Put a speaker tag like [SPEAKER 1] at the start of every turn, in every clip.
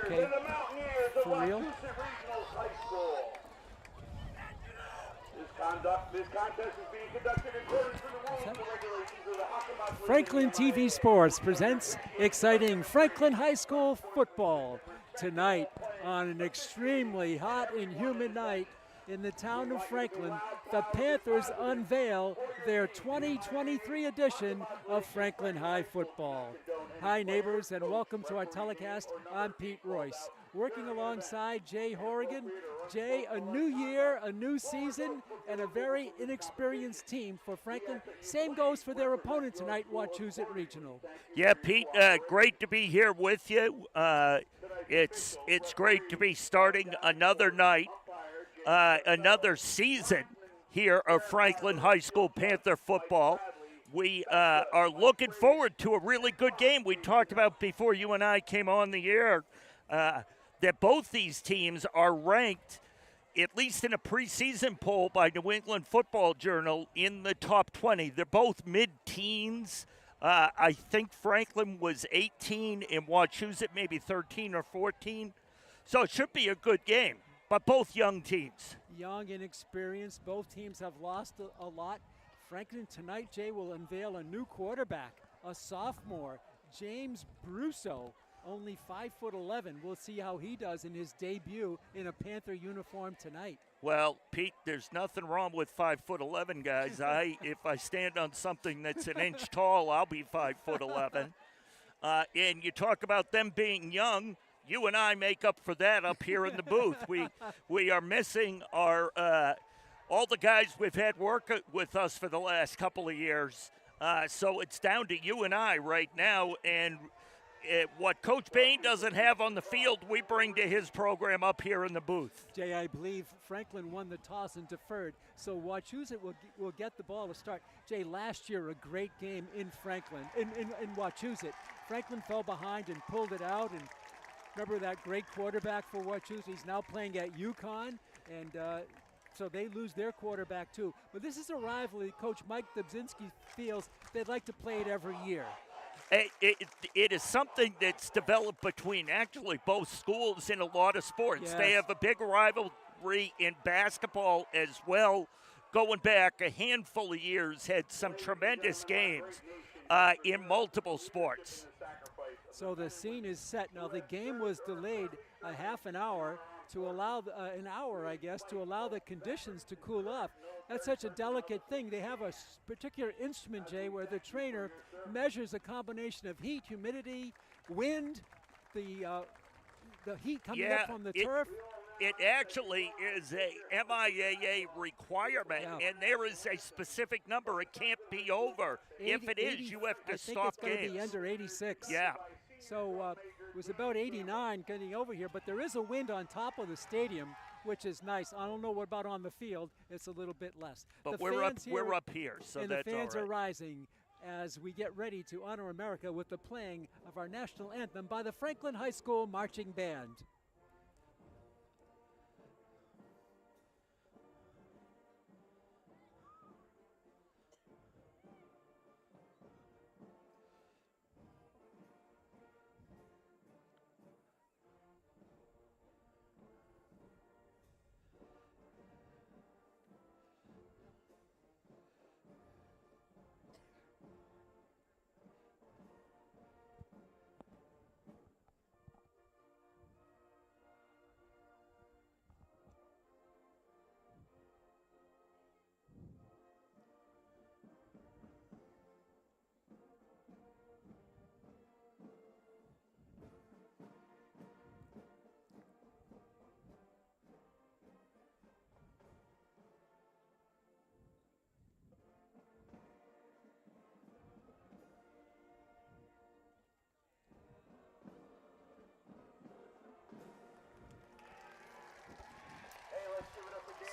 [SPEAKER 1] Okay, for real?
[SPEAKER 2] This contest is being conducted in accordance with the rules and regulations of the Hockey
[SPEAKER 1] Franklin TV Sports presents exciting Franklin High School football tonight on an extremely hot and humid night in the town of Franklin. The Panthers unveil their 2023 edition of Franklin High football. Hi neighbors, and welcome to our telecast. I'm Pete Royce, working alongside Jay Horrigan. Jay, a new year, a new season, and a very inexperienced team for Franklin. Same goes for their opponent tonight, Wachusett Regional.
[SPEAKER 3] Yeah, Pete, great to be here with you. It's great to be starting another night, another season here of Franklin High School Panther football. We are looking forward to a really good game. We talked about before you and I came on the air that both these teams are ranked, at least in a preseason poll by New England Football Journal, in the top 20. They're both mid-teens. I think Franklin was 18 and Wachusett maybe 13 or 14. So it should be a good game, but both young teams.
[SPEAKER 1] Young and experienced. Both teams have lost a lot. Franklin tonight, Jay, will unveil a new quarterback, a sophomore, James Brusso, only 5'11". We'll see how he does in his debut in a Panther uniform tonight.
[SPEAKER 3] Well, Pete, there's nothing wrong with 5'11", guys. If I stand on something that's an inch tall, I'll be 5'11". And you talk about them being young. You and I make up for that up here in the booth. We are missing our all the guys we've had work with us for the last couple of years. So it's down to you and I right now. And what Coach Bain doesn't have on the field, we bring to his program up here in the booth.
[SPEAKER 1] Jay, I believe Franklin won the toss and deferred, so Wachusett will get the ball to start. Jay, last year a great game in Franklin, in Wachusett. Franklin fell behind and pulled it out, and remember that great quarterback for Wachusett? He's now playing at UConn, and so they lose their quarterback too. But this is a rivalry Coach Mike Dubzinski feels they'd like to play it every year.
[SPEAKER 3] It is something that's developed between actually both schools in a lot of sports.
[SPEAKER 1] Yes.
[SPEAKER 3] They have a big rivalry in basketball as well. Going back a handful of years, had some tremendous games in multiple sports.
[SPEAKER 1] So the scene is set. Now the game was delayed a half an hour to allow, an hour I guess, to allow the conditions to cool off. That's such a delicate thing. They have a particular instrument, Jay, where the trainer measures a combination of heat, humidity, wind, the heat coming up from the turf.
[SPEAKER 3] It actually is a MIAA requirement, and there is a specific number. It can't be over.
[SPEAKER 1] 80,
[SPEAKER 3] if it is, you have to stop games.
[SPEAKER 1] I think it's going to be under 86.
[SPEAKER 3] Yeah.
[SPEAKER 1] So it was about 89 getting over here, but there is a wind on top of the stadium, which is nice. I don't know what about on the field. It's a little bit less.
[SPEAKER 3] But we're up here, so
[SPEAKER 1] and
[SPEAKER 3] that's
[SPEAKER 1] the fans
[SPEAKER 3] all right.
[SPEAKER 1] are rising as we get ready to honor America with the playing of our national anthem by the Franklin High School Marching Band.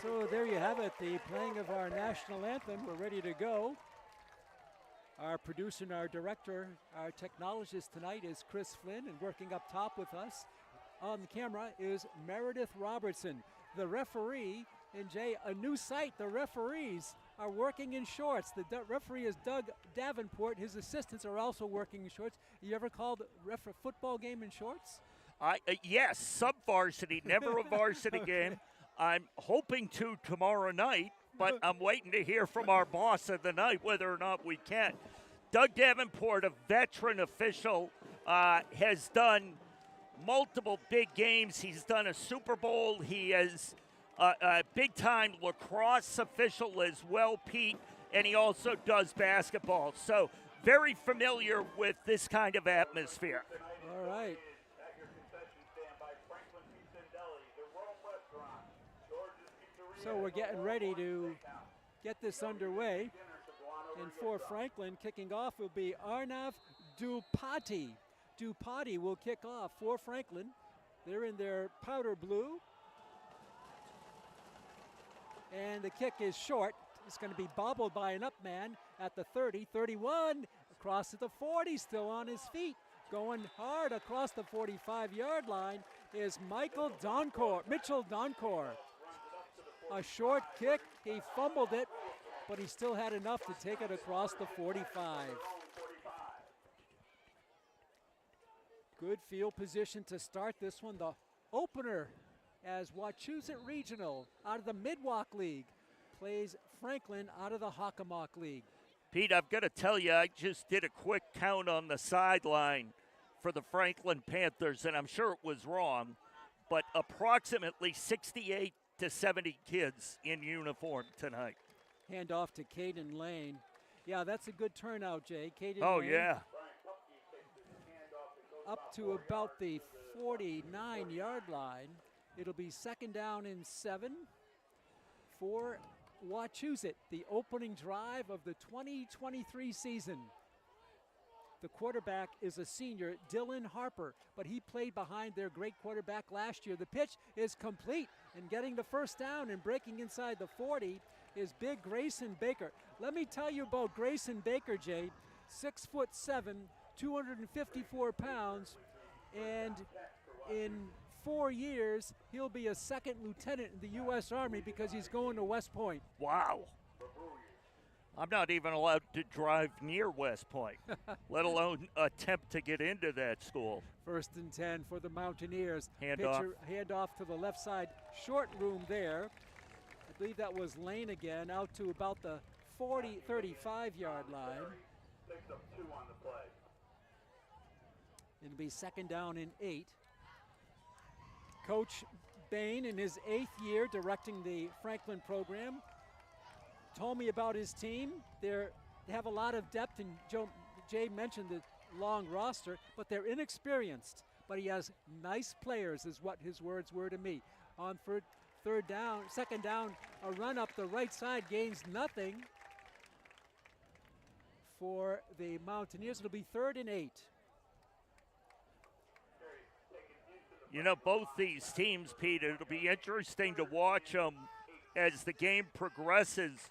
[SPEAKER 1] So there you have it, the playing of our national anthem. We're ready to go. Our producer and our director, our technologist tonight is Chris Flynn, and working up top with us on the camera is Meredith Robertson. The referee, and Jay, a new sight, the referees are working in shorts. The referee is Doug Davenport. His assistants are also working in shorts. You ever called a football game in shorts?
[SPEAKER 3] Yes, sub-varsity, never a varsity game. I'm hoping to tomorrow night, but I'm waiting to hear from our boss of the night whether or not we can. Doug Davenport, a veteran official, has done multiple big games. He's done a Super Bowl. He is a big-time lacrosse official as well, Pete, and he also does basketball. So very familiar with this kind of atmosphere.
[SPEAKER 1] All right. So we're getting ready to get this underway. And for Franklin, kicking off will be Arnav Dupati. Dupati will kick off for Franklin. They're in their powder blue. And the kick is short. It's going to be bobbled by an up man at the 30, 31, across at the 40, still on his feet. Going hard across the 45-yard line is Mitchell Doncor. A short kick, he fumbled it, but he still had enough to take it across the 45. Good field position to start this one. The opener as Wachusett Regional out of the Midwalk League plays Franklin out of the Hockomock League.
[SPEAKER 3] Pete, I've got to tell you, I just did a quick count on the sideline for the Franklin Panthers, and I'm sure it was wrong, but approximately 68 to 70 kids in uniform tonight.
[SPEAKER 1] Hand off to Caden Lane. Yeah, that's a good turnout, Jay. Caden
[SPEAKER 3] Oh,
[SPEAKER 1] Lane
[SPEAKER 3] yeah.
[SPEAKER 1] up to about the 49-yard line. It'll be second down and 7 for Wachusett, the opening drive of the 2023 season. The quarterback is a senior, Dylan Harper, but he played behind their great quarterback last year. The pitch is complete, and getting the first down and breaking inside the 40 is big Grayson Baker. Let me tell you about Grayson Baker, Jay. 6'7", 254 pounds, and in 4 years, he'll be a second lieutenant in the U.S. Army because he's going to West Point.
[SPEAKER 3] Wow. I'm not even allowed to drive near West Point, let alone attempt to get into that school.
[SPEAKER 1] First and 10 for the Mountaineers.
[SPEAKER 3] Hand off
[SPEAKER 1] to the left side, short room there. I believe that was Lane again, out to about the 35-yard line. It'll be second down and 8. Coach Bain, in his 8th year directing the Franklin program, told me about his team. They have a lot of depth, and Jay mentioned the long roster, but they're inexperienced. But he has nice players, is what his words were to me. On second down, a run up the right side gains nothing for the Mountaineers. It'll be 3rd and 8.
[SPEAKER 3] You know, both these teams, Pete, it'll be interesting to watch them as the game progresses,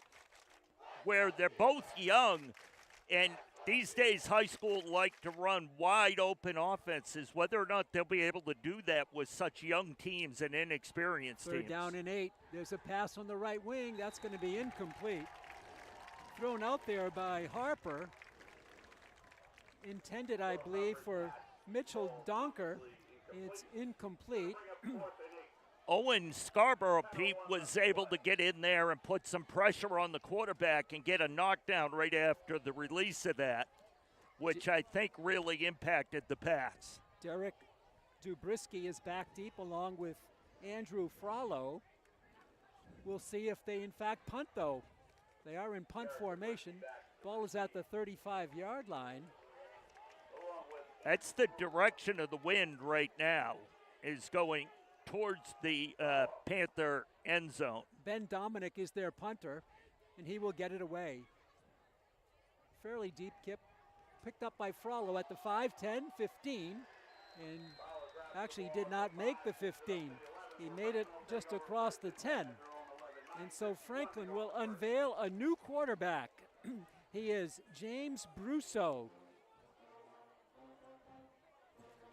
[SPEAKER 3] where they're both young, and these days high school like to run wide open offenses. Whether or not they'll be able to do that with such young teams and inexperienced teams.
[SPEAKER 1] 3rd down and 8. There's a pass on the right wing. That's going to be incomplete. Thrown out there by Harper. Intended, I believe, for Mitchell Donker. It's incomplete.
[SPEAKER 3] Owen Scarborough, Pete, was able to get in there and put some pressure on the quarterback and get a knockdown right after the release of that, which I think really impacted the pass.
[SPEAKER 1] Derek Dubrisky is back deep along with Andrew Frollo. We'll see if they in fact punt, though. They are in punt formation. Ball is at the 35-yard line.
[SPEAKER 3] That's the direction of the wind right now, is going towards the Panther end zone.
[SPEAKER 1] Ben Dominic is their punter, and he will get it away. Fairly deep kick, picked up by Frollo at the 5, 10, 15, and actually did not make the 15. He made it just across the 10. And so Franklin will unveil a new quarterback. He is James Brusso,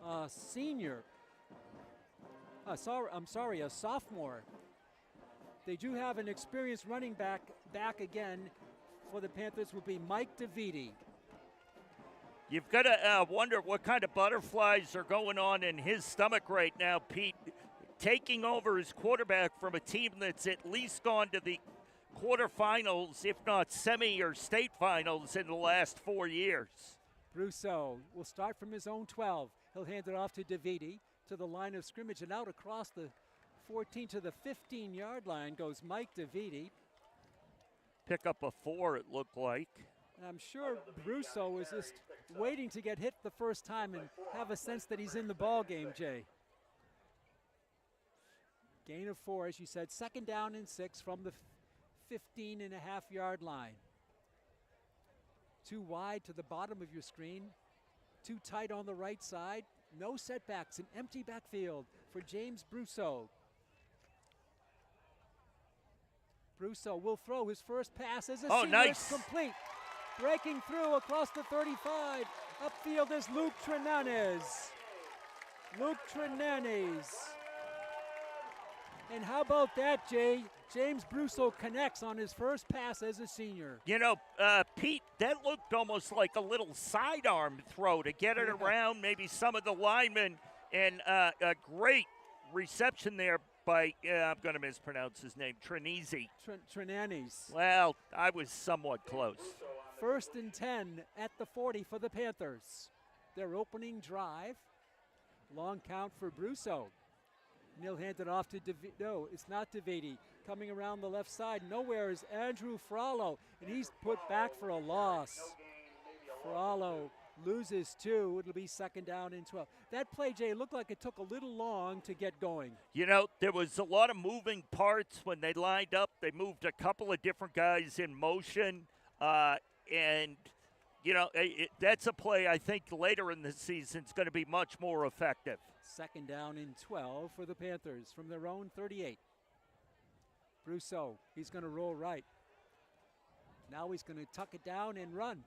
[SPEAKER 1] a senior. A sophomore They do have an experienced running back again for the Panthers will be Mike DeViti.
[SPEAKER 3] You've got to wonder what kind of butterflies are going on in his stomach right now, Pete. Taking over as quarterback from a team that's at least gone to the quarterfinals, if not semi or state finals in the last 4 years.
[SPEAKER 1] Brousseau will start from his own 12. He'll hand it off to DeViti to the line of scrimmage, and out across the 14 to the 15-yard line goes Mike DeViti.
[SPEAKER 3] Pick up a 4, it looked like.
[SPEAKER 1] And I'm sure Brousseau is just waiting to get hit the first time and have a sense that he's in the ball game, Jay. Gain of 4, as you said, 2nd down and 6 from the 15.5-yard line. Too wide to the bottom of your screen, too tight on the right side. No setbacks, an empty backfield for James Brousseau. Brousseau will throw his first pass as a senior.
[SPEAKER 3] Nice.
[SPEAKER 1] It's complete. Breaking through across the 35. Upfield is Luke Trenanes. Luke Trenanes. And how about that, Jay? James Brousseau connects on his first pass as a senior.
[SPEAKER 3] You know, Pete, that looked almost like a little sidearm throw to get it around maybe some of the linemen, and a great reception there by, I'm going to mispronounce his name, Trenanes.
[SPEAKER 1] Trenanes.
[SPEAKER 3] Well, I was somewhat close.
[SPEAKER 1] 1st and 10 at the 40 for the Panthers. Their opening drive. Long count for Brousseau. And he'll hand it off to DeViti. No, it's not DeViti. Coming around the left side, nowhere is Andrew Frollo, and he's put back for a loss. Frollo loses 2. It'll be 2nd down and 12. That play, Jay, looked like it took a little long to get going.
[SPEAKER 3] You know, there was a lot of moving parts when they lined up. They moved a couple of different guys in motion, and you know, that's a play I think later in the season is going to be much more effective.
[SPEAKER 1] 2nd down and 12 for the Panthers from their own 38. Brousseau, he's going to roll right. Now he's going to tuck it down and run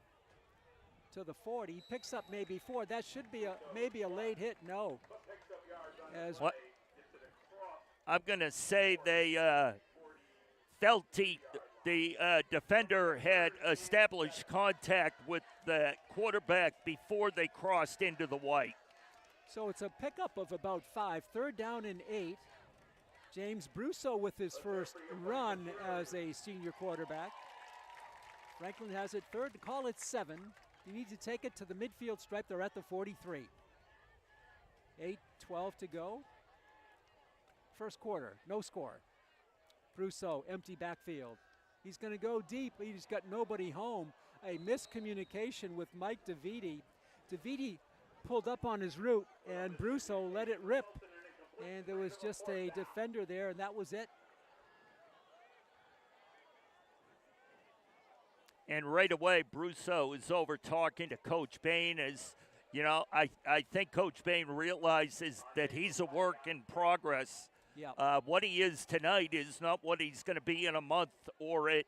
[SPEAKER 1] to the 40. He picks up maybe 4. That should be maybe a late hit. No. As
[SPEAKER 3] what? I'm going to say they felt the defender had established contact with the quarterback before they crossed into the white.
[SPEAKER 1] So it's a pickup of about 5. 3rd down and 8. James Brousseau with his first run as a senior quarterback. Franklin has it 3rd, call it 7. You need to take it to the midfield stripe. They're at the 43. 8:12 to go. First quarter, no score. Brousseau, empty backfield. He's going to go deep. He's got nobody home. A miscommunication with Mike DeViti. DeViti pulled up on his route, and Brousseau let it rip. And there was just a defender there, and that was it.
[SPEAKER 3] And right away, Brousseau is over talking to Coach Bain. As you know, I think Coach Bain realizes that he's a work in progress.
[SPEAKER 1] Yeah.
[SPEAKER 3] What he is tonight is not what he's going to be in a month or at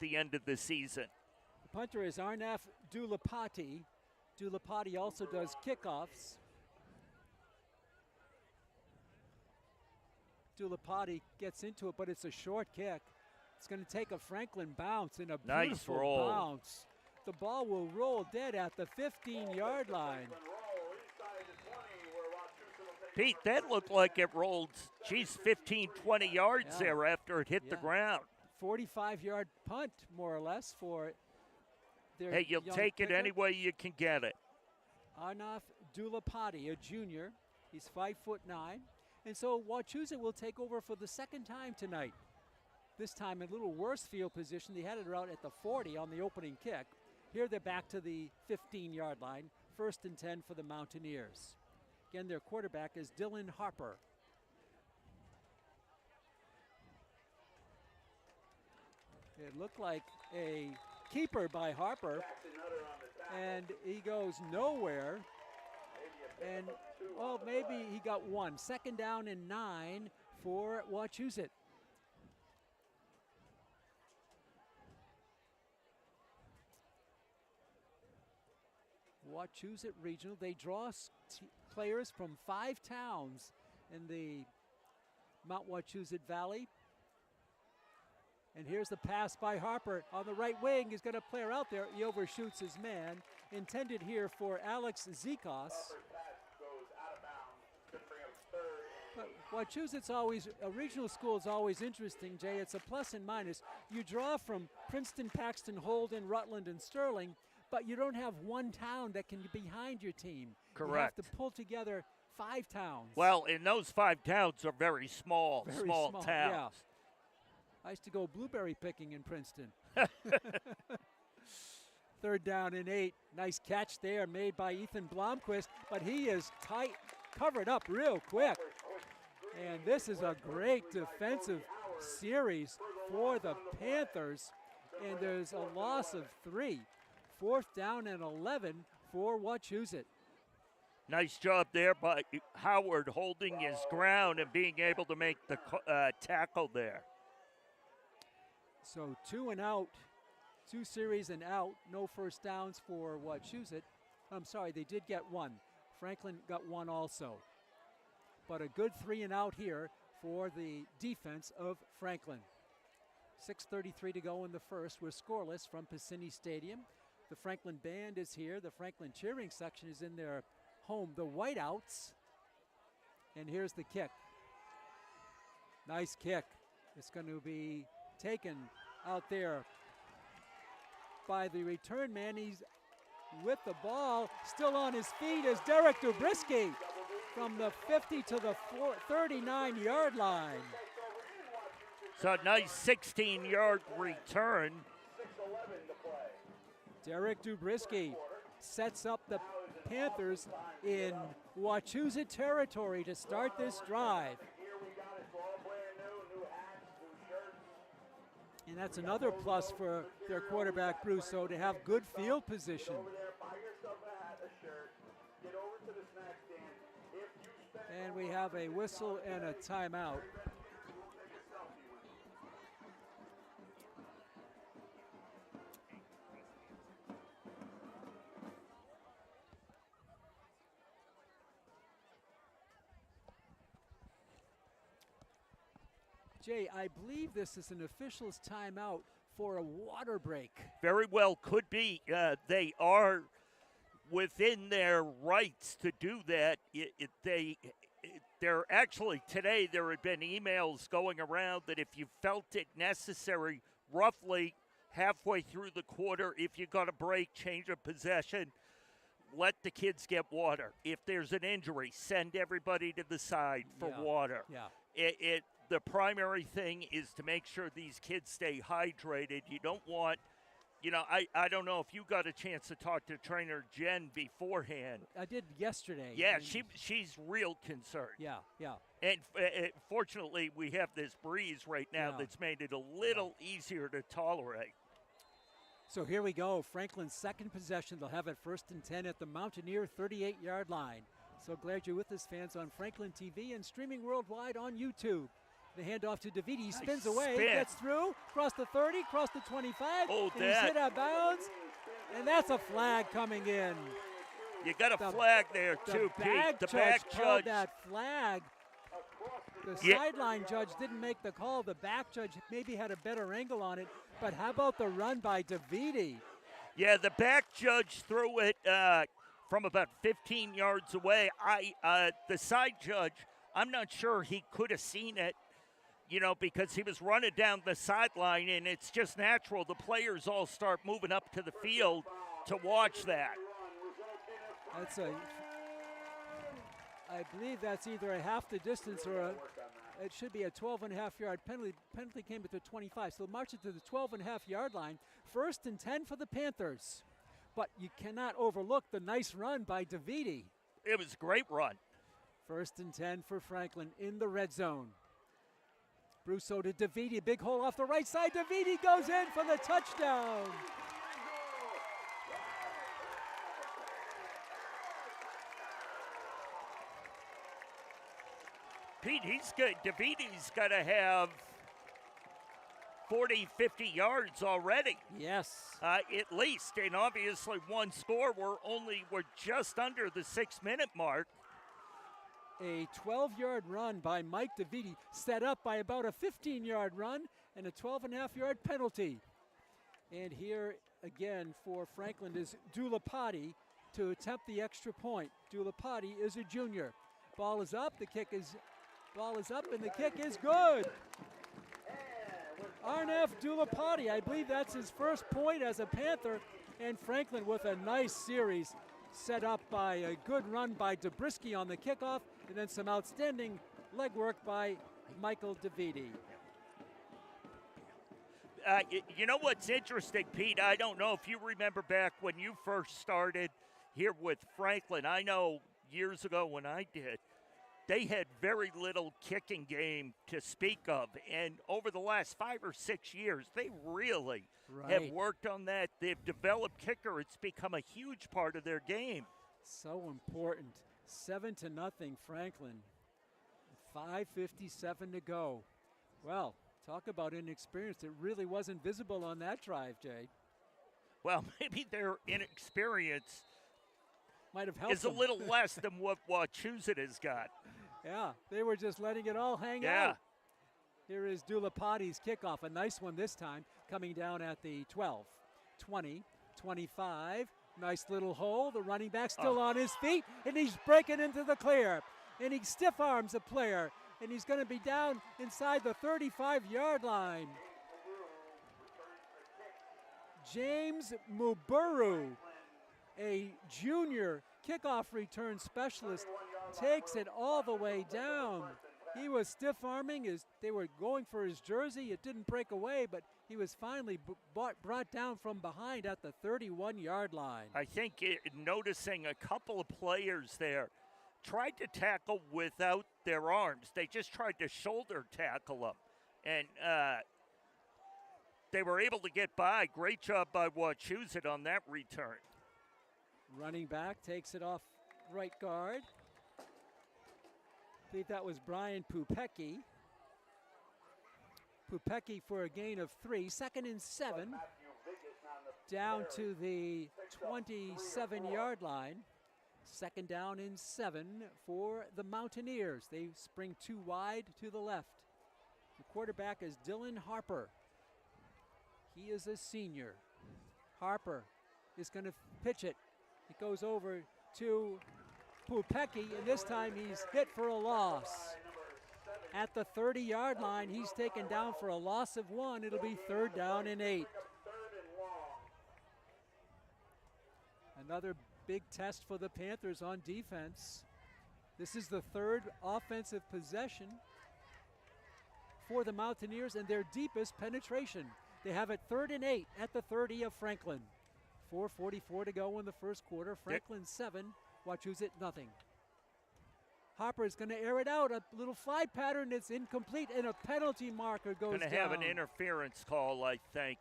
[SPEAKER 3] the end of the season.
[SPEAKER 1] The punter is Arnaf Dulapati. Dulapati also does kickoffs. Dulapati gets into it, but it's a short kick. It's going to take a Franklin bounce and a beautiful bounce. The ball will roll dead at the 15-yard line.
[SPEAKER 3] Pete, that looked like it rolled, 15, 20 yards there after it hit the ground.
[SPEAKER 1] 45-yard punt, more or less, for their
[SPEAKER 3] Hey, you'll take it any way you can get it.
[SPEAKER 1] Arnaf Dulapati, a junior. He's 5'9". And so Wachusett will take over for the 2nd time tonight. This time in a little worse field position. They had it out at the 40 on the opening kick. Here they're back to the 15-yard line. 1st and 10 for the Mountaineers. Again, their quarterback is Dylan Harper. It looked like a keeper by Harper, and he goes nowhere. And, well, maybe he got 1. 2nd down and 9 for Wachusett. Wachusett Regional, they draw players from 5 towns in the Mount Wachusett Valley. And here's the pass by Harper on the right wing. He's got a player out there. He overshoots his man. Intended here for Alex Zikos. But Wachusett's always, a regional school is always interesting, Jay. It's a plus and minus. You draw from Princeton, Paxton, Holden, Rutland, and Sterling, but you don't have one town that can be behind your team.
[SPEAKER 3] Correct.
[SPEAKER 1] You have to pull together 5 towns.
[SPEAKER 3] Well, and those 5 towns are very small towns.
[SPEAKER 1] Yeah. I used to go blueberry picking in Princeton. 3rd down and 8. Nice catch there made by Ethan Blomquist, but he is tight, covered up real quick. And this is a great defensive series for the Panthers. And there's a loss of 3. 4th down and 11 for Wachusett.
[SPEAKER 3] Nice job there by Howard holding his ground and being able to make the tackle there.
[SPEAKER 1] So 2 and out, 2 series and out, no first downs for Wachusett. I'm sorry, they did get 1. Franklin got 1 also. But a good 3 and out here for the defense of Franklin. 6:33 to go in the first. We're scoreless from Piscini Stadium. The Franklin band is here. The Franklin cheering section is in their home, the Whiteouts. And here's the kick. Nice kick. It's going to be taken out there by the return man. He's with the ball, still on his feet is Derek Dubrisky from the 50 to the 39-yard line.
[SPEAKER 3] So a nice 16-yard return.
[SPEAKER 1] Derek Dubrisky sets up the Panthers in Wachusett territory to start this drive. And that's another plus for their quarterback, Brousseau, to have good field position. And we have a whistle and a timeout. Jay, I believe this is an official's timeout for a water break.
[SPEAKER 3] Very well could be. They are within their rights to do that. They're actually, today there had been emails going around that if you felt it necessary, roughly halfway through the quarter, if you got a break, change of possession, let the kids get water. If there's an injury, send everybody to the side for water.
[SPEAKER 1] Yeah.
[SPEAKER 3] The primary thing is to make sure these kids stay hydrated. You don't want, I don't know if you got a chance to talk to trainer Jen beforehand.
[SPEAKER 1] I did yesterday.
[SPEAKER 3] Yeah, she's real concerned.
[SPEAKER 1] Yeah.
[SPEAKER 3] And fortunately, we have this breeze right now that's made it a little easier to tolerate.
[SPEAKER 1] So here we go. Franklin's second possession. They'll have it 1st and 10 at the Mountaineer 38-yard line. So glad you're with us, fans, on Franklin TV and streaming worldwide on YouTube. The handoff to DeVite. He spins away, gets through, across the 30, across the 25.
[SPEAKER 3] Oh,
[SPEAKER 1] and he's hit out of bounds. And that's a flag coming in.
[SPEAKER 3] You got a flag there, too, Pete. The back judge.
[SPEAKER 1] That flag. The sideline judge didn't make the call. The back judge maybe had a better angle on it. But how about the run by DeVite?
[SPEAKER 3] Yeah, the back judge threw it from about 15 yards away. The side judge, I'm not sure he could have seen it, because he was running down the sideline, and it's just natural. The players all start moving up to the field to watch that.
[SPEAKER 1] I believe that's either a half the distance or it should be a 12.5-yard penalty. Penalty came at the 25, so march it to the 12.5-yard line. 1st and 10 for the Panthers. But you cannot overlook the nice run by DeVite.
[SPEAKER 3] It was a great run.
[SPEAKER 1] 1st and 10 for Franklin in the red zone. Brousseau to DeVite, big hole off the right side. DeVite goes in for the touchdown.
[SPEAKER 3] Pete, DeVite's got to have 40, 50 yards already.
[SPEAKER 1] Yes.
[SPEAKER 3] At least, and obviously one score. We're just under the 6-minute mark.
[SPEAKER 1] A 12-yard run by Mike DeVite, set up by about a 15-yard run, and a 12.5-yard penalty. And here again for Franklin is Dulapati to attempt the extra point. Dulapati is a junior. Ball is up, the kick is up, and the kick is good. Arnef Dulapati, I believe that's his first point as a Panther, and Franklin with a nice series set up by a good run by Dobrisky on the kickoff, and then some outstanding legwork by Michael DeViti.
[SPEAKER 3] You know what's interesting, Pete? I don't know if you remember back when you first started here with Franklin. I know years ago when I did, they had very little kicking game to speak of. And over the last 5 or 6 years, they really have worked on that. They've developed kicker. It's become a huge part of their game.
[SPEAKER 1] So important. 7-0 Franklin. 5:57 to go. Well, talk about inexperience. It really wasn't visible on that drive, Jay.
[SPEAKER 3] Well, maybe their inexperience
[SPEAKER 1] might have helped
[SPEAKER 3] is a
[SPEAKER 1] them.
[SPEAKER 3] little less than what Wachusett has got.
[SPEAKER 1] Yeah, they were just letting it all hang out. Here is Dulapati's kickoff, a nice one this time, coming down at the 12, 20, 25. Nice little hole. The running back still on his feet, and he's breaking into the clear. And he stiff arms a player, and he's going to be down inside the 35-yard line. James Muburu, a junior kickoff return specialist, takes it all the way down. He was stiff arming. They were going for his jersey. It didn't break away, but he was finally brought down from behind at the 31-yard line.
[SPEAKER 3] I think noticing a couple of players there tried to tackle without their arms. They just tried to shoulder tackle them. And they were able to get by. Great job by Wachusett on that return.
[SPEAKER 1] Running back takes it off right guard. I believe that was Brian Pupecki. Pupecki for a gain of 3. 2nd and 7. Down to the 27-yard line. 2nd down and 7 for the Mountaineers. They spring too wide to the left. The quarterback is Dylan Harper. He is a senior. Harper is going to pitch it. It goes over to Pupecki, and this time he's hit for a loss. At the 30-yard line, he's taken down for a loss of 1. It'll be 3rd down and 8. Another big test for the Panthers on defense. This is the 3rd offensive possession for the Mountaineers and their deepest penetration. They have it 3rd and 8 at the 30 of Franklin. 4:44 to go in the first quarter. Franklin 7, Wachusett nothing. Harper is going to air it out. A little fly pattern that's incomplete, and a penalty marker goes down.
[SPEAKER 3] Going to have an interference call, I think.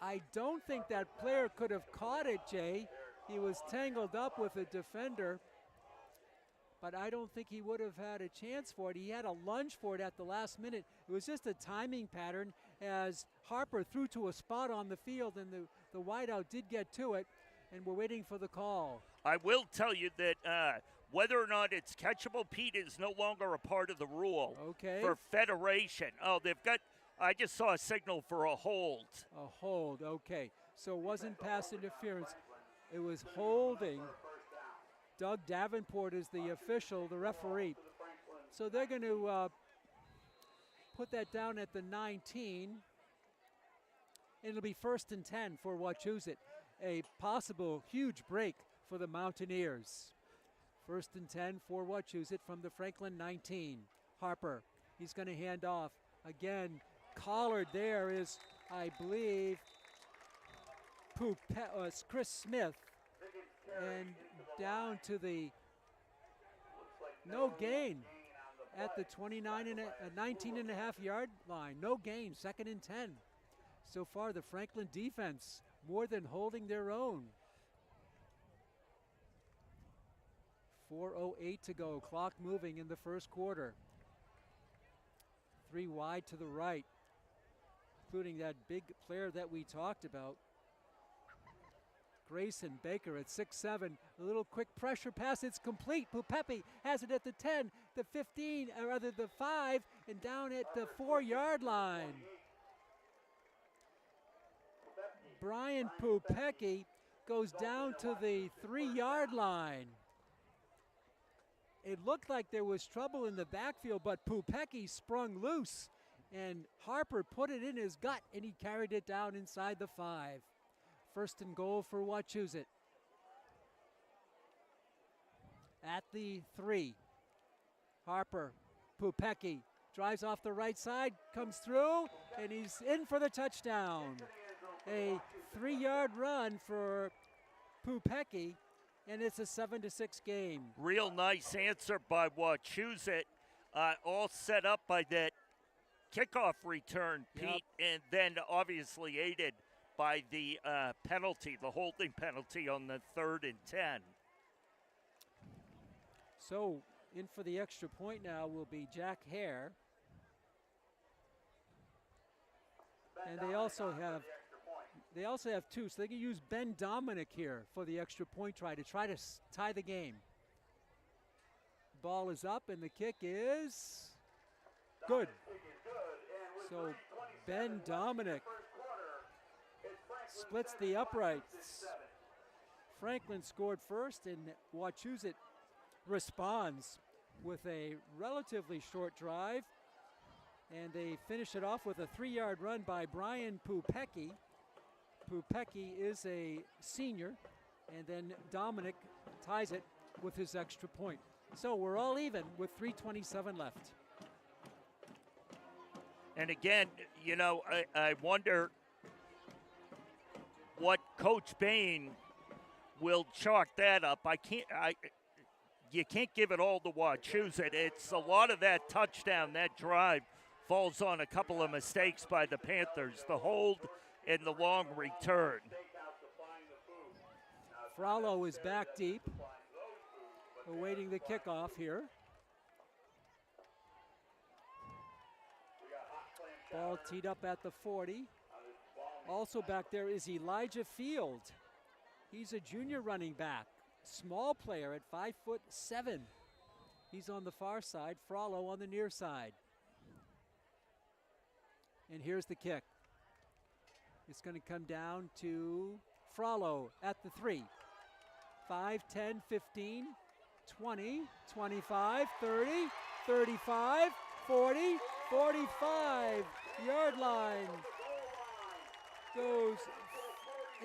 [SPEAKER 1] I don't think that player could have caught it, Jay. He was tangled up with a defender, but I don't think he would have had a chance for it. He had a lunge for it at the last minute. It was just a timing pattern as Harper threw to a spot on the field, and the wideout did get to it, and we're waiting for the call.
[SPEAKER 3] I will tell you that whether or not it's catchable, Pete, is no longer a part of the rule for Federation. Oh, they've got – I just saw a signal for a hold.
[SPEAKER 1] A hold, okay. So it wasn't pass interference. It was holding. Doug Davenport is the official, the referee. So they're going to put that down at the 19. It'll be 1st and 10 for Wachusett. A possible huge break for the Mountaineers. 1st and 10 for Wachusett from the Franklin 19. Harper, he's going to hand off. Again, collared there is, I believe, Chris Smith. And down to the no gain at the 19.5 yard line. No gain, 2nd and 10. So far, the Franklin defense more than holding their own. 4:08 to go, clock moving in the first quarter. 3 wide to the right, including that big player that we talked about. Grayson Baker at 6'7". A little quick pressure pass. It's complete. Pupepi has it at the 10, the 15, or rather the 5, and down at the 4-yard line. Brian Pupepi goes down to the 3-yard line. It looked like there was trouble in the backfield, but Pupepi sprung loose, and Harper put it in his gut, and he carried it down inside the 5. First and goal for Wachusett. At the 3, Harper, Pupepi drives off the right side, comes through, and he's in for the touchdown. A 3-yard run for Pupepi, and it's a 7-6 game.
[SPEAKER 3] Real nice answer by Wachusett, all set up by that kickoff return, Pete, and then obviously aided by the penalty, the holding penalty on the 3rd and 10.
[SPEAKER 1] So in for the extra point now will be Jack Hare. And they also have two, so they can use Ben Dominic here for the extra point try to tie the game. Ball is up and the kick is good. So Ben Dominic splits the uprights. Franklin scored first, and Wachusett responds with a relatively short drive, and they finish it off with a 3-yard run by Brian Pupepi. Pupepi is a senior, and then Dominic ties it with his extra point. So we're all even with 3:27 left.
[SPEAKER 3] And again, you know, I wonder what Coach Bain will chalk that up. You can't give it all to Wachusett. It's a lot of that touchdown, that drive, falls on a couple of mistakes by the Panthers, the hold and the long return.
[SPEAKER 1] Frollo is back deep, awaiting the kickoff here. Ball teed up at the 40. Also back there is Elijah Field. He's a junior running back, small player at 5'7". He's on the far side, Frollo on the near side. And here's the kick. It's going to come down to Frollo at the 3. 5, 10, 15, 20, 25, 30, 35, 40, 45-yard line. Goes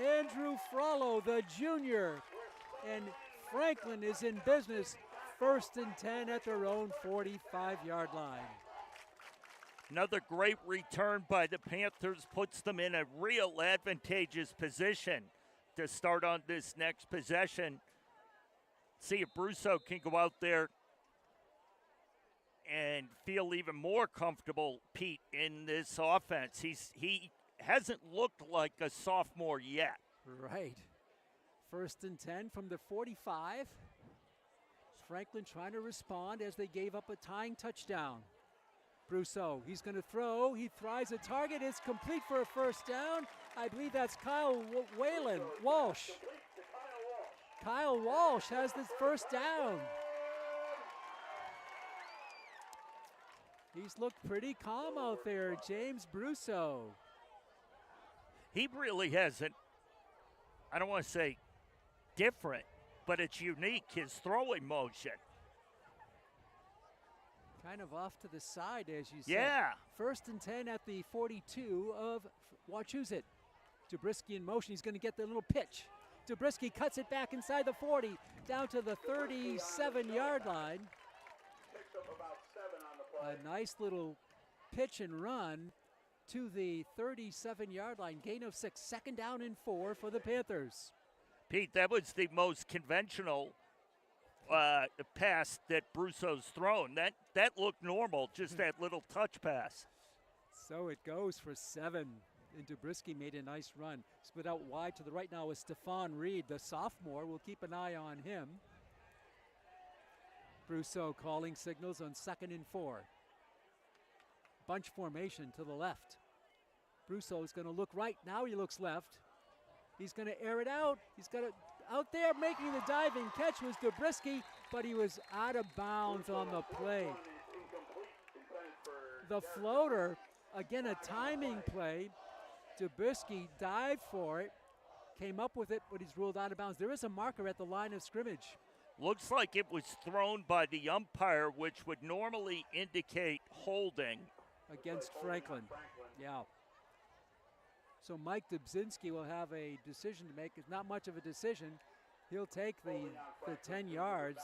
[SPEAKER 1] Andrew Frollo, the junior. And Franklin is in business. 1st and 10 at their own 45-yard line.
[SPEAKER 3] Another great return by the Panthers puts them in a real advantageous position to start on this next possession. See if Brousseau can go out there and feel even more comfortable, Pete, in this offense. He hasn't looked like a sophomore yet.
[SPEAKER 1] Right. 1st and 10 from the 45. Franklin trying to respond as they gave up a tying touchdown. Brousseau, he's going to throw. He tries a target. It's complete for a 1st down. I believe that's Kyle Walsh. Kyle Walsh has this 1st down. He's looked pretty calm out there, James Brousseau.
[SPEAKER 3] He really hasn't, I don't want to say different, but it's unique, his throwing motion.
[SPEAKER 1] Kind of off to the side, as you said.
[SPEAKER 3] Yeah.
[SPEAKER 1] 1st and 10 at the 42 of Wachusett. Dubrisky in motion. He's going to get the little pitch. Dubrisky cuts it back inside the 40, down to the 37-yard line. A nice little pitch and run to the 37-yard line. Gain of 6. 2nd down and 4 for the Panthers.
[SPEAKER 3] Pete, that was the most conventional pass that Brousseau's thrown. That looked normal, just that little touch pass.
[SPEAKER 1] So it goes for 7. And Dubrisky made a nice run. Split out wide to the right now is Stephon Reed, the sophomore. We'll keep an eye on him. Brousseau calling signals on 2nd and 4. Bunch formation to the left. Brousseau's going to look right. Now he looks left. He's going to air it out. He's got it out there making the diving catch was Dobrisky, but he was out of bounds on the play. The floater, again, a timing play. Dobrisky dived for it, came up with it, but he's ruled out of bounds. There is a marker at the line of scrimmage.
[SPEAKER 3] Looks like it was thrown by the umpire, which would normally indicate holding.
[SPEAKER 1] Against Franklin, yeah. So Mike Dubzinski will have a decision to make. It's not much of a decision. He'll take the 10 yards.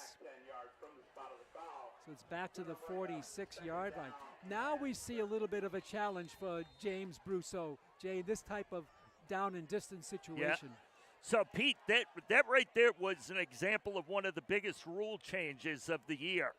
[SPEAKER 1] So it's back to the 46-yard line. Now we see a little bit of a challenge for James Brousseau. Jay, this type of down and distance situation.
[SPEAKER 3] Yeah. So, Pete, that right there was an example of one of the biggest rule changes of the year.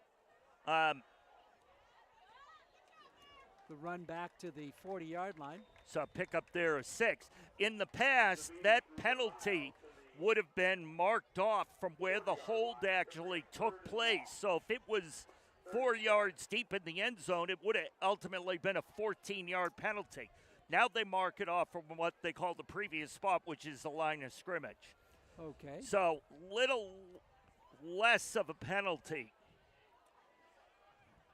[SPEAKER 1] The run back to the 40-yard line.
[SPEAKER 3] So pick up there a 6. In the past, that penalty would have been marked off from where the hold actually took place. So if it was 4 yards deep in the end zone, it would have ultimately been a 14-yard penalty. Now they mark it off from what they call the previous spot, which is the line of scrimmage.
[SPEAKER 1] Okay.
[SPEAKER 3] So little less of a penalty.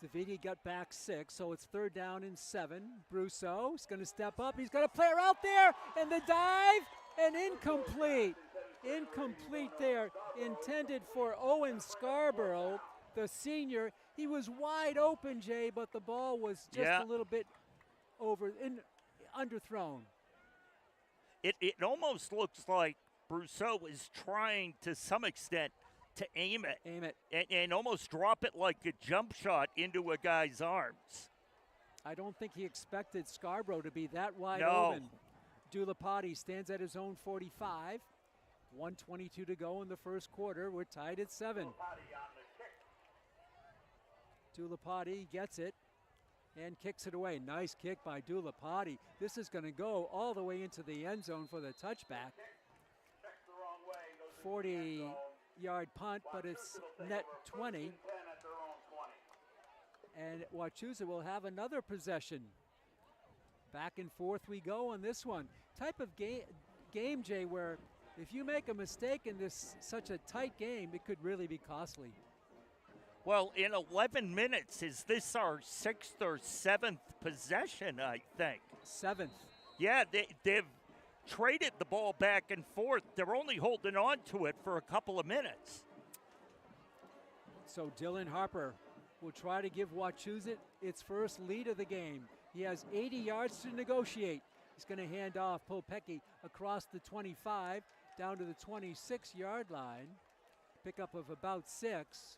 [SPEAKER 1] Davidi got back 6, so it's 3rd down and 7. Brousseau is going to step up. He's got a player out there, and the dive, and incomplete. Incomplete there, intended for Owen Scarborough, the senior. He was wide open, Jay, but the ball was just a little bit underthrown.
[SPEAKER 3] It almost looks like Brousseau is trying to some extent to aim it. And almost drop it like a jump shot into a guy's arms.
[SPEAKER 1] I don't think he expected Scarborough to be that wide
[SPEAKER 3] No.
[SPEAKER 1] open. Dulapati stands at his own 45. 1:22 to go in the first quarter. We're tied at 7. Dulapati gets it and kicks it away. Nice kick by Dulapati. This is going to go all the way into the end zone for the touchback. 40-yard punt, but it's net 20. And Wachusett will have another possession. Back and forth we go on this one. Type of game, Jay, where if you make a mistake in this such a tight game, it could really be costly.
[SPEAKER 3] Well, in 11 minutes, is this our 6th or 7th possession, I think?
[SPEAKER 1] 7th.
[SPEAKER 3] Yeah, they've traded the ball back and forth. They're only holding on to it for a couple of minutes.
[SPEAKER 1] So Dylan Harper will try to give Wachusett its first lead of the game. He has 80 yards to negotiate. He's going to hand off Popecki across the 25 down to the 26-yard line. Pickup of about 6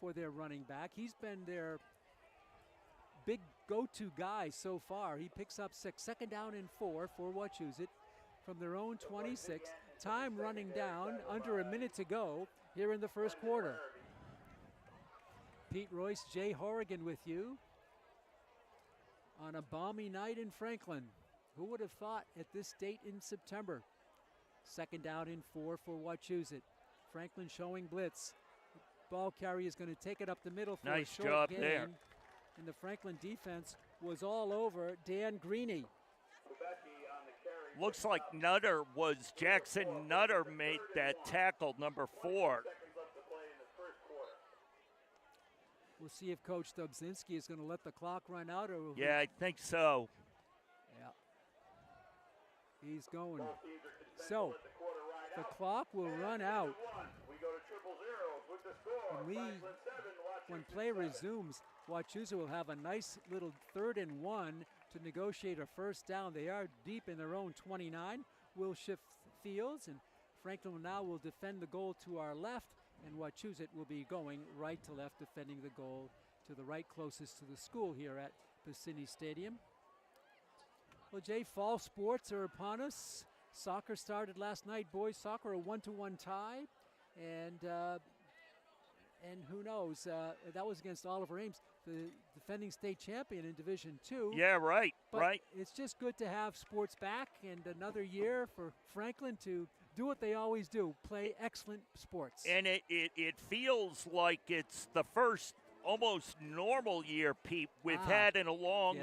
[SPEAKER 1] for their running back. He's been their big go-to guy so far. He picks up 6. 2nd down and 4 for Wachusett from their own 26. Time running down, under a minute to go here in the first quarter. Pete Royce, Jay Horrigan with you on a balmy night in Franklin. Who would have thought at this date in September? 2nd down and 4 for Wachusett. Franklin showing blitz. Ball carrier is going to take it up the middle for
[SPEAKER 3] nice
[SPEAKER 1] a short
[SPEAKER 3] job
[SPEAKER 1] gain.
[SPEAKER 3] there.
[SPEAKER 1] And the Franklin defense was all over Dan Greeny.
[SPEAKER 3] Looks like Jackson Nutter made that tackle, number 4.
[SPEAKER 1] We'll see if Coach Dubzinski is going to let the clock run out. Or
[SPEAKER 3] Yeah, I think so.
[SPEAKER 1] Yeah. He's going. So the clock will run out. When play resumes, Wachusett will have a nice little 3rd and 1 to negotiate a first down. They are deep in their own 29. We'll shift fields, and Franklin now will defend the goal to our left, and Wachusett will be going right to left, defending the goal to the right closest to the school here at Piscini Stadium. Well, Jay, fall sports are upon us. Soccer started last night. Boys soccer, a 1-1 tie, and who knows, that was against Oliver Ames, the defending state champion in Division II.
[SPEAKER 3] Yeah, right,
[SPEAKER 1] but
[SPEAKER 3] right.
[SPEAKER 1] It's just good to have sports back and another year for Franklin to do what they always do, play excellent sports.
[SPEAKER 3] And it feels like it's the first almost normal year, Pete, we've had in a long,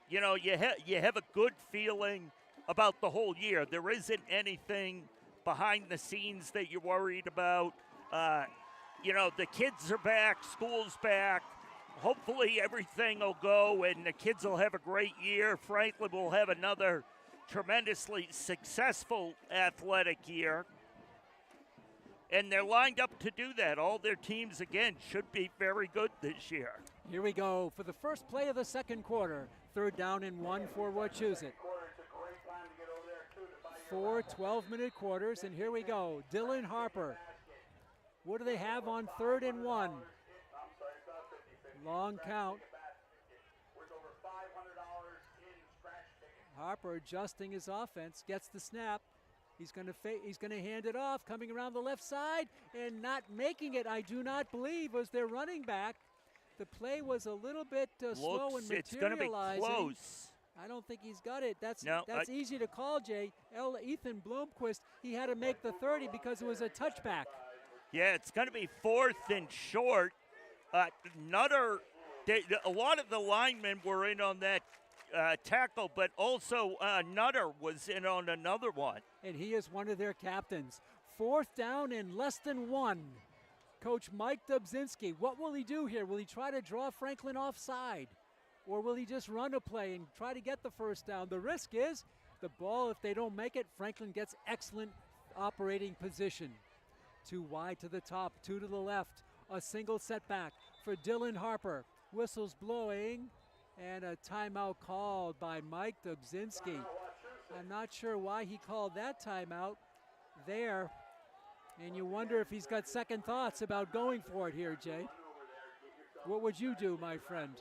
[SPEAKER 3] you know, you have a good feeling about the whole year. There isn't anything behind the scenes that you're worried about? The kids are back, school's back. Hopefully everything will go and the kids will have a great year. Franklin will have another tremendously successful athletic year. And they're lined up to do that. All their teams, again, should be very good this year.
[SPEAKER 1] Here we go for the first play of the second quarter. 3rd down and 1 for Wachusett. 4 12-minute quarters, and here we go. Dylan Harper. What do they have on 3rd and 1? Long count. Harper adjusting his offense, gets the snap. He's going to hand it off, coming around the left side and not making it. I do not believe was their running back. The play was a little bit slow in materializing.
[SPEAKER 3] It's going to be close.
[SPEAKER 1] I don't think he's got it. That's
[SPEAKER 3] No,
[SPEAKER 1] easy to call, Jay. Ethan Bloomquist, he had to make the 30 because it was a touchback.
[SPEAKER 3] Yeah, it's going to be 4th and short. Nutter, a lot of the linemen were in on that tackle, but also Nutter was in on another one.
[SPEAKER 1] And he is one of their captains. 4th down and less than 1. Coach Mike Dubzinski, what will he do here? Will he try to draw Franklin offside? Or will he just run a play and try to get the first down? The risk is the ball, if they don't make it, Franklin gets excellent operating position. 2 wide to the top, 2 to the left. A single setback for Dylan Harper. Whistles blowing, and a timeout called by Mike Dubzinski. I'm not sure why he called that timeout there, and you wonder if he's got second thoughts about going for it here, Jay. What would you do, my friend?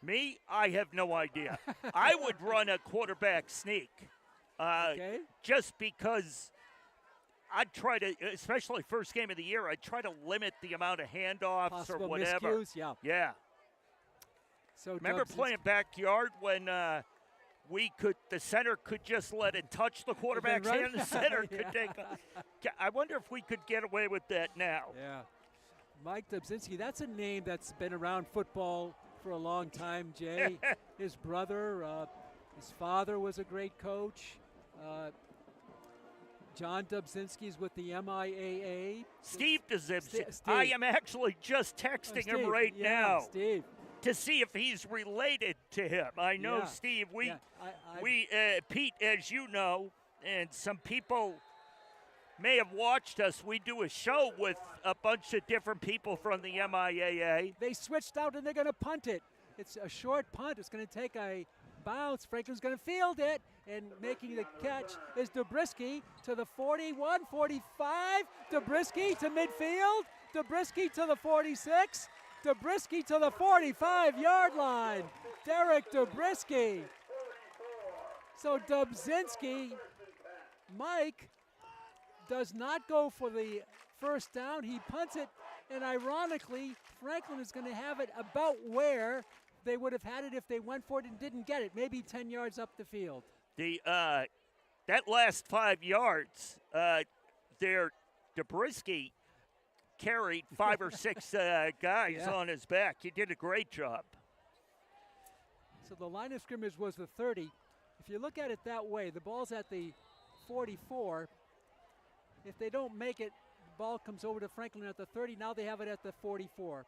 [SPEAKER 3] Me, I have no idea. I would run a quarterback sneak,
[SPEAKER 1] Okay.
[SPEAKER 3] just because I'd try to, especially first game of the year, I'd try to limit the amount of handoffs
[SPEAKER 1] Possible
[SPEAKER 3] or whatever.
[SPEAKER 1] miscues, yeah.
[SPEAKER 3] Yeah.
[SPEAKER 1] So
[SPEAKER 3] Remember playing backyard when the center could just let it touch the quarterback's
[SPEAKER 1] Right.
[SPEAKER 3] hand, the center
[SPEAKER 1] Yeah.
[SPEAKER 3] could take I wonder if we could get away with that now.
[SPEAKER 1] Yeah. Mike Dubzinski, that's a name that's been around football for a long time, Jay. His brother, his father was a great coach. John Dubzinski's with the MIAA.
[SPEAKER 3] Steve Dubzinski.
[SPEAKER 1] Steve.
[SPEAKER 3] I am actually just texting him
[SPEAKER 1] Steve,
[SPEAKER 3] right
[SPEAKER 1] yeah,
[SPEAKER 3] now
[SPEAKER 1] Steve.
[SPEAKER 3] to see if he's related to him. I know
[SPEAKER 1] Yeah.
[SPEAKER 3] Steve.
[SPEAKER 1] Yeah,
[SPEAKER 3] Pete, as you know, and some people may have watched us. We do a show with a bunch of different people from the MIAA.
[SPEAKER 1] They switched out and they're going to punt it. It's a short punt. It's going to take a bounce. Franklin's going to field it, and making the catch is Dobrisky to the 41, 45. Dobrisky to midfield. Dobrisky to the 46. Dobrisky to the 45-yard line. Derek Dobrisky. So Dubzinski, Mike, does not go for the first down. He punts it, and ironically, Franklin is going to have it about where they would have had it if they went for it and didn't get it, maybe 10 yards up the field.
[SPEAKER 3] That last 5 yards, Dobrisky carried 5 or 6 guys on his back. He did a great job.
[SPEAKER 1] So the line of scrimmage was the 30. If you look at it that way, the ball's at the 44. If they don't make it, the ball comes over to Franklin at the 30. Now they have it at the 44.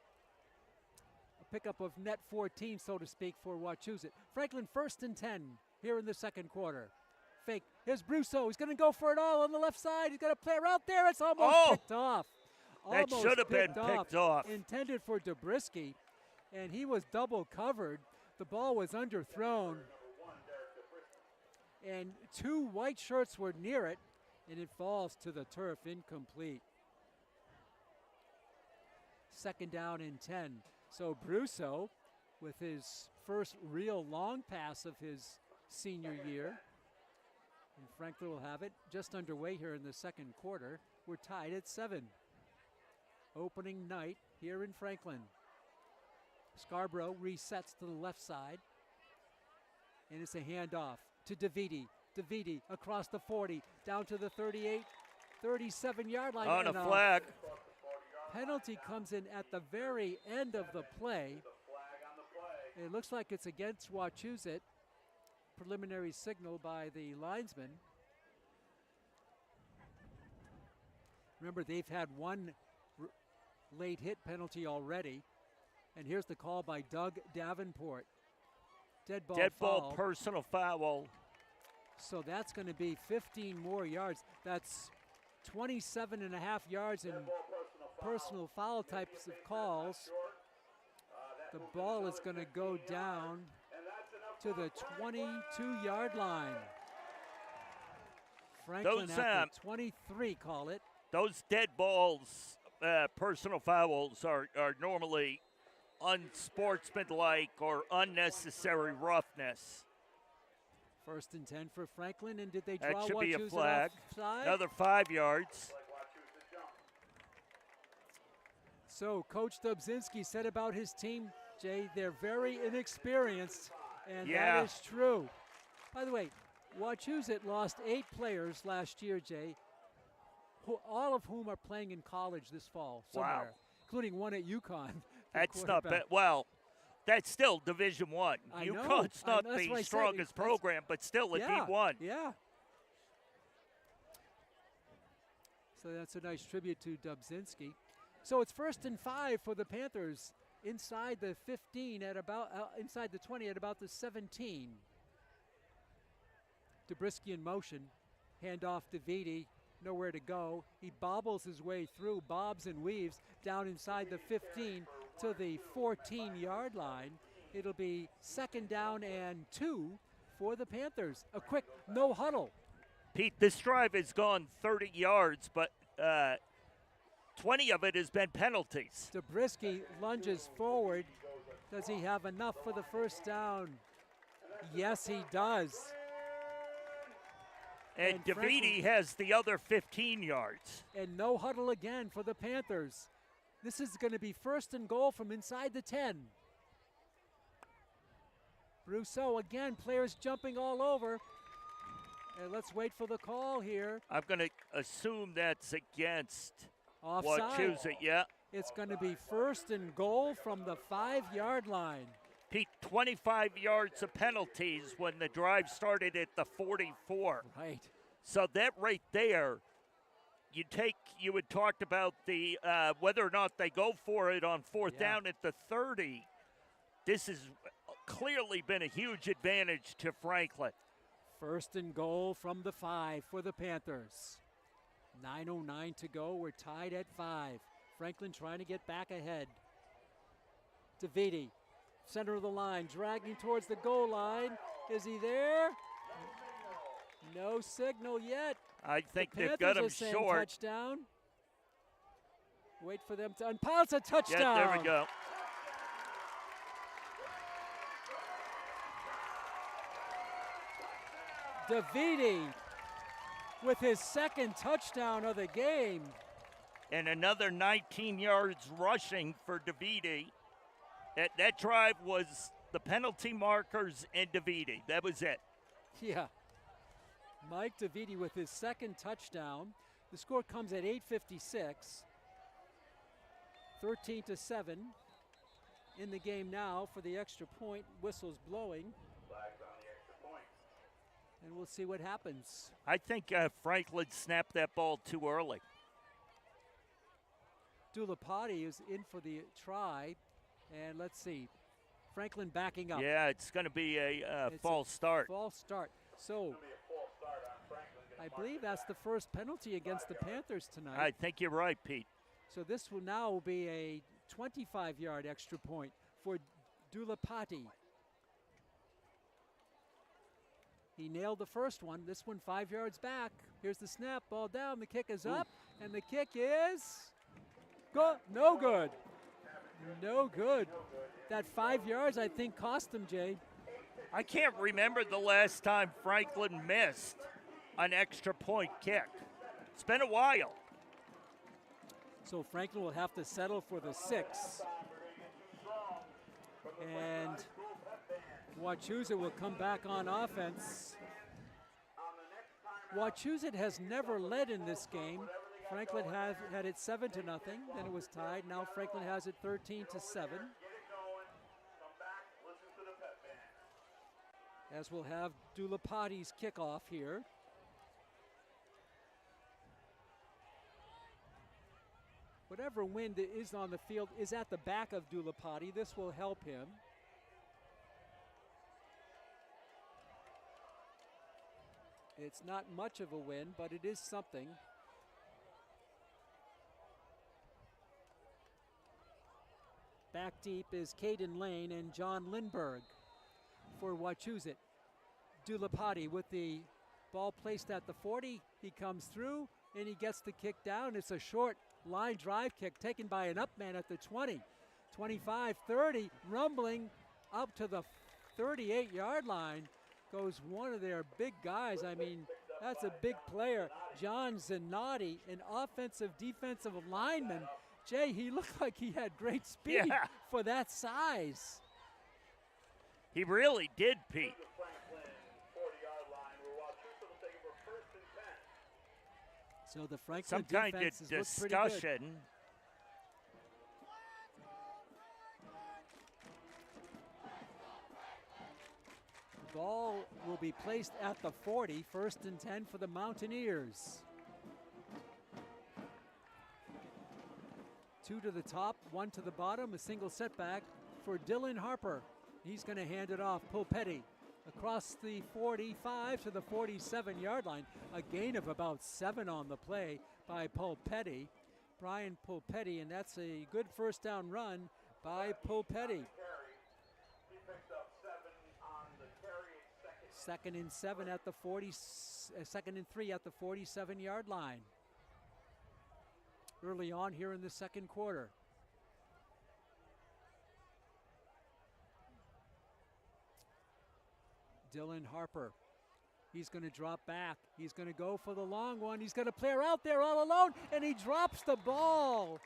[SPEAKER 1] A pickup of net 14, so to speak, for Wachusett. Franklin 1st and 10 here in the second quarter. Fake. Here's Brousseau. He's going to go for it all on the left side. He's got a player out there. It's almost picked off.
[SPEAKER 3] That
[SPEAKER 1] Almost
[SPEAKER 3] should have been picked off.
[SPEAKER 1] Intended for Dobrisky, and he was double covered. The ball was underthrown, and 2 white shirts were near it, and it falls to the turf, incomplete. 2nd down and 10. So Brousseau, with his first real long pass of his senior year, and Franklin will have it just underway here in the second quarter. We're tied at 7. Opening night here in Franklin. Scarborough resets to the left side, and it's a handoff to DeViti. DeViti across the 40, down to the 38, 37-yard line.
[SPEAKER 3] On a flag.
[SPEAKER 1] Penalty comes in at the very end of the play. It looks like it's against Wachusett. Preliminary signal by the linesman. Remember, they've had one late hit penalty already. And here's the call by Doug Davenport. Dead ball
[SPEAKER 3] personal foul.
[SPEAKER 1] So that's going to be 15 more yards. That's 27 and a half yards in personal foul types of calls. The ball is going to go down to the 22-yard line. Franklin at the 23, call it.
[SPEAKER 3] Those dead balls, personal fouls, are normally unsportsmanlike or unnecessary roughness.
[SPEAKER 1] 1st and 10 for Franklin, and did they draw
[SPEAKER 3] that should be a
[SPEAKER 1] Wachusett
[SPEAKER 3] flag.
[SPEAKER 1] offside?
[SPEAKER 3] Another 5 yards.
[SPEAKER 1] So Coach Dubzinski said about his team, Jay, they're very inexperienced, and that is true. By the way, Wachusett lost 8 players last year, Jay, all of whom are playing in college this fall somewhere, including one at UConn.
[SPEAKER 3] That's not bad. Well, that's still Division I. UConn's not the strongest program, but still a D1.
[SPEAKER 1] Yeah. So that's a nice tribute to Dubzinski. So it's 1st and 5 for the Panthers inside the 15 at about inside the 20 at about the 17. Zabriskie in motion, handoff to Viti, nowhere to go. He bobbles his way through, bobs and weaves down inside the 15 to the 14-yard line. It'll be 2nd down and 2 for the Panthers. A quick no huddle.
[SPEAKER 3] Pete, this drive has gone 30 yards, but 20 of it has been penalties.
[SPEAKER 1] Zabriskie lunges forward. Does he have enough for the 1st down? Yes, he does.
[SPEAKER 3] And DeViti has the other 15 yards.
[SPEAKER 1] And no huddle again for the Panthers. This is going to be 1st and goal from inside the 10. Brousseau again, players jumping all over. And let's wait for the call here.
[SPEAKER 3] I'm going to assume that's against
[SPEAKER 1] offside.
[SPEAKER 3] Wachusett, yeah.
[SPEAKER 1] It's going to be 1st and goal from the 5-yard line.
[SPEAKER 3] Pete, 25 yards of penalties when the drive started at the 44.
[SPEAKER 1] Right.
[SPEAKER 3] So that right there, you had talked about the whether or not they go for it on 4th down at the 30. This has clearly been a huge advantage to Franklin.
[SPEAKER 1] 1st and goal from the 5 for the Panthers. 9:09 to go. We're tied at 5. Franklin trying to get back ahead. DeViti, center of the line, dragging towards the goal line. Is he there? No signal yet.
[SPEAKER 3] I think
[SPEAKER 1] they've
[SPEAKER 3] got him short.
[SPEAKER 1] Touchdown. Wait for them to unpile. It's a touchdown.
[SPEAKER 3] Yeah, there we go.
[SPEAKER 1] DeViti with his 2nd touchdown of the game.
[SPEAKER 3] And another 19 yards rushing for DeViti. That drive was the penalty markers and DeViti. That was it.
[SPEAKER 1] Yeah. Mike DeViti with his 2nd touchdown. The score comes at 8:56. 13-7 in the game now for the extra point. Whistle's blowing. And we'll see what happens.
[SPEAKER 3] I think Franklin snapped that ball too early.
[SPEAKER 1] Dulapati is in for the try. And let's see. Franklin backing up.
[SPEAKER 3] Yeah, it's going to be a false start.
[SPEAKER 1] False start. So I believe that's the first penalty against the Panthers tonight.
[SPEAKER 3] I think you're right, Pete.
[SPEAKER 1] So this will now be a 25-yard extra point for Dulapati. He nailed the first one. This one 5 yards back. Here's the snap, ball down. The kick is up, and the kick is no good. No good. That 5 yards, I think, cost him, Jay.
[SPEAKER 3] I can't remember the last time Franklin missed an extra point kick. It's been a while.
[SPEAKER 1] So Franklin will have to settle for the 6. And Wachusett will come back on offense. Wachusett has never led in this game. Franklin had it 7-0, then it was tied. Now Franklin has it 13-7. As we'll have Dulapati's kickoff here. whatever wind is on the field is at the back of Dulapati. This will help him. It's not much of a wind, but it is something. Back deep is Caden Lane and John Lindberg for Wachusett. Dulapati with the ball placed at the 40. He comes through and he gets the kick down. It's a short line drive kick taken by an up man at the 20. 25, 30, rumbling up to the 38-yard line goes one of their big guys. I mean, that's a big player. John Zanotti, an offensive defensive lineman. Jay, he looked like he had great speed for that size.
[SPEAKER 3] He really did, Pete.
[SPEAKER 1] So the Franklin
[SPEAKER 3] Some kind of
[SPEAKER 1] defense
[SPEAKER 3] discussion.
[SPEAKER 1] Ball will be placed at the 40, 1st and 10 for the Mountaineers. 2 to the top, 1 to the bottom, a single setback for Dylan Harper. He's going to hand it off. Pulpetti across the 45 to the 47-yard line. A gain of about 7 on the play by Pulpetti. Brian Pulpetti, and that's a good first down run by Pulpetti. 2nd and 7 at the 40, 2nd and 3 at the 47-yard line. Early on here in the second quarter. Dylan Harper. He's going to drop back. He's going to go for the long one. He's got a player out there all alone, and he drops the ball.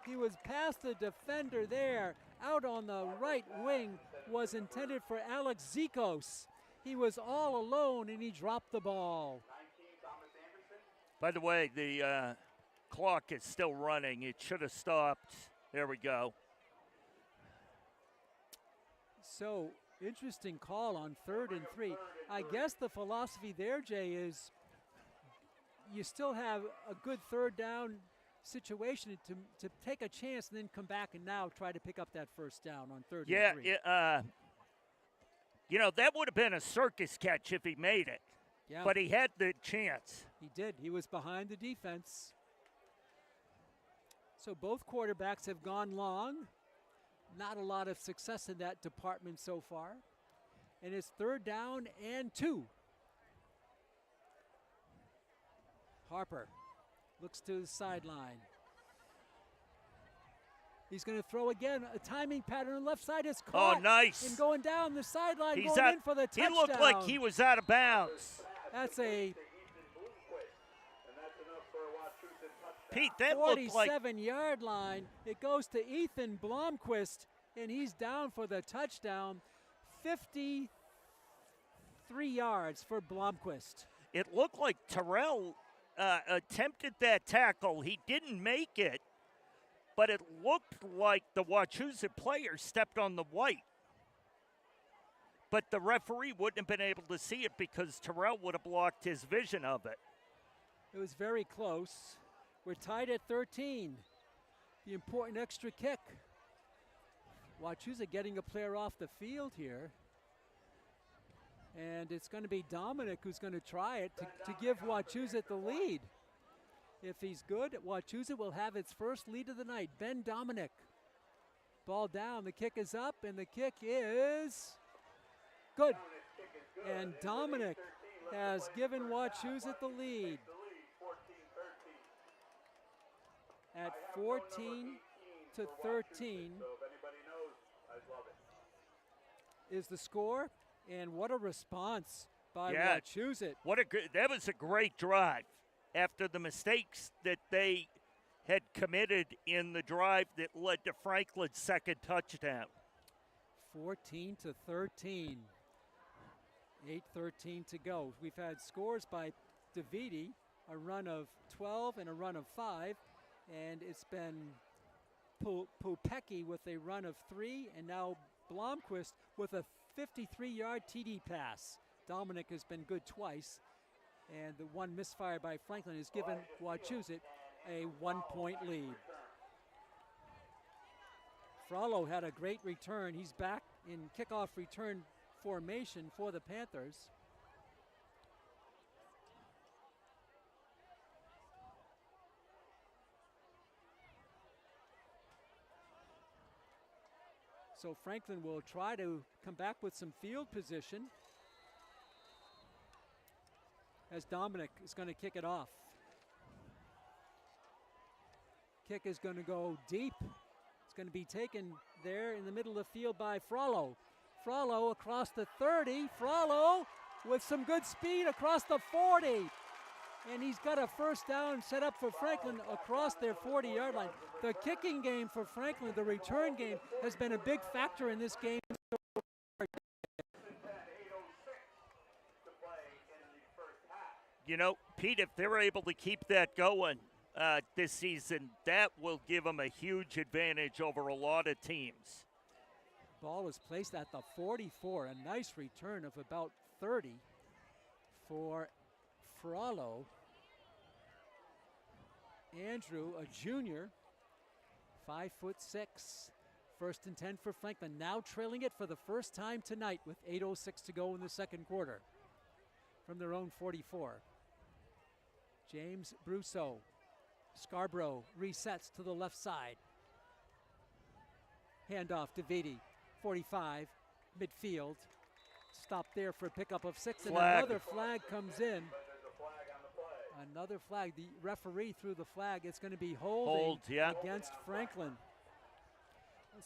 [SPEAKER 1] He was past the defender there. Out on the right wing was intended for Alex Zikos. He was all alone, and he dropped the ball.
[SPEAKER 3] By the way, the clock is still running. It should have stopped. There we go.
[SPEAKER 1] So, interesting call on 3rd and 3. I guess the philosophy there, Jay, is you still have a good 3rd down situation to take a chance and then come back and now try to pick up that 1st down on 3rd and 3.
[SPEAKER 3] Yeah, you know, that would have been a circus catch if he made it.
[SPEAKER 1] Yeah.
[SPEAKER 3] But he had the chance.
[SPEAKER 1] He did. He was behind the defense. So both quarterbacks have gone long. Not a lot of success in that department so far. And it's 3rd down and 2. Harper looks to the sideline. He's going to throw again. A timing pattern on the left side is caught.
[SPEAKER 3] Oh, nice.
[SPEAKER 1] And going down the sideline,
[SPEAKER 3] He's
[SPEAKER 1] going in for the touchdown.
[SPEAKER 3] He looked like he was out of bounds.
[SPEAKER 1] That's a
[SPEAKER 3] Pete, that looked like
[SPEAKER 1] 47-yard line. It goes to Ethan Blomquist, and he's down for the touchdown. 53 yards for Blomquist.
[SPEAKER 3] It looked like Terrell attempted that tackle. He didn't make it, but it looked like the Wachusett player stepped on the white. But the referee wouldn't have been able to see it because Terrell would have blocked his vision of it.
[SPEAKER 1] It was very close. We're tied at 13. The important extra kick. Wachusett getting a player off the field here. And it's going to be Dominic who's going to try it to give Wachusett the lead. If he's good, Wachusett will have its first lead of the night. Ben Dominic. Ball down, the kick is up, and the kick is good. And Dominic has given Wachusett the lead. At 14 to 13 is the score, and what a response by Wachusett.
[SPEAKER 3] That was a great drive after the mistakes that they had committed in the drive that led to Franklin's second touchdown.
[SPEAKER 1] 14 to 13. 8:13 to go. We've had scores by DeViti, a run of 12 and a run of 5. And it's been Pupecki with a run of 3, and now Blomquist with a 53-yard TD pass. Dominic has been good twice, and the one misfire by Franklin has given Wachusett a 1-point lead. Frollo had a great return. He's back in kickoff return formation for the Panthers. So Franklin will try to come back with some field position as Dominic is going to kick it off. Kick is going to go deep. It's going to be taken there in the middle of the field by Frollo. Frollo across the 30. Frollo with some good speed across the 40. And he's got a first down set up for Franklin across their 40-yard line. The kicking game for Franklin, the return game, has been a big factor in this game.
[SPEAKER 3] You know, Pete, if they're able to keep that going this season, that will give them a huge advantage over a lot of teams.
[SPEAKER 1] Ball is placed at the 44. A nice return of about 30 for Frollo. Andrew, a junior, 5'6". First and 10 for Franklin. Now trailing it for the first time tonight with 8:06 to go in the second quarter from their own 44. James Brousseau. Scarborough resets to the left side. Handoff to Vitti. 45, midfield. Stop there for a pickup of 6, and another flag comes in. Another flag. The referee threw the flag. It's going to be holding against Franklin.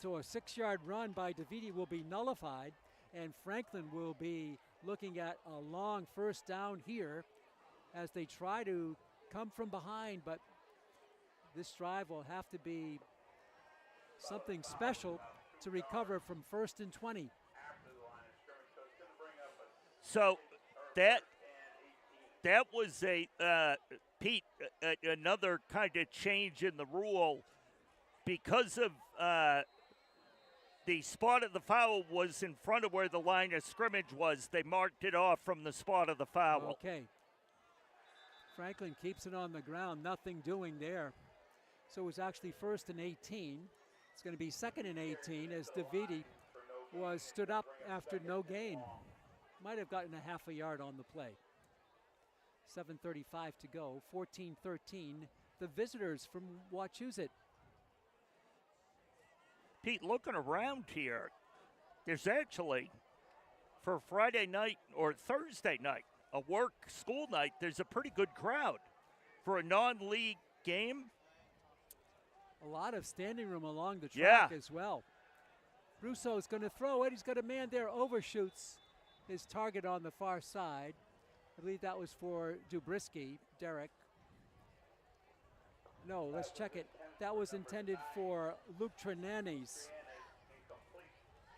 [SPEAKER 1] So a 6-yard run by DeViti will be nullified, and Franklin will be looking at a long first down here as they try to come from behind, but this drive will have to be something special to recover from 1st and 20.
[SPEAKER 3] So that was Pete, another kind of change in the rule because of the spot of the foul was in front of where the line of scrimmage was. They marked it off from the spot of the foul.
[SPEAKER 1] Okay. Franklin keeps it on the ground, nothing doing there. So it was actually 1st and 18. It's going to be 2nd and 18 as DeViti was stood up after no gain. Might have gotten a half a yard on the play. 7:35 to go, 14-13. The visitors from Wachusett.
[SPEAKER 3] Pete, looking around here, there's actually, for Friday night or Thursday night, a work school night, there's a pretty good crowd. For a non-league game,
[SPEAKER 1] a lot of standing room along the track as well. Brousseau is going to throw it. He's got a man there, overshoots his target on the far side. I believe that was for Dubrisky, Derek. No, let's check it. That was intended for Luke Trenanis.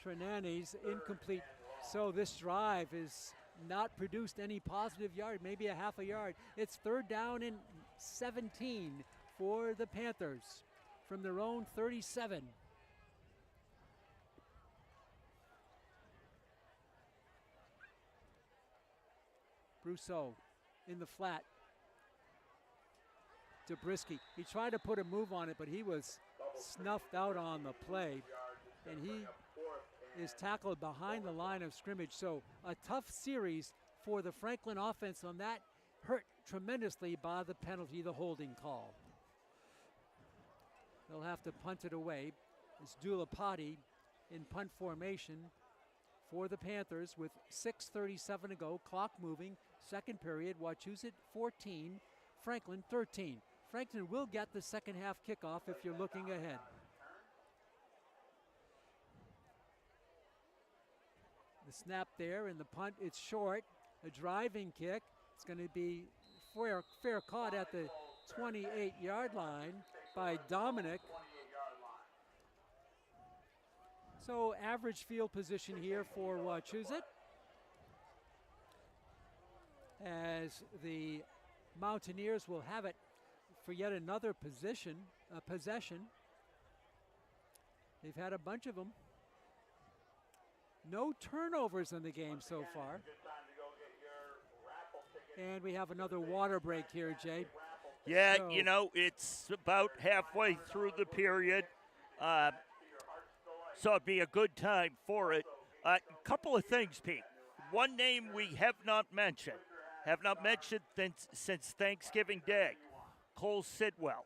[SPEAKER 1] Trenanis, incomplete. So this drive is not produced any positive yard, maybe a half a yard. It's 3rd down and 17 for the Panthers from their own 37. Brousseau in the flat. Dubrisky. He tried to put a move on it, but he was snuffed out on the play. And he is tackled behind the line of scrimmage. So a tough series for the Franklin offense on that. Hurt tremendously by the penalty, the holding call. They'll have to punt it away. It's Dulapati in punt formation for the Panthers with 6:37 to go. Clock moving. Second period. Wachusett 14, Franklin 13. Franklin will get the second half kickoff if you're looking ahead. The snap there and the punt, it's short. A driving kick. It's going to be fair caught at the 28-yard line by Dominic. So average field position here for Wachusett as the Mountaineers will have it for yet another possession. They've had a bunch of them. No turnovers in the game so far. And we have another water break here, Jay.
[SPEAKER 3] Yeah, so, you know, it's about halfway through the period. so it'd be a good time for it. A couple of things, Pete. One name we have not mentioned since Thanksgiving Day, Cole Sidwell,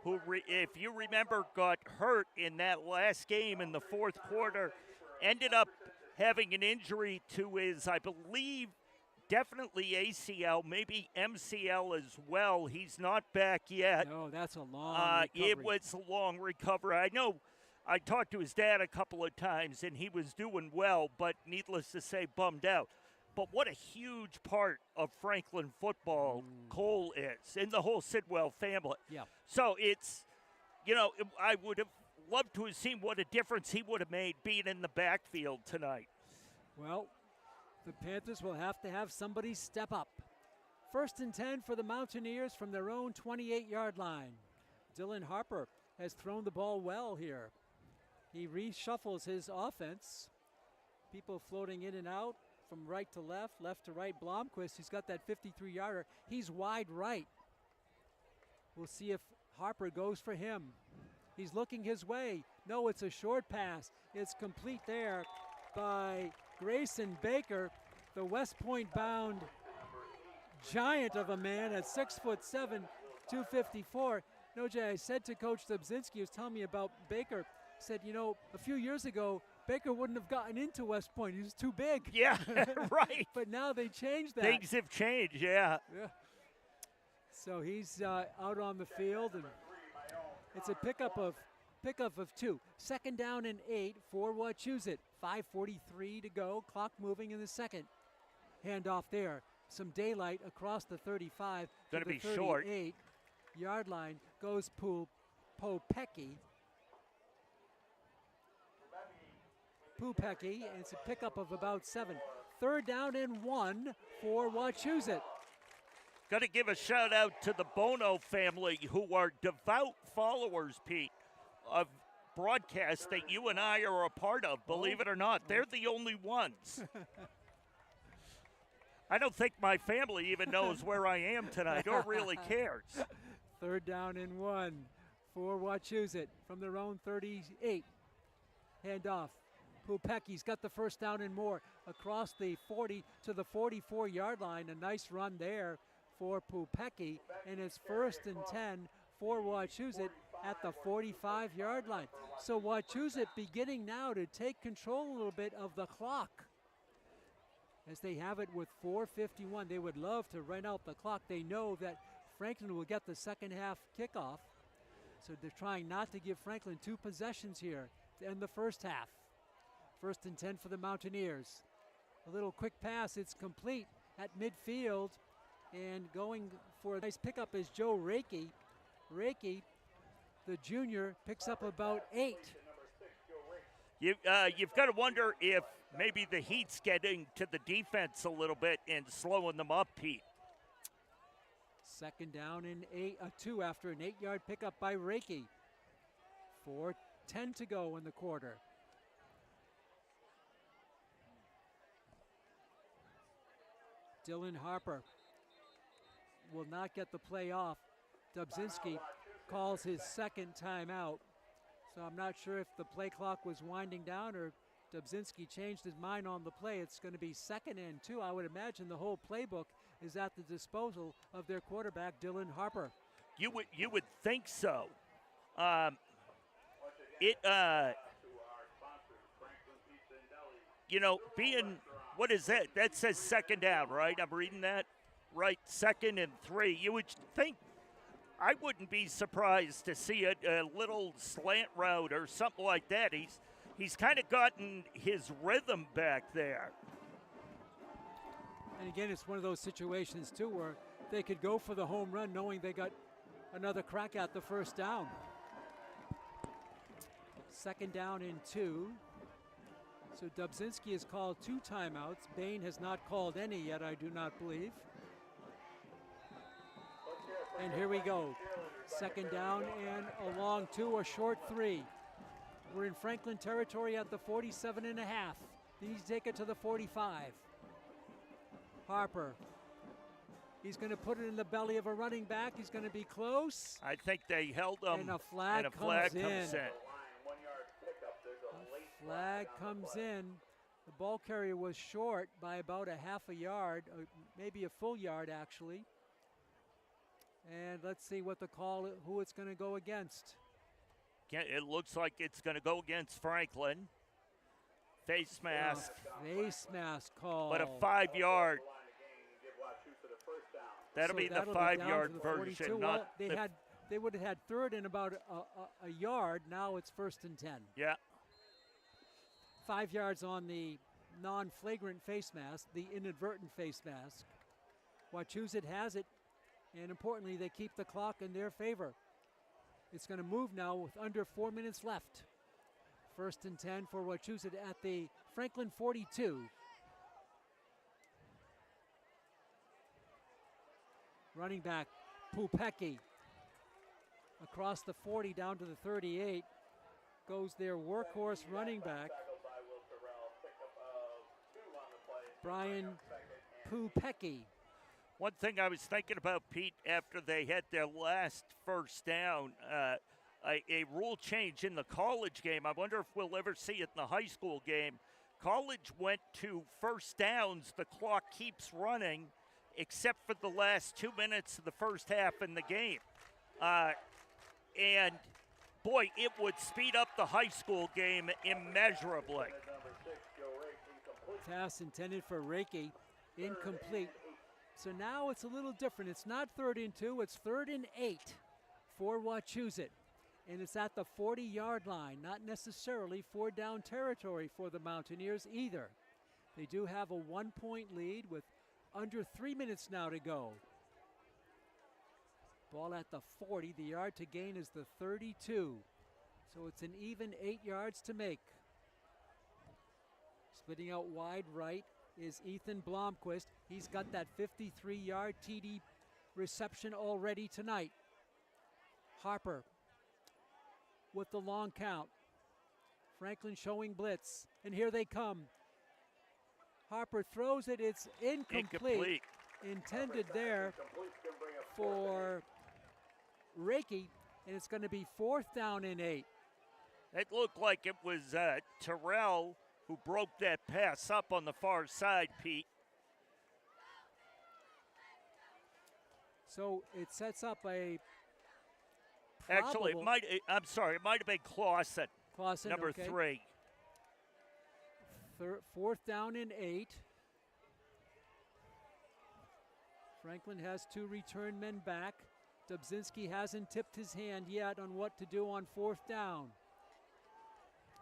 [SPEAKER 3] who, if you remember, got hurt in that last game in the fourth quarter, ended up having an injury to his, I believe, definitely ACL, maybe MCL as well. He's not back yet.
[SPEAKER 1] No, that's a long recovery.
[SPEAKER 3] It was a long recovery. I know I talked to his dad a couple of times, and he was doing well, but needless to say, bummed out. But what a huge part of Franklin football Cole is, and the whole Sidwell family.
[SPEAKER 1] Yeah.
[SPEAKER 3] So it's, I would have loved to have seen what a difference he would have made being in the backfield tonight.
[SPEAKER 1] Well, the Panthers will have to have somebody step up. 1st and 10 for the Mountaineers from their own 28-yard line. Dylan Harper has thrown the ball well here. He reshuffles his offense. People floating in and out from right to left to right. Blomquist, he's got that 53-yarder. He's wide right. We'll see if Harper goes for him. He's looking his way. No, it's a short pass. It's complete there by Grayson Baker, the West Point bound giant of a man at 6'7", 254. No, Jay, I said to Coach Dubzinski, he was telling me about Baker, said, a few years ago, Baker wouldn't have gotten into West Point. He was too big.
[SPEAKER 3] Yeah, right.
[SPEAKER 1] But now they changed that.
[SPEAKER 3] Things have changed, yeah.
[SPEAKER 1] So he's out on the field, and it's a pickup of 2. 2nd down and 8 for Wachusett. 5:43 to go. Clock moving in the second. Handoff there. Some daylight across the 35
[SPEAKER 3] Gonna
[SPEAKER 1] to the
[SPEAKER 3] be short.
[SPEAKER 1] 38-yard line. Goes Popecki. And it's a pickup of about 7. 3rd down and 1 for Wachusett.
[SPEAKER 3] Got to give a shout out to the Bono family, who are devout followers, Pete, of broadcasts that you and I are a part of. Believe it or not, they're the only ones. I don't think my family even knows where I am tonight or really cares.
[SPEAKER 1] 3rd down and 1 for Wachusett from their own 38. Handoff. Pupecki's got the 1st down and more across the 40 to the 44-yard line. A nice run there for Pupecki, and it's 1st and 10 for Wachusett at the 45-yard line. So Wachusett beginning now to take control a little bit of the clock, as they have it with 4:51. They would love to run out the clock. They know that Franklin will get the second half kickoff, so they're trying not to give Franklin 2 possessions here to end the first half. 1st and 10 for the Mountaineers. A little quick pass, it's complete at midfield, and going for a nice pickup is Joe Reiki. Reiki, the junior, picks up about 8.
[SPEAKER 3] You've got to wonder if maybe the heat's getting to the defense a little bit and slowing them up, Pete.
[SPEAKER 1] 2nd down and 2 after an 8-yard pickup by Reiki. 4:10 to go in the quarter. Dylan Harper will not get the play off. Dubzinski calls his second timeout. So I'm not sure if the play clock was winding down or Dubzinski changed his mind on the play. It's going to be 2nd and 2. I would imagine the whole playbook is at the disposal of their quarterback, Dylan Harper.
[SPEAKER 3] You would think so. Being, what is that? That says 2nd down, right? I'm reading that right. 2nd and 3. You would think, I wouldn't be surprised to see a little slant route or something like that. He's kind of gotten his rhythm back there.
[SPEAKER 1] And again, it's one of those situations too where they could go for the home run knowing they got another crack at the 1st down. 2nd down and 2. So Dubzinski has called 2 timeouts. Bain has not called any yet, I do not believe. And here we go. 2nd down and a long 2, a short 3. We're in Franklin territory at the 47.5. They need to take it to the 45. Harper. He's going to put it in the belly of a running back. He's going to be close.
[SPEAKER 3] I think they held him.
[SPEAKER 1] And a flag,
[SPEAKER 3] comes
[SPEAKER 1] in. Flag comes in. The ball carrier was short by about a half a yard, or maybe a full yard actually. And let's see what the call, who it's going to go against.
[SPEAKER 3] It looks like it's going to go against Franklin. Face mask.
[SPEAKER 1] Face mask call.
[SPEAKER 3] But a 5-yard. That'll be the 5-yard version.
[SPEAKER 1] Well, they would have had third and about a yard. Now it's 1st and 10.
[SPEAKER 3] Yeah.
[SPEAKER 1] 5 yards on the non-flagrant face mask, the inadvertent face mask. Wachusett has it, and importantly, they keep the clock in their favor. It's going to move now with under 4 minutes left. 1st and 10 for Wachusett at the Franklin 42. Running back, Pupecki. Across the 40 down to the 38 goes their workhorse running back, Brian Pupecki.
[SPEAKER 3] One thing I was thinking about, Pete, after they had their last first down, a rule change in the college game. I wonder if we'll ever see it in the high school game. College went to first downs. The clock keeps running except for the last 2 minutes of the first half in the game. And, boy, it would speed up the high school game immeasurably.
[SPEAKER 1] Pass intended for Reiki, incomplete. So now it's a little different. It's not 3rd and 2, it's 3rd and 8 for Wachusett. And it's at the 40-yard line, not necessarily 4-down territory for the Mountaineers either. They do have a 1-point lead with under 3 minutes now to go. Ball at the 40, the yard to gain is the 32. So it's an even 8 yards to make. Splitting out wide right is Ethan Blomquist. He's got that 53-yard TD reception already tonight. Harper with the long count. Franklin showing blitz, and here they come. Harper throws it, it's incomplete. Intended there for Reiki, and it's going to be 4th down and 8.
[SPEAKER 3] It looked like it was Terrell who broke that pass up on the far side, Pete.
[SPEAKER 1] So it sets up a
[SPEAKER 3] Actually, it might have been Clausen, number
[SPEAKER 1] okay.
[SPEAKER 3] 3.
[SPEAKER 1] 4th down and 8. Franklin has 2 return men back. Dubzinski hasn't tipped his hand yet on what to do on 4th down.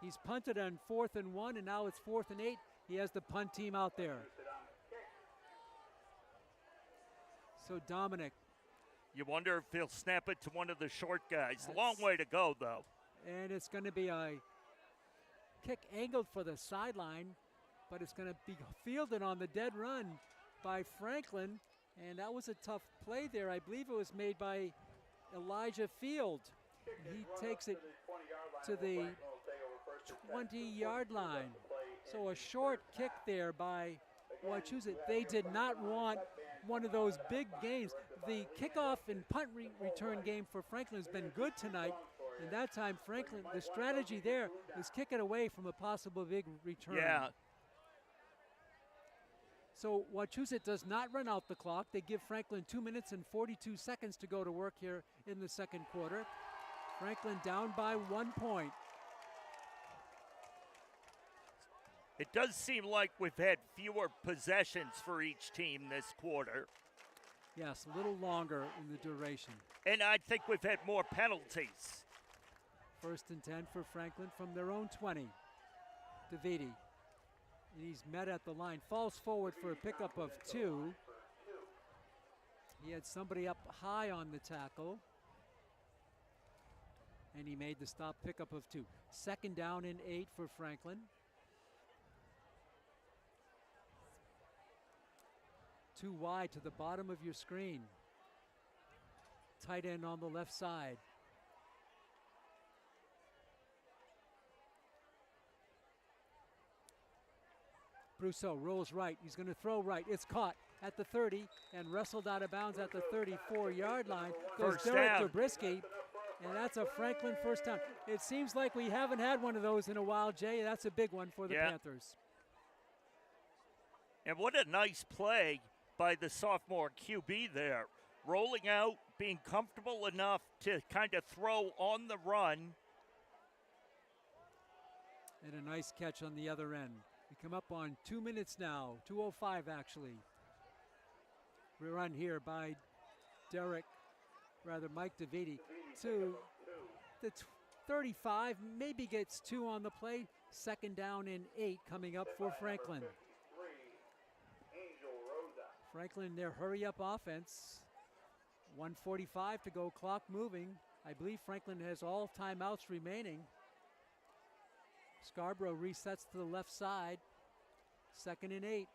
[SPEAKER 1] He's punted on 4th and 1, and now it's 4th and 8. He has the punt team out there. So Dominic.
[SPEAKER 3] You wonder if he'll snap it to one of the short guys. Long way to go, though.
[SPEAKER 1] And it's going to be a kick angled for the sideline, but it's going to be fielded on the dead run by Franklin. And that was a tough play there. I believe it was made by Elijah Field. He takes it to the 20-yard line. So a short kick there by Wachusett. They did not want one of those big games. The kickoff and punt return game for Franklin has been good tonight. And that time, Franklin, the strategy there is kick it away from a possible big return.
[SPEAKER 3] Yeah.
[SPEAKER 1] So Wachusett does not run out the clock. They give Franklin 2 minutes and 42 seconds to go to work here in the second quarter. Franklin down by 1 point.
[SPEAKER 3] It does seem like we've had fewer possessions for each team this quarter.
[SPEAKER 1] Yes, a little longer in the duration.
[SPEAKER 3] And I think we've had more penalties.
[SPEAKER 1] 1st and 10 for Franklin from their own 20. Davidi. And he's met at the line. Falls forward for a pickup of 2. He had somebody up high on the tackle. And he made the stop pickup of 2. 2nd down and 8 for Franklin. 2 wide to the bottom of your screen. Tight end on the left side. Brousseau rolls right. He's going to throw right. It's caught at the 30 and wrestled out of bounds at the 34-yard line. Goes
[SPEAKER 3] First
[SPEAKER 1] Derek
[SPEAKER 3] down.
[SPEAKER 1] Dobrisky. And that's a Franklin first down. It seems like we haven't had one of those in a while, Jay. That's a big one for the Panthers.
[SPEAKER 3] And what a nice play by the sophomore QB there. Rolling out, being comfortable enough to kind of throw on the run.
[SPEAKER 1] And a nice catch on the other end. We come up on 2 minutes now, 2:05 actually. We run here by Mike DeViti to the 35, maybe gets 2 on the play. Second down and 8 coming up for Franklin. Franklin, their hurry-up offense. 1:45 to go, clock moving. I believe Franklin has all timeouts remaining. Scarborough resets to the left side. 2nd and 8.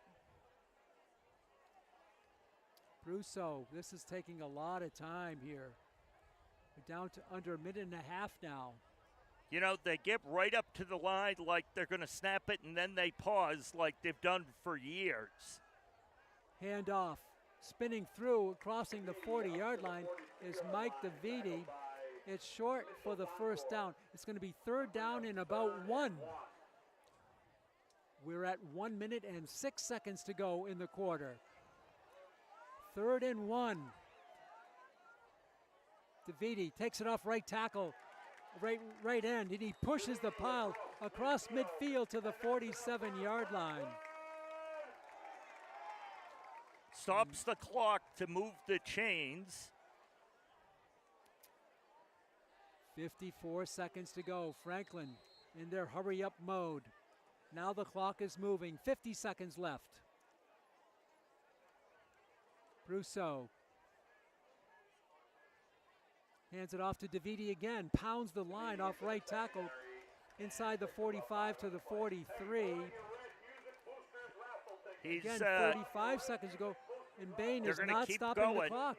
[SPEAKER 1] Brousseau, this is taking a lot of time here. We're down to under a minute and a half now.
[SPEAKER 3] You know, they get right up to the line like they're going to snap it, and then they pause like they've done for years.
[SPEAKER 1] Hand off. Spinning through, crossing the 40-yard line is Mike DeViti. It's short for the first down. It's going to be 3rd down and about 1. We're at 1 minute and 6 seconds to go in the quarter. 3rd and 1. DeViti takes it off right tackle, right end, and he pushes the pile across midfield to the 47-yard line.
[SPEAKER 3] Stops the clock to move the chains.
[SPEAKER 1] 54 seconds to go. Franklin in their hurry-up mode. Now the clock is moving. 50 seconds left. Brousseau hands it off to DeViti again. Pounds the line off right tackle inside the 45 to the 43.
[SPEAKER 3] He's
[SPEAKER 1] again, 35 seconds to go. And Bain is not stopping the clock.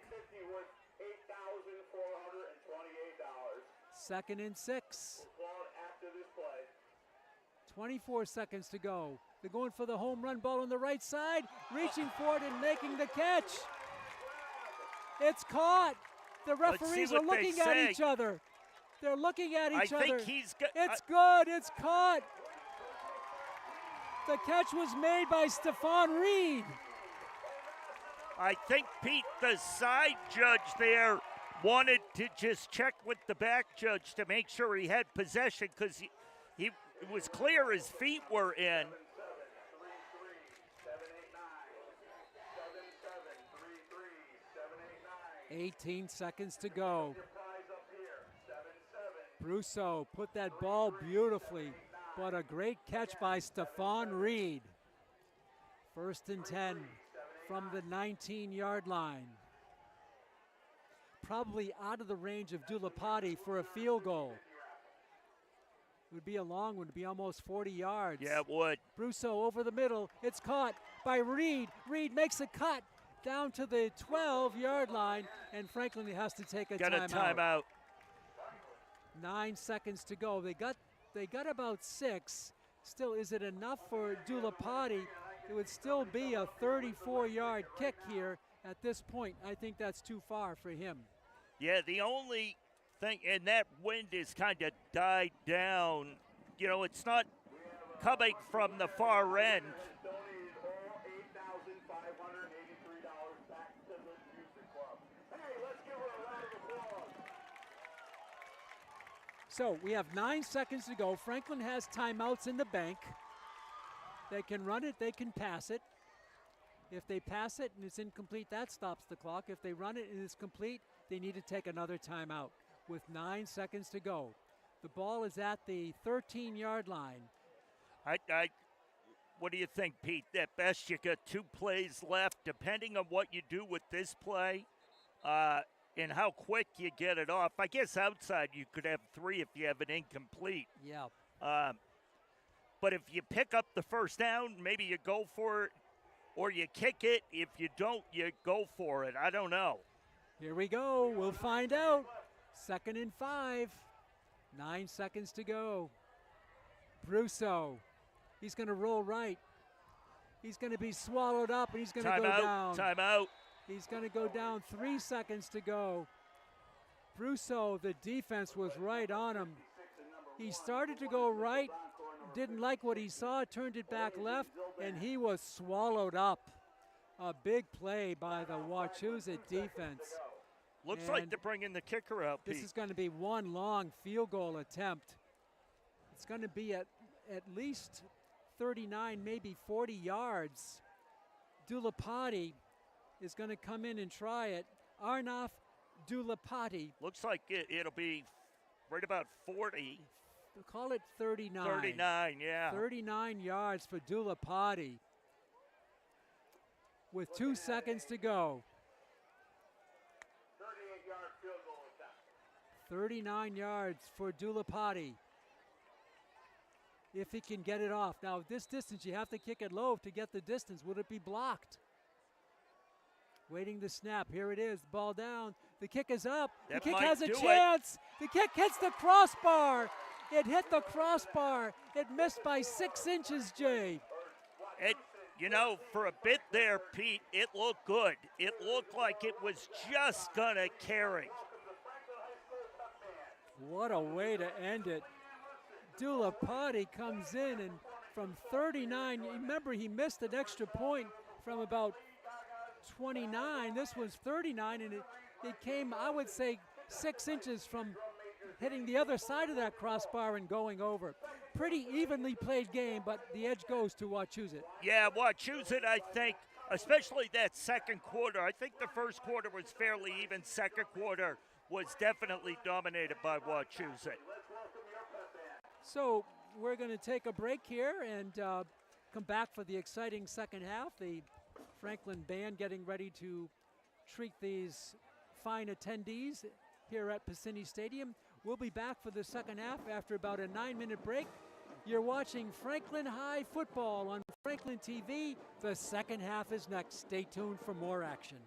[SPEAKER 1] 2nd and 6. 24 seconds to go. They're going for the home run ball on the right side, reaching for it and making the catch. It's caught. The referees are looking at each other. They're looking at each other. It's good. It's caught. The catch was made by Stephon Reed.
[SPEAKER 3] I think, Pete, the side judge there wanted to just check with the back judge to make sure he had possession because it was clear his feet were in.
[SPEAKER 1] 18 seconds to go. Brousseau put that ball beautifully, but a great catch by Stephon Reed. 1st and 10 from the 19-yard line. Probably out of the range of Dulapati for a field goal. It would be a long one, it would be almost 40 yards.
[SPEAKER 3] Yeah, it would.
[SPEAKER 1] Brousseau over the middle. It's caught by Reed. Reed makes a cut down to the 12-yard line, and Franklin has to take a timeout.
[SPEAKER 3] Got a timeout.
[SPEAKER 1] 9 seconds to go. They got about 6. Still, is it enough for Dulapati? It would still be a 34-yard kick here at this point. I think that's too far for him.
[SPEAKER 3] Yeah, the only thing, and that wind is kind of died down. You know, it's not coming from the far end.
[SPEAKER 1] So we have 9 seconds to go. Franklin has timeouts in the bank. They can run it, they can pass it. If they pass it and it's incomplete, that stops the clock. If they run it and it's complete, they need to take another timeout with 9 seconds to go. The ball is at the 13-yard line.
[SPEAKER 3] What do you think, Pete? At best, you got 2 plays left. Depending on what you do with this play and how quick you get it off. I guess outside you could have 3 if you have an incomplete.
[SPEAKER 1] Yeah.
[SPEAKER 3] But if you pick up the first down, maybe you go for it or you kick it. If you don't, you go for it. I don't know.
[SPEAKER 1] Here we go. We'll find out. 2nd and 5. 9 seconds to go. Brousseau. He's going to roll right. He's going to be swallowed up, and he's going to go down.
[SPEAKER 3] Timeout.
[SPEAKER 1] He's going to go down. 3 seconds to go. Brousseau, the defense was right on him. He started to go right, didn't like what he saw, turned it back left, and he was swallowed up. A big play by the Wachusett defense.
[SPEAKER 3] Looks
[SPEAKER 1] And
[SPEAKER 3] like they're bringing the kicker out, Pete.
[SPEAKER 1] this is going to be one long field goal attempt. It's going to be at least 39, maybe 40 yards. Dulapati is going to come in and try it. Arnaf Dulapati.
[SPEAKER 3] Looks like it'll be right about 40.
[SPEAKER 1] We'll call it 39.
[SPEAKER 3] 39, yeah.
[SPEAKER 1] 39 yards for Dulapati. With 2 seconds to go.
[SPEAKER 2] 38-yard field goal attempt.
[SPEAKER 1] 39 yards for Dulapati. If he can get it off. Now, this distance, you have to kick it low to get the distance. Would it be blocked? Waiting the snap. Here it is. Ball down. The kick is up. The
[SPEAKER 3] That
[SPEAKER 1] kick
[SPEAKER 3] might
[SPEAKER 1] has a
[SPEAKER 3] do it.
[SPEAKER 1] chance. The kick hits the crossbar. It hit the crossbar. It missed by 6 inches, Jay.
[SPEAKER 3] For a bit there, Pete, it looked good. It looked like it was just going to carry.
[SPEAKER 1] What a way to end it. Dulapati comes in, and from 39, remember he missed an extra point from about 29. This was 39, and it came, I would say, 6 inches from hitting the other side of that crossbar and going over. Pretty evenly played game, but the edge goes to Wachusett.
[SPEAKER 3] Yeah, Wachusett, I think, especially that second quarter. I think the first quarter was fairly even. Second quarter was definitely dominated by Wachusett.
[SPEAKER 1] So we're going to take a break here and come back for the exciting second half. The Franklin band getting ready to treat these fine attendees here at Piscini Stadium. We'll be back for the second half after about a 9-minute break. You're watching Franklin High football on Franklin TV. The second half is next. Stay tuned for more action.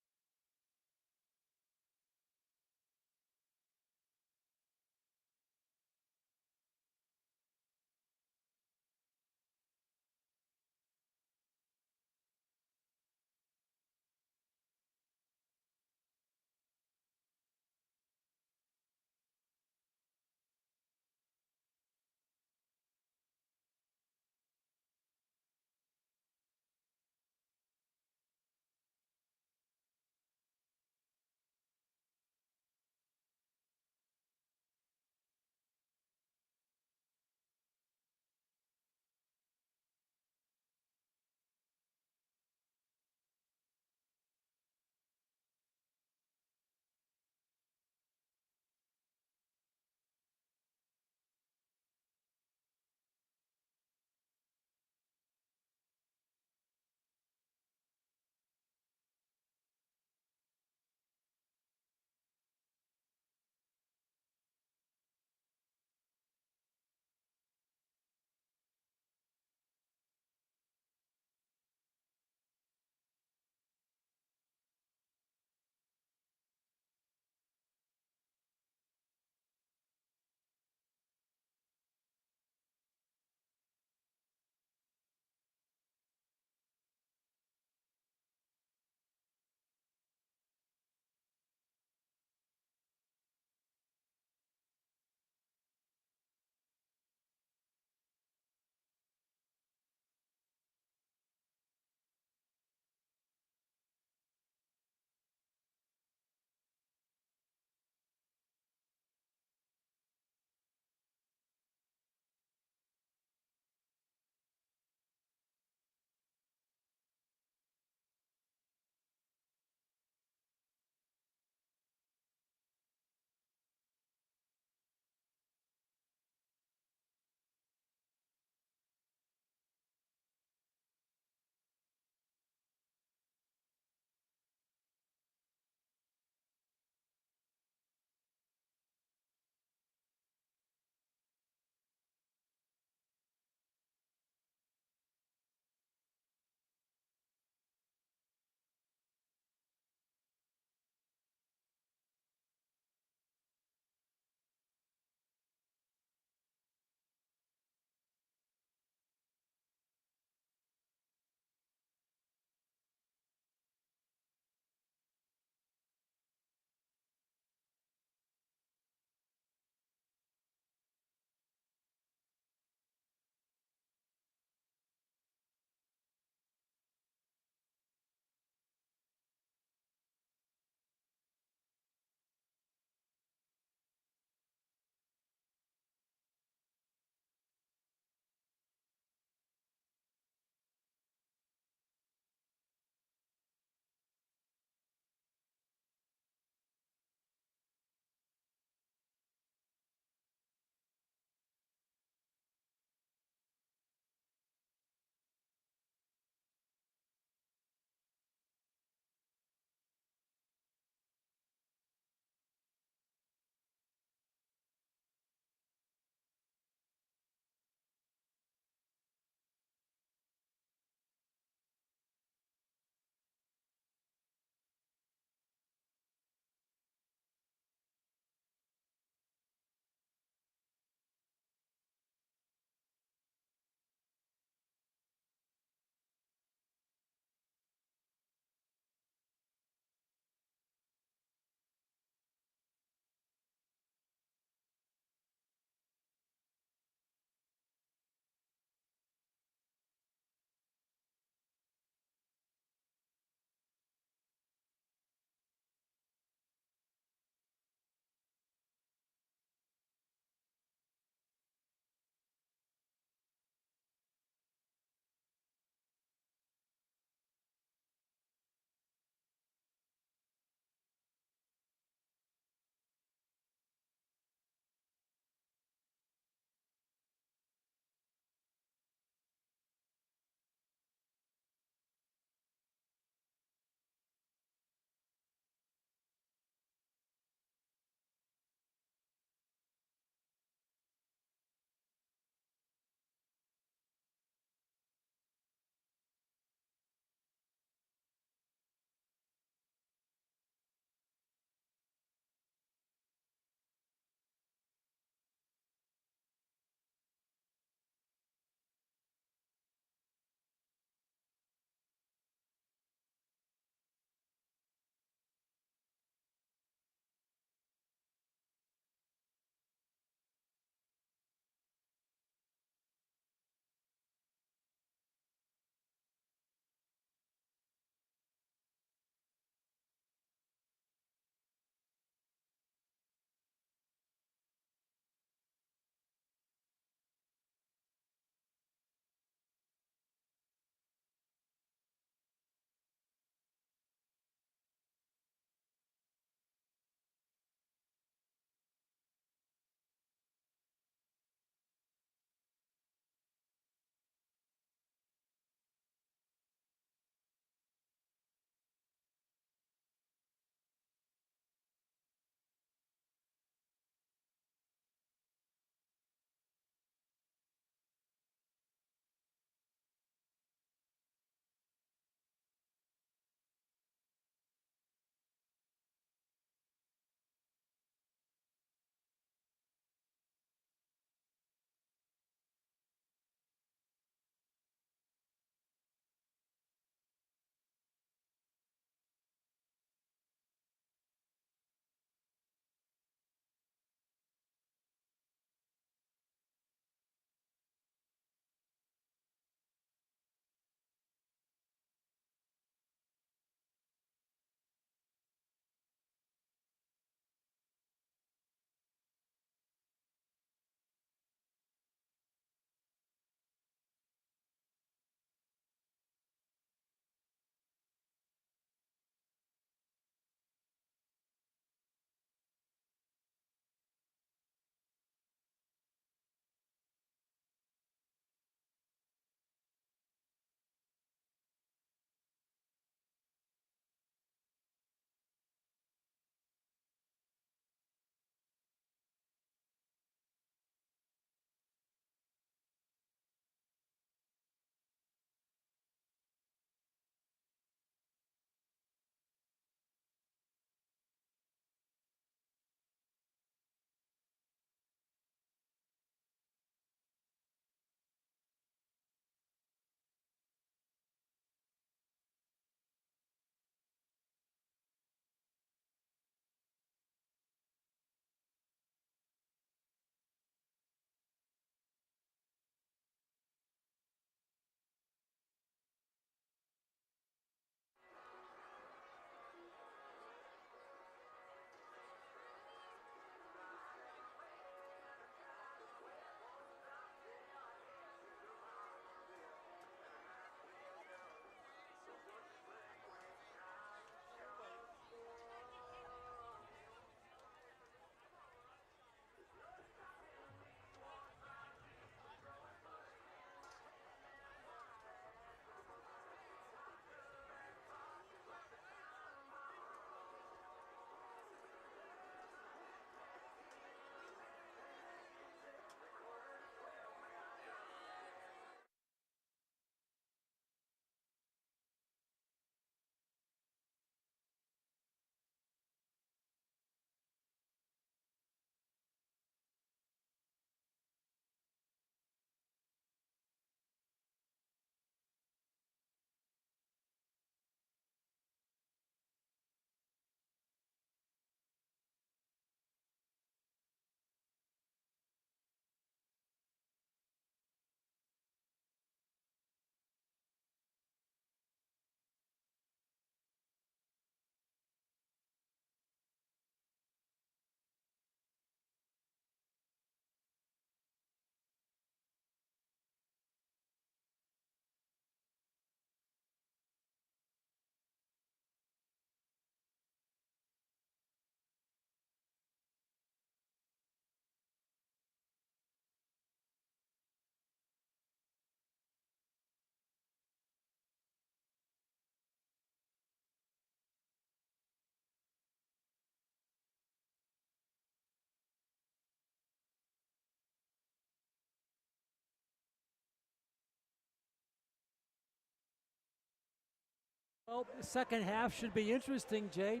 [SPEAKER 1] Well, the second half should be interesting, Jay.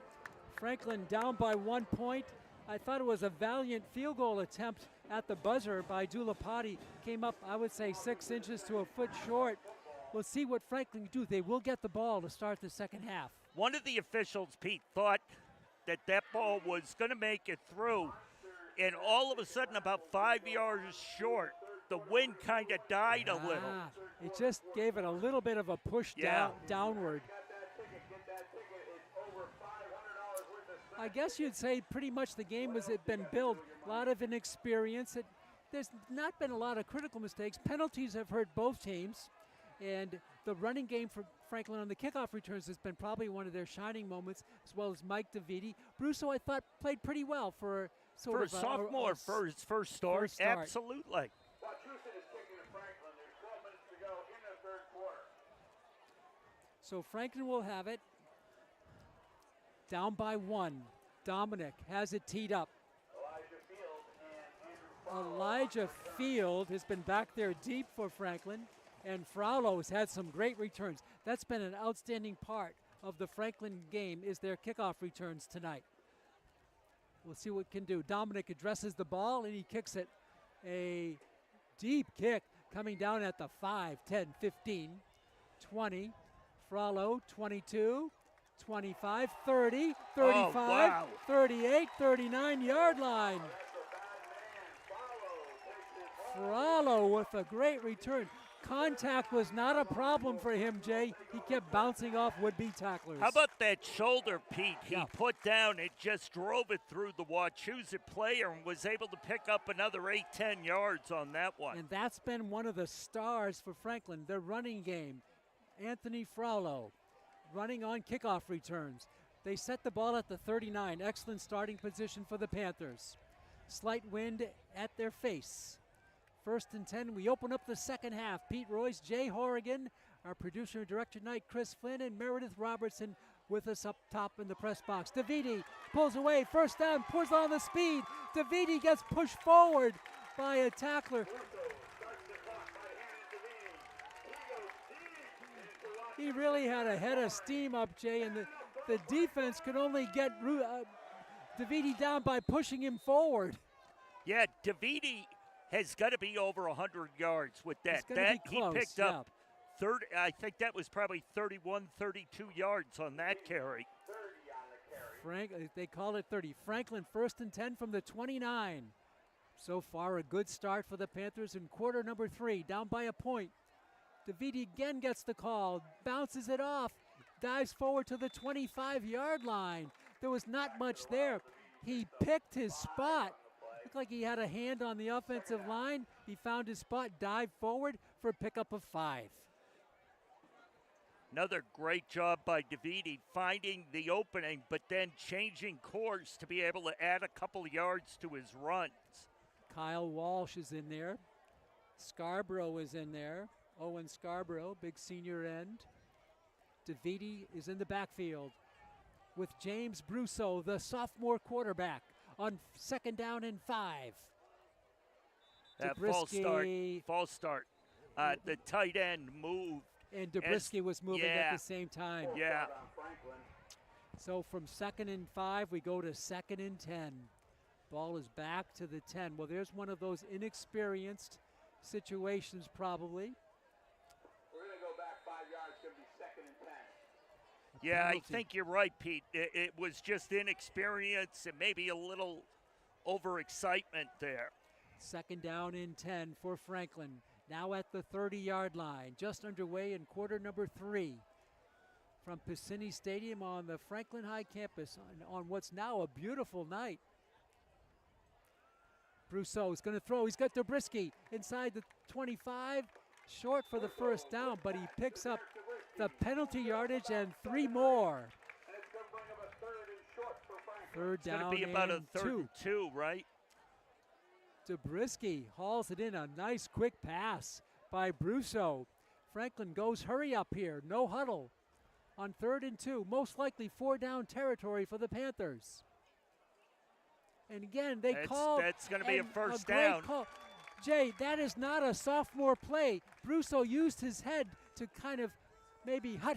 [SPEAKER 1] Franklin down by 1 point. I thought it was a valiant field goal attempt at the buzzer by Dulapati. Came up, I would say, 6 inches to a foot short. We'll see what Franklin can do. They will get the ball to start the second half.
[SPEAKER 3] One of the officials, Pete, thought that ball was going to make it through, and all of a sudden, about 5 yards short, the wind kind of died a little.
[SPEAKER 1] It just gave it a little bit of a push downward. I guess you'd say pretty much the game had been built. A lot of inexperience. There's not been a lot of critical mistakes. Penalties have hurt both teams. And the running game for Franklin on the kickoff returns has been probably one of their shining moments, as well as Mike DeViti. Brusso, I thought, played pretty well for
[SPEAKER 3] a sophomore, for his first start. Absolutely.
[SPEAKER 2] Wachusett is kicking to Franklin. There's 12 minutes to go in the third quarter.
[SPEAKER 1] So Franklin will have it. Down by 1. Dominic has it teed up. Elijah Field has been back there deep for Franklin. And Fraulo has had some great returns. That's been an outstanding part of the Franklin game is their kickoff returns tonight. We'll see what can do. Dominic addresses the ball and he kicks it. A deep kick coming down at the 5, 10, 15, 20. Fraulo, 22, 25, 30, 35, 38, 39-yard line. Fraulo with a great return. Contact was not a problem for him, Jay. He kept bouncing off would-be tacklers.
[SPEAKER 3] How about that shoulder, Pete? He put down, it just drove it through the Wachusett player and was able to pick up another 8, 10 yards on that one.
[SPEAKER 1] And that's been one of the stars for Franklin, their running game. Anthony Fraulo running on kickoff returns. They set the ball at the 39. Excellent starting position for the Panthers. Slight wind at their face. 1st and 10, we open up the second half. Pete Royce, Jay Horrigan, our producer and director tonight, Chris Flynn, and Meredith Robertson with us up top in the press box. DeViti pulls away, first down, pulls on the speed. DeViti gets pushed forward by a tackler. He really had a head of steam up, Jay, and the defense could only get DeViti down by pushing him forward.
[SPEAKER 3] Yeah, DeViti has got to be over 100 yards with that.
[SPEAKER 1] He
[SPEAKER 3] picked up 30, I think that was probably 31, 32 yards on that carry.
[SPEAKER 1] They call it 30. Franklin 1st and 10 from the 29. So far a good start for the Panthers in quarter number 3, down by a point. DeViti again gets the call, bounces it off, dives forward to the 25-yard line. There was not much there. He picked his spot. Looked like he had a hand on the offensive line. He found his spot, dived forward for a pickup of 5.
[SPEAKER 3] Another great job by DeViti finding the opening, but then changing course to be able to add a couple yards to his runs.
[SPEAKER 1] Kyle Walsh is in there. Scarborough is in there. Owen Scarborough, big senior end. DeViti is in the backfield with James Brusso, the sophomore quarterback, on 2nd down and 5.
[SPEAKER 3] False start. The tight end moved.
[SPEAKER 1] And Zabriskie was moving at the same time.
[SPEAKER 3] Yeah.
[SPEAKER 1] So from 2nd and 5, we go to 2nd and 10. Ball is back to the 10. Well, there's one of those inexperienced situations probably.
[SPEAKER 2] We're going to go back 5 yards. It's going to be 2nd and 10.
[SPEAKER 3] Yeah, I think you're right, Pete. It was just inexperience and maybe a little overexcitement there.
[SPEAKER 1] 2nd down and 10 for Franklin. Now at the 30-yard line, just underway in quarter number 3 from Piscini Stadium on the Franklin High campus on what's now a beautiful night. Brousseau is going to throw. He's got Zabriskie inside the 25, short for the first down, but he picks up the penalty yardage and 3 more.
[SPEAKER 2] And it's going to bring up a 3rd and short for Franklin.
[SPEAKER 1] Third down
[SPEAKER 3] It's going to be about a
[SPEAKER 1] and
[SPEAKER 3] 3rd and 2, right?
[SPEAKER 1] Zabriskie hauls it in, a nice quick pass by Brousseau. Franklin goes hurry up here, no huddle on 3rd and 2, most likely 4-down territory for the Panthers. And again,
[SPEAKER 3] that's going to be a first down.
[SPEAKER 1] Call. Jay, that is not a sophomore play. Brousseau used his head to kind of maybe hut,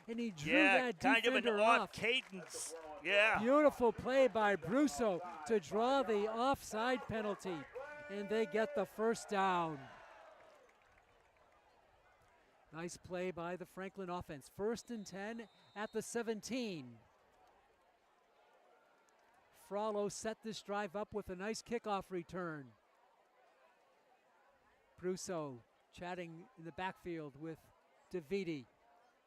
[SPEAKER 1] and he drew
[SPEAKER 3] Yeah,
[SPEAKER 1] that
[SPEAKER 3] kind of an
[SPEAKER 1] defender
[SPEAKER 3] odd
[SPEAKER 1] off.
[SPEAKER 3] cadence. Yeah.
[SPEAKER 1] Beautiful play by Brusso to draw the offside penalty, and they get the first down. Nice play by the Franklin offense. 1st and 10 at the 17. Frollo set this drive up with a nice kickoff return. Brusso chatting in the backfield with DeViti.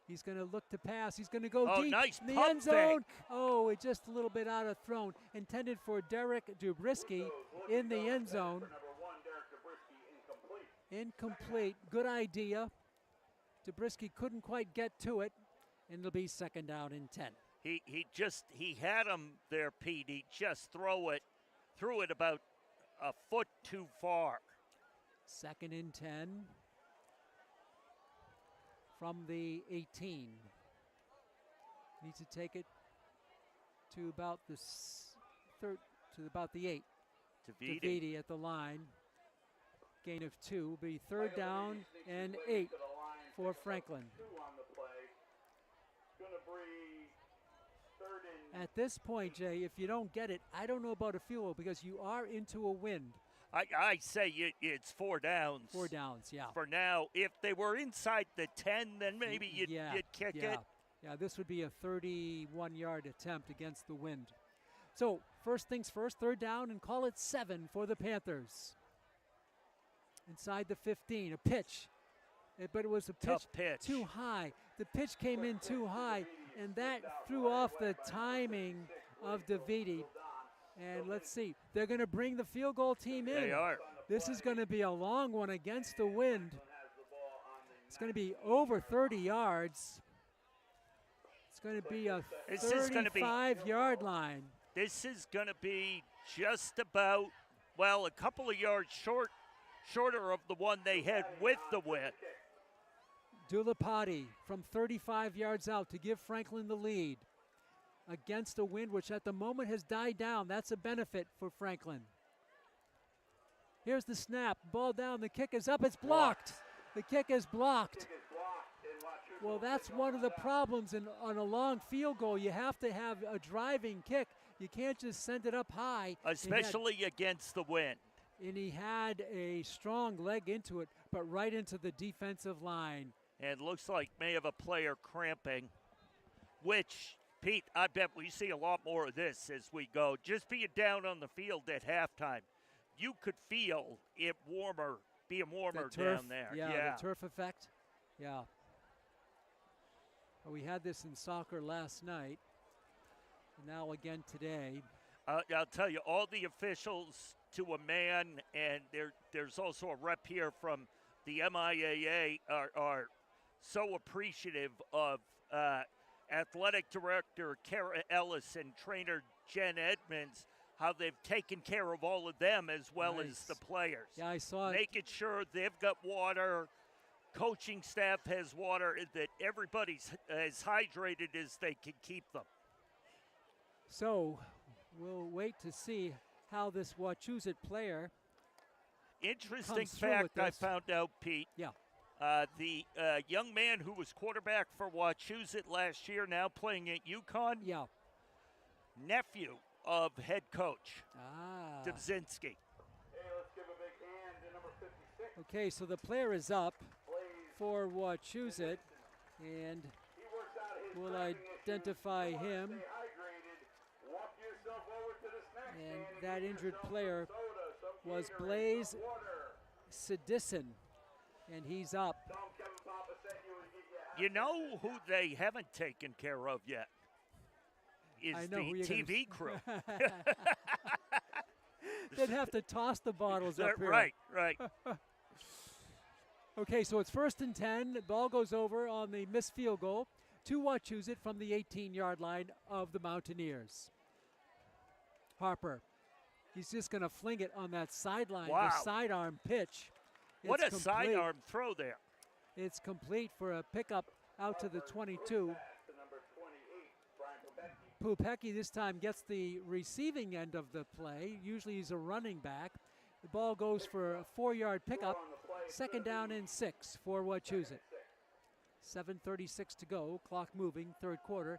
[SPEAKER 1] He's going to look to pass. He's going to go deep
[SPEAKER 3] Nice
[SPEAKER 1] in the
[SPEAKER 3] pump
[SPEAKER 1] end zone. Oh, it just a little bit out of thrown. Intended for Derek Dubrisky in the end zone. Incomplete. Good idea. Dubrisky couldn't quite get to it, and it'll be 2nd down and 10.
[SPEAKER 3] He had him there, Pete. He just threw it about a foot too far.
[SPEAKER 1] 2nd and 10 from the 18. Need to take it to about the about the 8. DeViti at the line. Gain of 2 will be 3rd down and 8 for Franklin. At this point, Jay, if you don't get it, I don't know about a field goal because you are into a wind.
[SPEAKER 3] I say it's 4 downs.
[SPEAKER 1] 4 downs, yeah.
[SPEAKER 3] For now, if they were inside the 10, then maybe you'd kick it.
[SPEAKER 1] Yeah, this would be a 31-yard attempt against the wind. So, first things first, 3rd down, and call it 7 for the Panthers. Inside the 15, a pitch. But it was a
[SPEAKER 3] Tough pitch.
[SPEAKER 1] Too high. The pitch came in too high, and that threw off the timing of DeViti. And let's see, they're going to bring the field goal team in.
[SPEAKER 3] They are.
[SPEAKER 1] This is going to be a long one against the wind. It's going to be over 30 yards. It's going to be a 35-yard line.
[SPEAKER 3] This is going to be just about, a couple of yards shorter of the one they had with the wind.
[SPEAKER 1] Dulapati from 35 yards out to give Franklin the lead against a wind which at the moment has died down. That's a benefit for Franklin. Here's the snap. Ball down. The kick is up. It's blocked. The kick is blocked. Well, that's one of the problems on a long field goal. You have to have a driving kick. You can't just send it up high.
[SPEAKER 3] Especially against the wind.
[SPEAKER 1] And he had a strong leg into it, but right into the defensive line.
[SPEAKER 3] And looks like may have a player cramping, which, Pete, I bet we see a lot more of this as we go. Just being down on the field at halftime, you could feel it being warmer down there.
[SPEAKER 1] Yeah, the turf effect. Yeah. Well, we had this in soccer last night, and now again today.
[SPEAKER 3] I'll tell you, all the officials to a man, and there's also a rep here from the MIAA are so appreciative of athletic director Kara Ellis and trainer Jen Edmonds, how they've taken care of all of them as well as the players.
[SPEAKER 1] Yeah, I saw it.
[SPEAKER 3] Making sure they've got water, coaching staff has water, that everybody's as hydrated as they can keep them.
[SPEAKER 1] So we'll wait to see how this Wachusett player
[SPEAKER 3] Interesting fact I found out, Pete.
[SPEAKER 1] Yeah.
[SPEAKER 3] The young man who was quarterback for Wachusett last year, now playing at UConn.
[SPEAKER 1] Yeah.
[SPEAKER 3] Nephew of head coach
[SPEAKER 1] Okay,
[SPEAKER 3] Dubzinski.
[SPEAKER 1] so the player is up for Wachusett, and we'll identify him. And that injured player was Blaze Sedison, and he's up.
[SPEAKER 3] You know who they haven't taken care of yet? Is the TV crew.
[SPEAKER 1] They'd have to toss the bottles up here.
[SPEAKER 3] Right.
[SPEAKER 1] Okay, so it's 1st and 10. The ball goes over on the missed field goal to Wachusett from the 18-yard line of the Mountaineers. Harper, he's just going to fling it on that sideline, the sidearm pitch.
[SPEAKER 3] What a sidearm throw there.
[SPEAKER 1] It's complete for a pickup out to the 22. Pupecki this time gets the receiving end of the play. Usually he's a running back. The ball goes for a 4-yard pickup. 2nd down and 6 for Wachusett. 7:36 to go, clock moving, third quarter.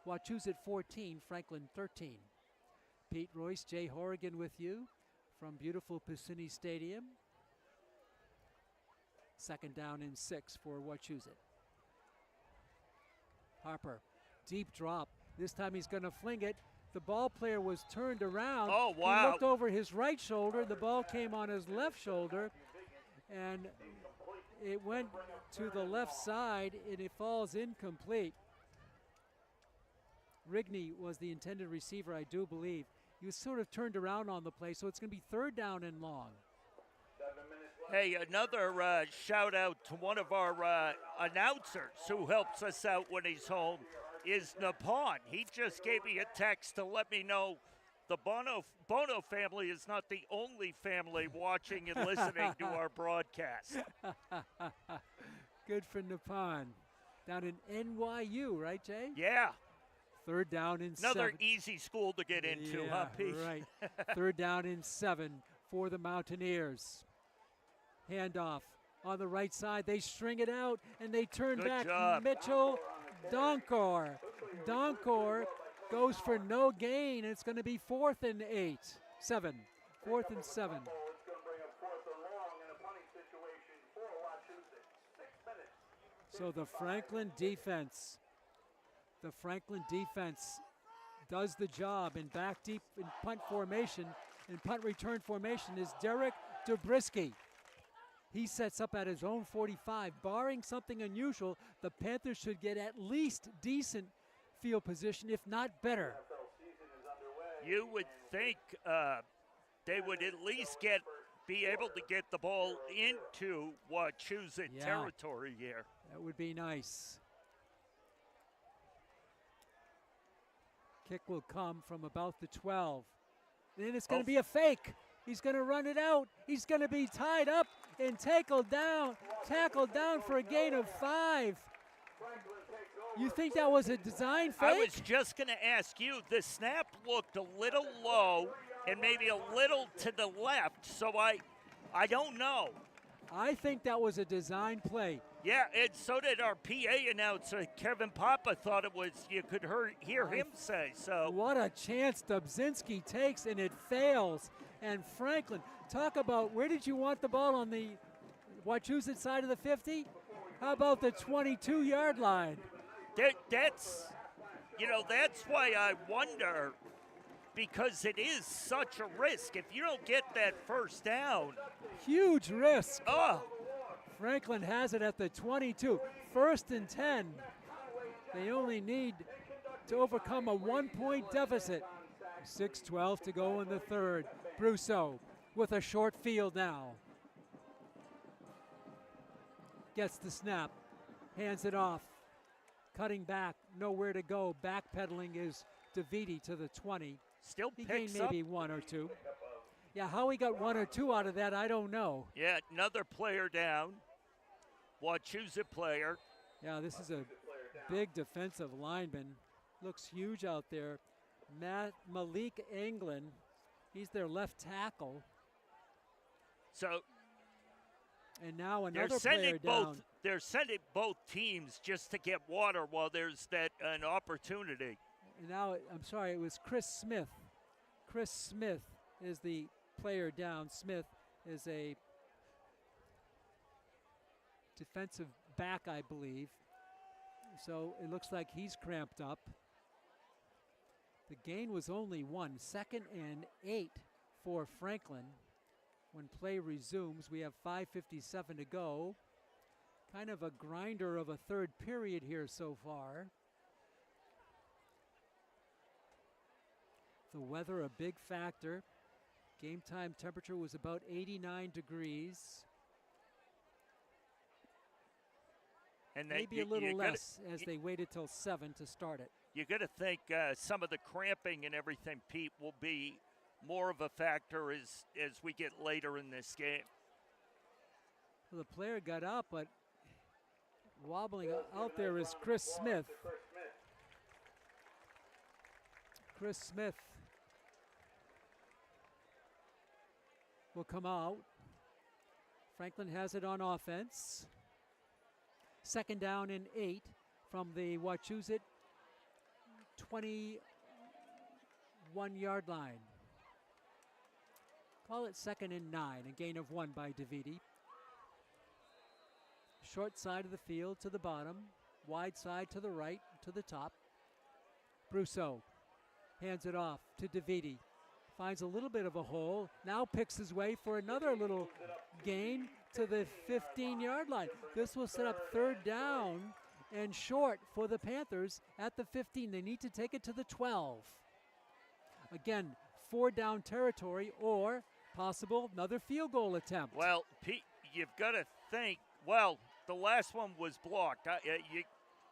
[SPEAKER 1] Wachusett 14, Franklin 13. Pete Royce, Jay Horrigan with you from beautiful Piscini Stadium. Second down and 6 for Wachusett. Harper, deep drop. This time he's going to fling it. The ball player was turned around.
[SPEAKER 3] Oh,
[SPEAKER 1] He
[SPEAKER 3] wow.
[SPEAKER 1] looked over his right shoulder. The ball came on his left shoulder, and it went to the left side, and it falls incomplete. Rigney was the intended receiver, I do believe. He was sort of turned around on the play, so it's going to be third down and long.
[SPEAKER 3] Hey, another shout out to one of our announcers who helps us out when he's home is Napon. He just gave me a text to let me know the Bono family is not the only family watching and listening to our broadcast.
[SPEAKER 1] Good for Napon. Down in NYU, right, Jay?
[SPEAKER 3] Yeah.
[SPEAKER 1] Third down and
[SPEAKER 3] Another
[SPEAKER 1] 7.
[SPEAKER 3] easy school to get into,
[SPEAKER 1] Yeah,
[SPEAKER 3] huh, Pete?
[SPEAKER 1] right. Third down and 7 for the Mountaineers. Handoff on the right side. They string it out, and they turn
[SPEAKER 3] Good
[SPEAKER 1] back.
[SPEAKER 3] job.
[SPEAKER 1] Mitchell Donkor. Donkor goes for no gain. It's going to be 4th and 7. 4th and 7.
[SPEAKER 2] It's going to bring up 4th and long in a punting situation for Wachusett. 6 minutes.
[SPEAKER 1] So the Franklin defense does the job in back deep in punt formation. In punt return formation is Derek Dobrisky. He sets up at his own 45. Barring something unusual, the Panthers should get at least decent field position, if not better.
[SPEAKER 3] You would think they would at least be able to get the ball into Wachusett territory here.
[SPEAKER 1] That would be nice. Kick will come from about the 12. Then it's going to be a fake. He's going to run it out. He's going to be tied up and tackled down for a gain of 5. You think that was a design fake?
[SPEAKER 3] I was just going to ask you, the snap looked a little low and maybe a little to the left, so I don't know.
[SPEAKER 1] I think that was a design play.
[SPEAKER 3] Yeah, and so did our PA announcer, Kevin Papa, thought it was, you could hear him say, so.
[SPEAKER 1] What a chance Dubzinski takes, and it fails. And Franklin, talk about, where did you want the ball, on the Wachusett side of the 50? How about the 22-yard line?
[SPEAKER 3] That's why I wonder, because it is such a risk. If you don't get that first down.
[SPEAKER 1] Huge risk.
[SPEAKER 3] Oh.
[SPEAKER 1] Franklin has it at the 22. 1st and 10. They only need to overcome a 1-point deficit. 6:12 to go in the third. Brousseau with a short field now. Gets the snap. Hands it off. Cutting back. Nowhere to go. Backpedaling is DeViti to the 20.
[SPEAKER 3] Still
[SPEAKER 1] he
[SPEAKER 3] picks
[SPEAKER 1] gained maybe
[SPEAKER 3] up
[SPEAKER 1] 1 or 2. Yeah, how he got 1 or 2 out of that, I don't know.
[SPEAKER 3] Yeah, another player down. Wachusett player.
[SPEAKER 1] Yeah, this is a big defensive lineman. Looks huge out there. Malik Anglin, he's their left tackle.
[SPEAKER 3] So
[SPEAKER 1] and now another player down.
[SPEAKER 3] They're sending both teams just to get water while there's an opportunity.
[SPEAKER 1] And now, I'm sorry, it was Chris Smith. Chris Smith is the player down. Smith is a defensive back, I believe. So it looks like he's cramped up. The gain was only 1. 2nd and 8 for Franklin. When play resumes, we have 5:57 to go. Kind of a grinder of a third period here so far. The weather a big factor. Game time temperature was about 89 degrees.
[SPEAKER 3] And
[SPEAKER 1] maybe a little less as they waited till 7 to start it.
[SPEAKER 3] You got to think some of the cramping and everything, Pete, will be more of a factor as we get later in this game.
[SPEAKER 1] Well, the player got up, but wobbling out there is Chris Smith. Chris Smith will come out. Franklin has it on offense. Second down and 8 from the Wachusett 21-yard line. Call it 2nd and 9, a gain of 1 by DeViti. Short side of the field to the bottom, wide side to the right, to the top. Brousseau hands it off to DeViti. Finds a little bit of a hole, now picks his way for another little gain to the 15-yard line. This will set up 3rd down and short for the Panthers at the 15. They need to take it to the 12. Again, 4-down territory or possible another field goal attempt.
[SPEAKER 3] Well, Pete, you've got to think, well, the last one was blocked.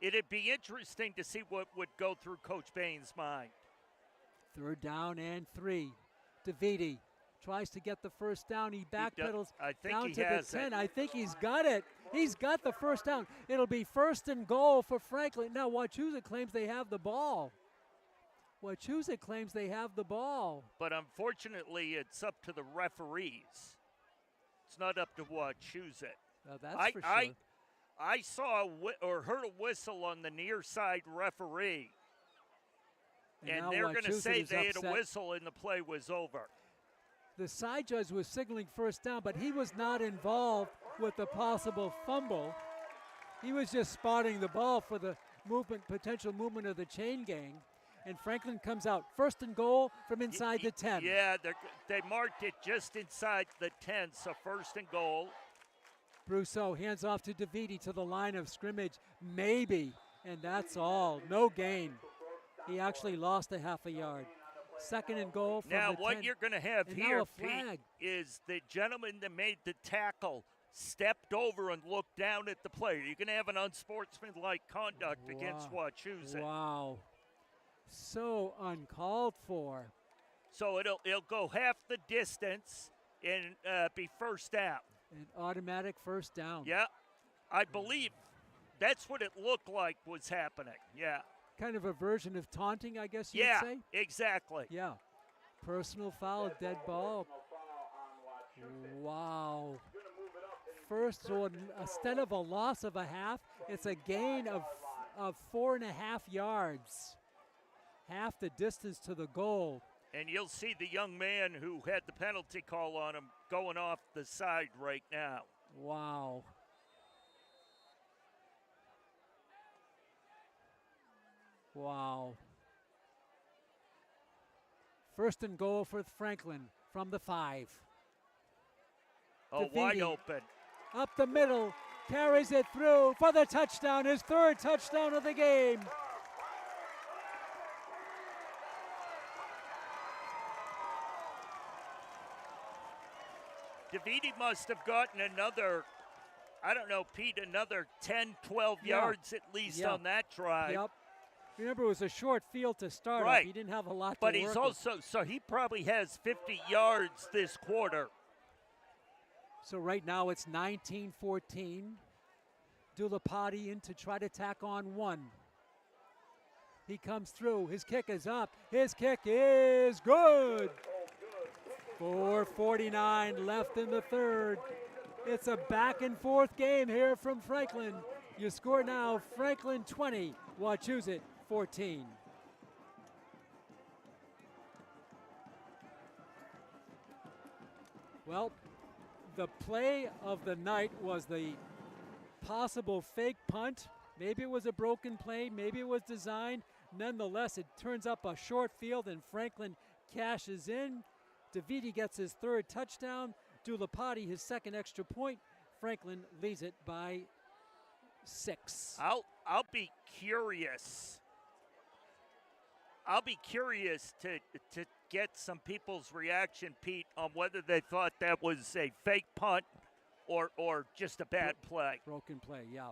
[SPEAKER 3] It'd be interesting to see what would go through Coach Bain's mind.
[SPEAKER 1] 3rd down and 3. DeViti tries to get the first down. He backpedals down to the 10. I think he's got it. He's got the first down. It'll be 1st and goal for Franklin. Now, Wachusett claims they have the ball. Wachusett claims they have the ball.
[SPEAKER 3] But unfortunately, it's up to the referees. It's not up to Wachusett.
[SPEAKER 1] That's for sure.
[SPEAKER 3] I saw or heard a whistle on the near side referee. And they're going to say they had a whistle and the play was over.
[SPEAKER 1] The side judge was signaling first down, but he was not involved with the possible fumble. He was just spotting the ball for the potential movement of the chain gang. And Franklin comes out 1st and goal from inside the 10.
[SPEAKER 3] Yeah, they marked it just inside the 10, so 1st and goal.
[SPEAKER 1] Brousseau hands off to DeViti to the line of scrimmage, maybe, and that's all. No gain. He actually lost a half a yard. 2nd and goal from
[SPEAKER 3] now,
[SPEAKER 1] the
[SPEAKER 3] what
[SPEAKER 1] 10.
[SPEAKER 3] you're going to have
[SPEAKER 1] and
[SPEAKER 3] here,
[SPEAKER 1] now a
[SPEAKER 3] Pete,
[SPEAKER 1] flag.
[SPEAKER 3] is the gentleman that made the tackle stepped over and looked down at the player. You're going to have an unsportsmanlike conduct against Wachusett.
[SPEAKER 1] Wow. So uncalled for.
[SPEAKER 3] So it'll go half the distance and be 1st down.
[SPEAKER 1] An automatic 1st down.
[SPEAKER 3] Yeah, I believe that's what it looked like was happening. Yeah.
[SPEAKER 1] Kind of a version of taunting, I guess you'd say?
[SPEAKER 3] Yeah, exactly.
[SPEAKER 1] Yeah. Personal foul, dead ball. Wow. First, so instead of a loss of a half, it's a gain of 4.5 yards. Half the distance to the goal.
[SPEAKER 3] And you'll see the young man who had the penalty call on him going off the side right now.
[SPEAKER 1] Wow. Wow. 1st and goal for Franklin from the 5.
[SPEAKER 3] Oh,
[SPEAKER 1] DeViti
[SPEAKER 3] wide open.
[SPEAKER 1] Up the middle, carries it through for the touchdown, his 3rd touchdown of the game.
[SPEAKER 3] DeViti must have gotten another, I don't know, Pete, another 10, 12 yards at least on that drive.
[SPEAKER 1] Yep. Remember, it was a short field to start
[SPEAKER 3] right.
[SPEAKER 1] off. He didn't have a lot
[SPEAKER 3] but
[SPEAKER 1] to
[SPEAKER 3] he's
[SPEAKER 1] work
[SPEAKER 3] also,
[SPEAKER 1] with.
[SPEAKER 3] so he probably has 50 yards this quarter.
[SPEAKER 1] So right now it's 19-14. Dulapati in to try to tack on 1. He comes through. His kick is up. His kick is good. 4:49 left in the 3rd. It's a back and forth game here from Franklin. You score now, Franklin 20, Wachusett 14. Well, the play of the night was the possible fake punt. Maybe it was a broken play, maybe it was designed. Nonetheless, it turns up a short field and Franklin cashes in. DeViti gets his 3rd touchdown. Dulapati his 2nd extra point. Franklin leads it by 6.
[SPEAKER 3] I'll be curious. I'll be curious to get some people's reaction, Pete, on whether they thought that was a fake punt or just a bad play.
[SPEAKER 1] Broken play, yeah.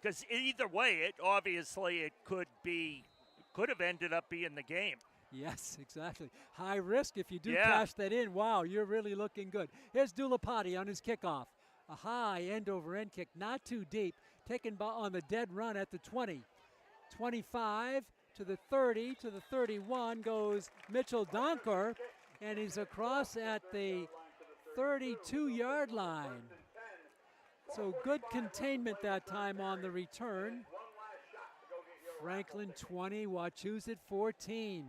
[SPEAKER 3] Because either way, it could have ended up being the game.
[SPEAKER 1] Yes, exactly. High risk if you do cash that in. Wow, you're really looking good. Here's Dulapati on his kickoff. A high end-over-end kick, not too deep. Taken on the dead run at the 20. 25 to the 30, to the 31 goes Mitchell Donker, and he's across at the 32-yard line. So good containment that time on the return. Franklin 20, Wachusett 14.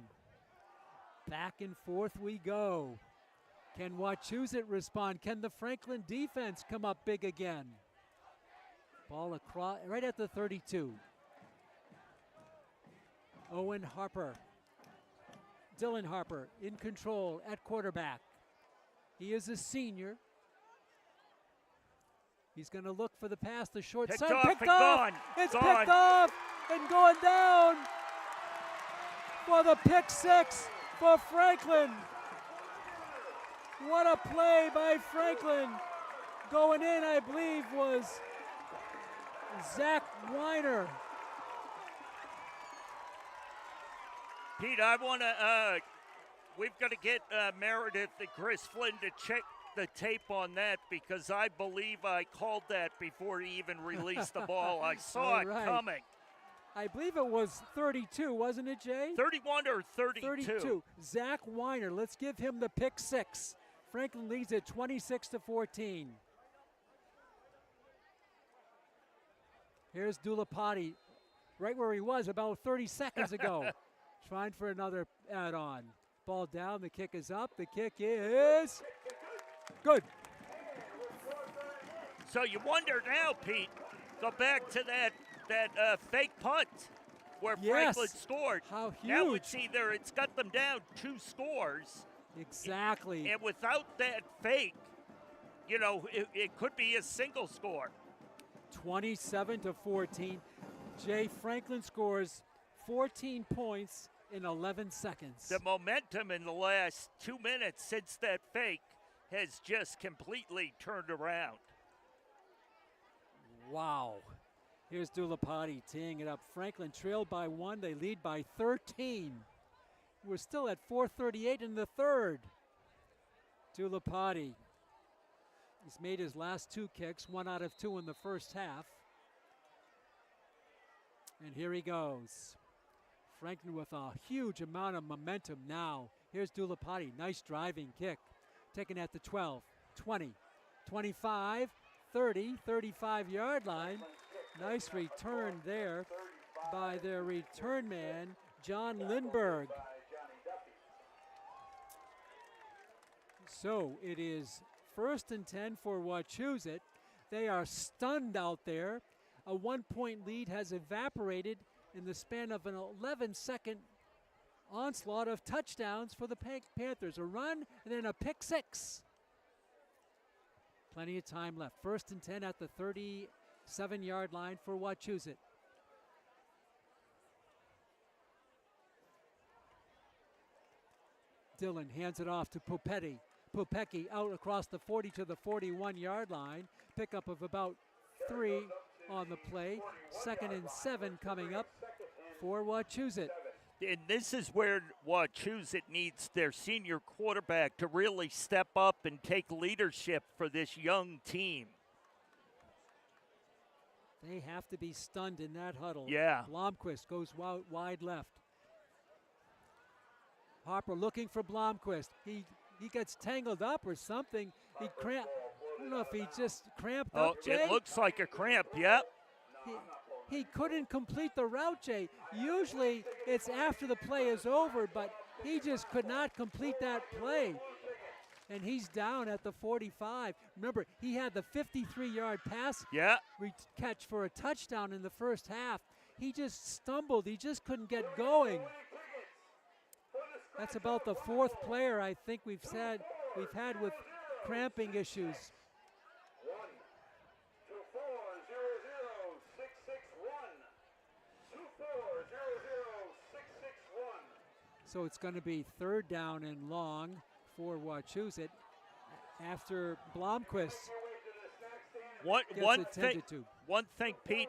[SPEAKER 1] Back and forth we go. Can Wachusett respond? Can the Franklin defense come up big again? Ball across, right at the 32. Owen Harper. Dylan Harper in control at quarterback. He is a senior. He's going to look for the pass, the short
[SPEAKER 3] Picked
[SPEAKER 1] side.
[SPEAKER 3] off
[SPEAKER 1] Picked
[SPEAKER 3] and
[SPEAKER 1] off.
[SPEAKER 3] gone.
[SPEAKER 1] It's
[SPEAKER 3] Gone.
[SPEAKER 1] picked off and going down for the pick six for Franklin. What a play by Franklin. Going in, I believe, was Zach Weiner.
[SPEAKER 3] Pete, I want to, we've got to get Meredith and Chris Flynn to check the tape on that because I believe I called that before he even released the ball. I saw it
[SPEAKER 1] Right.
[SPEAKER 3] coming.
[SPEAKER 1] I believe it was 32, wasn't it, Jay?
[SPEAKER 3] 31 or 32?
[SPEAKER 1] 32. Zach Weiner, let's give him the pick six. Franklin leads at 26-14. Here's Dulapati, right where he was about 30 seconds ago, trying for another add-on. Ball down, the kick is up, the kick is good.
[SPEAKER 3] So you wonder now, Pete, go back to that fake punt where
[SPEAKER 1] Yes.
[SPEAKER 3] Franklin scored.
[SPEAKER 1] How
[SPEAKER 3] Now
[SPEAKER 1] huge.
[SPEAKER 3] it's either it's got them down 2 scores,
[SPEAKER 1] Exactly.
[SPEAKER 3] and without that fake, you know, it could be a single score.
[SPEAKER 1] 27-14. Jay Franklin scores 14 points in 11 seconds.
[SPEAKER 3] The momentum in the last 2 minutes since that fake has just completely turned around.
[SPEAKER 1] Wow. Here's Dulapati teeing it up. Franklin trailed by 1. They lead by 13. We're still at 4:38 in the third. Dulapati. He's made his last 2 kicks, 1 out of 2 in the first half. And here he goes. Franklin with a huge amount of momentum now. Here's Dulapati. Nice driving kick. Taken at the 12, 20, 25, 30, 35-yard line. Nice return there by their return man, John Lindberg. So it is 1st and 10 for Wachusett. They are stunned out there. A 1-point lead has evaporated in the span of an 11-second onslaught of touchdowns for the Panthers. A run and then a pick six. Plenty of time left. 1st and 10 at the 37-yard line for Wachusett. Dillon hands it off to Popetti. Popecki out across the 40 to the 41-yard line. Pickup of about 3 on the play. 2nd and 7 coming up for Wachusett.
[SPEAKER 3] And this is where Wachusett needs their senior quarterback to really step up and take leadership for this young team.
[SPEAKER 1] They have to be stunned in that huddle.
[SPEAKER 3] Yeah.
[SPEAKER 1] Blomquist goes wide left. Harper looking for Blomquist. He gets tangled up or something. He cramped. I don't know if he just cramped up, Jay.
[SPEAKER 3] It looks like a cramp, yep.
[SPEAKER 1] He couldn't complete the route, Jay. Usually it's after the play is over, but he just could not complete that play. And he's down at the 45. Remember, he had the 53-yard pass catch for a touchdown in the first half. He just stumbled. He just couldn't get going. That's about the 4th player I think we've had with cramping issues.
[SPEAKER 2] 1-2-4-0-0-6-6-1.
[SPEAKER 1] So it's going to be 3rd down and long for Wachusett after Blomquist
[SPEAKER 3] One thing, Pete,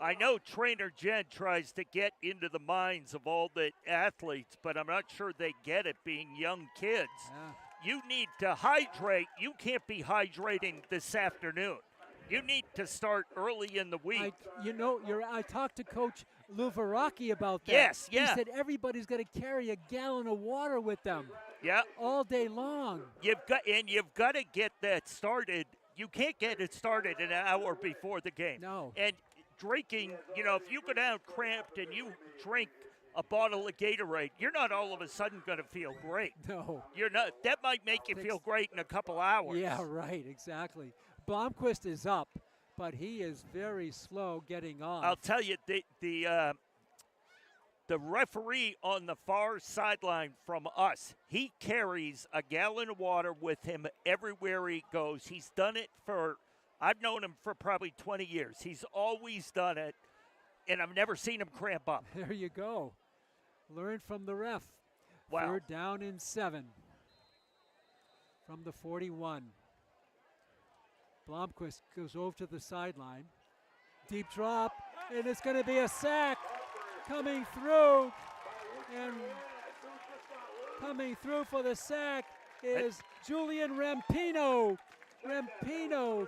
[SPEAKER 3] I know Trainer Jen tries to get into the minds of all the athletes, but I'm not sure they get it being young kids.
[SPEAKER 1] Yeah.
[SPEAKER 3] You need to hydrate. You can't be hydrating this afternoon. You need to start early in the week.
[SPEAKER 1] I talked to Coach Luvaraki about that.
[SPEAKER 3] Yes, yeah.
[SPEAKER 1] He said everybody's got to carry a gallon of water with them.
[SPEAKER 3] Yeah.
[SPEAKER 1] All day long.
[SPEAKER 3] You've got to get that started you can't get it started an hour before the game.
[SPEAKER 1] No.
[SPEAKER 3] And drinking, if you go down cramped and you drink a bottle of Gatorade, you're not all of a sudden going to feel great.
[SPEAKER 1] No.
[SPEAKER 3] You're not. That might make you feel great in a couple hours.
[SPEAKER 1] Yeah, right, exactly. Blomqvist is up, but he is very slow getting off.
[SPEAKER 3] I'll tell you, the referee on the far sideline from us, he carries a gallon of water with him everywhere he goes. He's done it I've known him for probably 20 years. He's always done it, and I've never seen him cramp up.
[SPEAKER 1] There you go. Learn from the ref.
[SPEAKER 3] Wow.
[SPEAKER 1] 3rd down and 7 from the 41. Blomqvist goes over to the sideline. Deep drop, and it's going to be a sack coming through. And coming through for the sack is Julian Rampino. Rampino.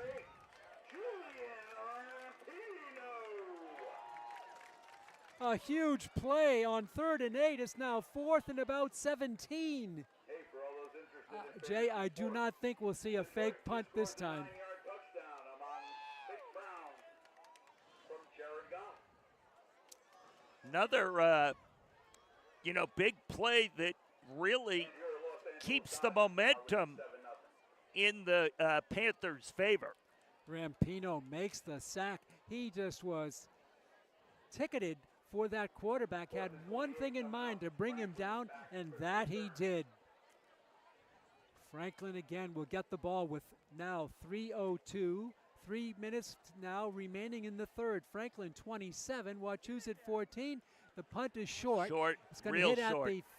[SPEAKER 1] A huge play on 3rd and 8. It's now 4th and about 17. Jay, I do not think we'll see a fake punt this time.
[SPEAKER 3] Another, big play that really keeps the momentum in the Panthers' favor.
[SPEAKER 1] Rampino makes the sack. He just was ticketed for that quarterback, had one thing in mind, to bring him down, and that he did. Franklin again will get the ball with now 3:02. 3 minutes now remaining in the third. Franklin 27, Wachusett 14. The punt is short. It's going to hit at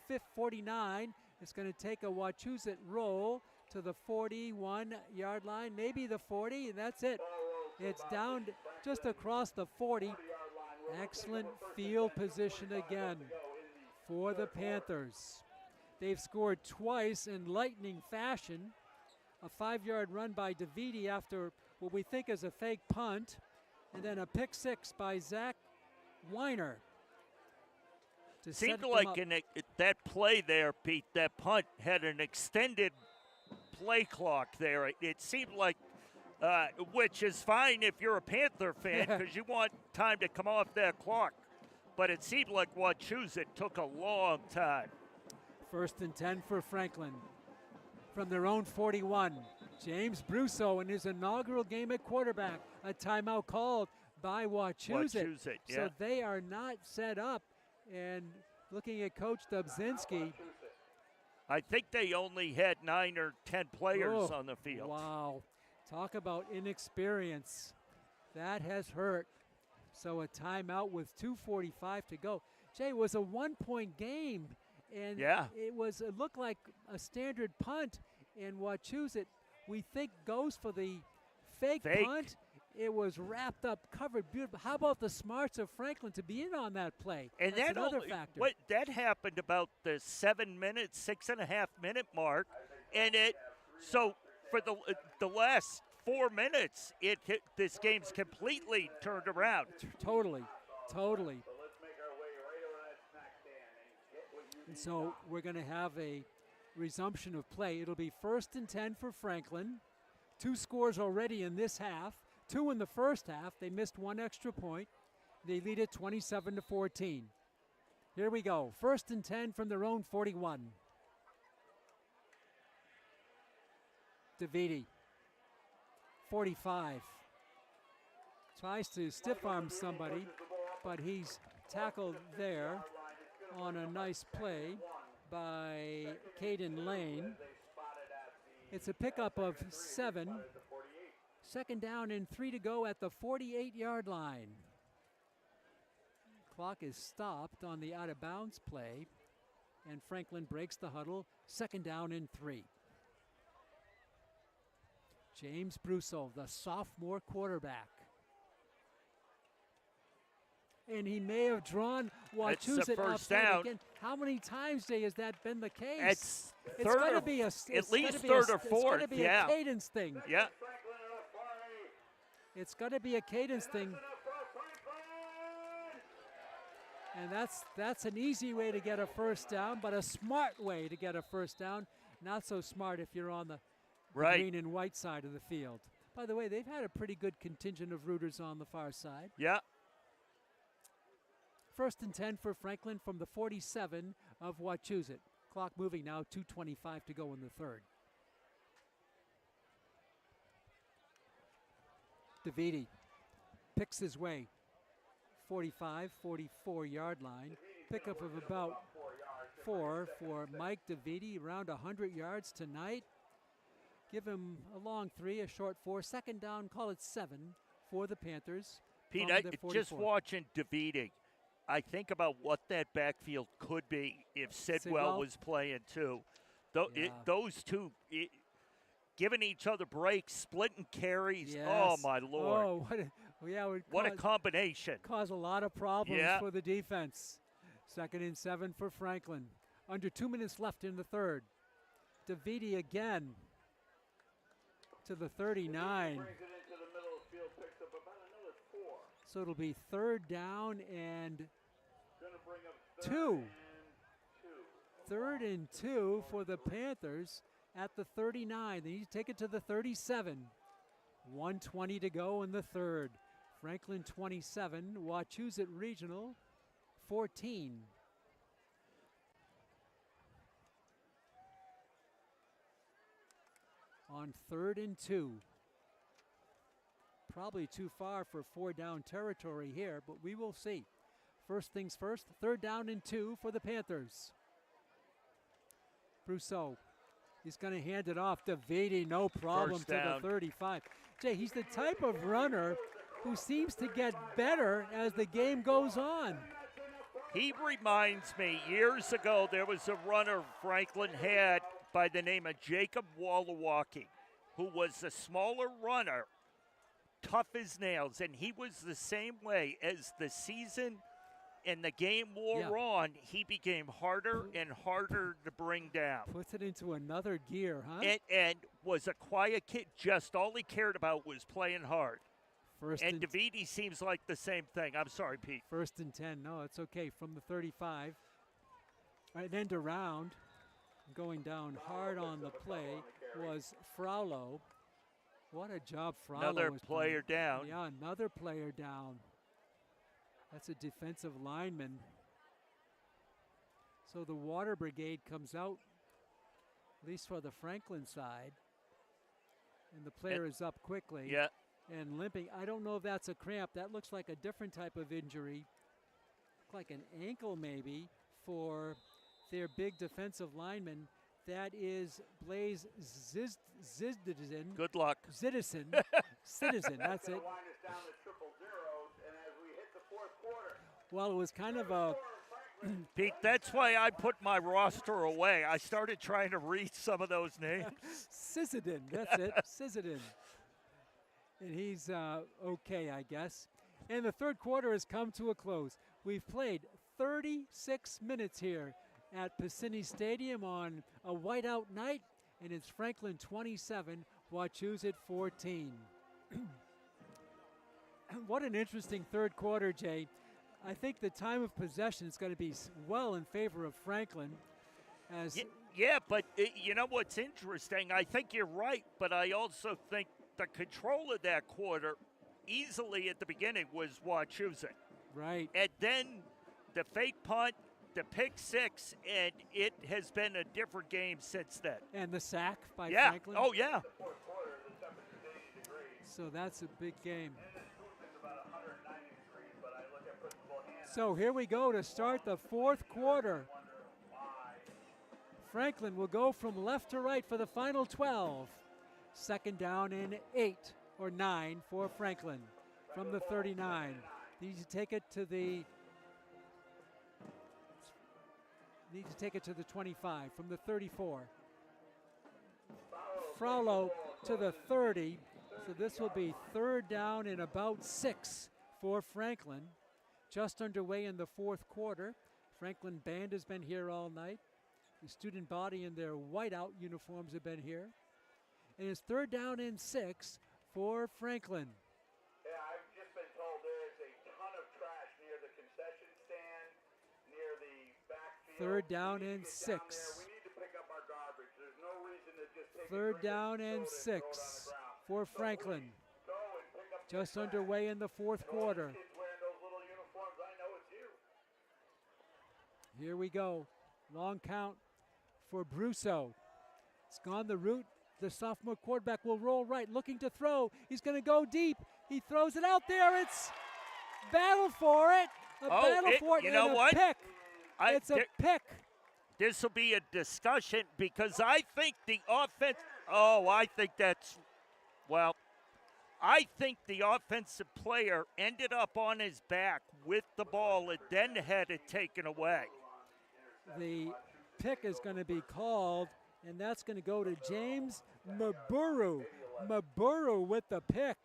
[SPEAKER 1] the 49. It's going to take a Wachusett roll to the 41-yard line, maybe the 40, and that's it. It's down just across the 40. Excellent field position again for the Panthers. They've scored twice in lightning fashion. A 5-yard run by DeViti after what we think is a fake punt, and then a pick six by Zach Weiner.
[SPEAKER 3] Seemed like that play there, Pete, that punt had an extended play clock there. It seemed like, which is fine if you're a Panther fan because you want time to come off that clock. But it seemed like Wachusett took a long time.
[SPEAKER 1] 1st and 10 for Franklin. From their own 41, James Brousseau in his inaugural game at quarterback. A timeout called by Wachusett. So they are not set up. And looking at Coach Dubzinski,
[SPEAKER 3] I think they only had 9 or 10 players on the field.
[SPEAKER 1] Wow. Talk about inexperience. That has hurt. So a timeout with 2:45 to go. Jay, it was a 1-point game. And it looked like a standard punt, and Wachusett, we think, goes for the fake punt. It was wrapped up, covered beautiful. How about the smarts of Franklin to be in on that play?
[SPEAKER 3] And
[SPEAKER 1] that's another factor.
[SPEAKER 3] That happened about the 6.5-minute mark, and so for the last 4 minutes, this game's completely turned around.
[SPEAKER 1] Totally. And so we're going to have a resumption of play. It'll be 1st and 10 for Franklin. 2 scores already in this half. 2 in the first half. They missed 1 extra point. They lead it 27-14. Here we go. 1st and 10 from their own 41. DeViti, 45. Tries to stiff arm somebody, but he's tackled there on a nice play by Caden Lane. It's a pickup of 7. 2nd down and 3 to go at the 48-yard line. Clock is stopped on the out-of-bounds play, and Franklin breaks the huddle. 2nd down and 3. James Brousseau, the sophomore quarterback. And he may have drawn Wachusett upside again. How many times, Jay, has that been the case?
[SPEAKER 3] It's got to be at least 3rd or 4th.
[SPEAKER 1] It's got to be a cadence thing.
[SPEAKER 3] Yeah.
[SPEAKER 1] It's got to be a cadence thing. And that's an easy way to get a first down, but a smart way to get a first down. Not so smart if you're on the green and white side of the field. By the way, they've had a pretty good contingent of rooters on the far side.
[SPEAKER 3] Yeah.
[SPEAKER 1] 1st and 10 for Franklin from the 47 of Wachusett. Clock moving now, 2:25 to go in the third. DeViti picks his way, 45, 44-yard line. Pickup of about 4 for Mike DeViti, around 100 yards tonight. Give him a long 3, a short 4. Second down, call it 7 for the Panthers.
[SPEAKER 3] Pete,
[SPEAKER 1] from the
[SPEAKER 3] just
[SPEAKER 1] 44.
[SPEAKER 3] watching DeViti, I think about what that backfield could be if Sidwell was playing too. Those two giving each other breaks, splitting carries.
[SPEAKER 1] Yes.
[SPEAKER 3] Oh, my Lord.
[SPEAKER 1] Oh,
[SPEAKER 3] What a combination.
[SPEAKER 1] Cause a lot of problems
[SPEAKER 3] Yeah.
[SPEAKER 1] for the defense. 2nd and 7 for Franklin. Under 2 minutes left in the third. DeViti again to the 39.
[SPEAKER 2] Brings it into the middle of the field, picks up about another 4.
[SPEAKER 1] So it'll be 3rd down and
[SPEAKER 2] Gonna bring up
[SPEAKER 1] 2.
[SPEAKER 2] 2.
[SPEAKER 1] 3rd and 2 for the Panthers at the 39. They need to take it to the 37. 1:20 to go in the third. Franklin 27, Wachusett Regional 14. On 3rd and 2. Probably too far for 4-down territory here, but we will see. First things first, 3rd down and 2 for the Panthers. Brousseau, he's going to hand it off to DeViti, no problem,
[SPEAKER 3] First
[SPEAKER 1] to
[SPEAKER 3] down.
[SPEAKER 1] the 35. Jay, he's the type of runner who seems to get better as the game goes on.
[SPEAKER 3] He reminds me, years ago, there was a runner Franklin had by the name of Jacob Wallawaki, who was a smaller runner, tough as nails, and he was the same way as the season and the game wore on. He became harder and harder to bring down.
[SPEAKER 1] Puts it into another gear, huh?
[SPEAKER 3] And was a quiet kid. Just all he cared about was playing hard. And DeViti seems like the same thing. I'm sorry, Pete.
[SPEAKER 1] 1st and 10. No, it's okay. From the 35. Right, end around. Going down hard on the play was Fraulo. What a job Fraulo
[SPEAKER 3] Another
[SPEAKER 1] was
[SPEAKER 3] player
[SPEAKER 1] playing.
[SPEAKER 3] down.
[SPEAKER 1] Yeah, another player down. That's a defensive lineman. So the Water Brigade comes out, at least for the Franklin side. And the player is up quickly.
[SPEAKER 3] Yeah.
[SPEAKER 1] And limping. I don't know if that's a cramp. That looks like a different type of injury. Like an ankle maybe for their big defensive lineman. That is Blaze Zidison.
[SPEAKER 3] Good luck.
[SPEAKER 1] Citizen, that's it. Well, it was kind of a...
[SPEAKER 3] Pete, that's why I put my roster away. I started trying to read some of those names.
[SPEAKER 1] Sysadin, that's it, Sysadin. And he's okay, I guess. And the third quarter has come to a close. We've played 36 minutes here at Piscini Stadium on a whiteout night, and it's Franklin 27, Wachusett 14. What an interesting third quarter, Jay. I think the time of possession is going to be well in favor of Franklin.
[SPEAKER 3] Yeah, but you know what's interesting? I think you're right, but I also think the control of that quarter easily at the beginning was Wachusett.
[SPEAKER 1] Right.
[SPEAKER 3] And then the fake punt, the pick six, and it has been a different game since then.
[SPEAKER 1] And the sack by
[SPEAKER 3] yeah.
[SPEAKER 1] Franklin.
[SPEAKER 3] Oh, yeah.
[SPEAKER 1] So that's a big game. So here we go to start the fourth quarter. Franklin will go from left to right for the final 12. Second down and 8 or 9 for Franklin from the 39. Need to take it to the 25 from the 34. Fraulo to the 30. So this will be third down and about 6 for Franklin. Just underway in the fourth quarter. Franklin band has been here all night. The student body in their whiteout uniforms have been here. And it's third down and 6 for Franklin.
[SPEAKER 2] Yeah, I've just been told there is a ton of trash near the concession stand, near the backfield.
[SPEAKER 1] Third down and 6.
[SPEAKER 2] We need to pick up our garbage. There's no reason to just take
[SPEAKER 1] Third down and 6 for Franklin. Just underway in the fourth quarter.
[SPEAKER 2] Kids wearing those little uniforms, I know it's you.
[SPEAKER 1] Here we go. Long count for Brusso. It's gone the route. The sophomore quarterback will roll right, looking to throw. He's going to go deep. He throws it out there. It's battle for it. Battle for it.
[SPEAKER 3] You
[SPEAKER 1] and
[SPEAKER 3] know what?
[SPEAKER 1] Pick. It's a pick.
[SPEAKER 3] This will be a discussion because I think the offense. Oh, I think that's. Well, I think the offensive player ended up on his back with the ball and then had it taken away.
[SPEAKER 1] The pick is going to be called, and that's going to go to James Maburu. Maburu with the pick.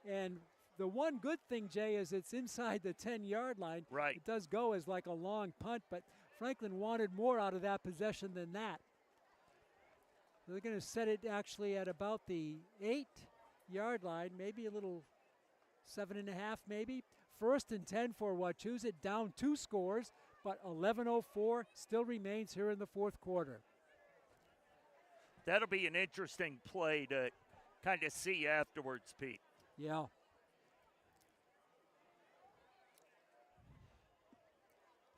[SPEAKER 1] And the one good thing, Jay, is it's inside the 10-yard line.
[SPEAKER 3] Right.
[SPEAKER 1] It does go as like a long punt, but Franklin wanted more out of that possession than that. They're going to set it actually at about the 8-yard line, maybe a little 7.5 maybe. 1st and 10 for Wachusett, down 2 scores, but 11:04 still remains here in the fourth quarter.
[SPEAKER 3] That'll be an interesting play to kind of see afterwards, Pete.
[SPEAKER 1] Yeah.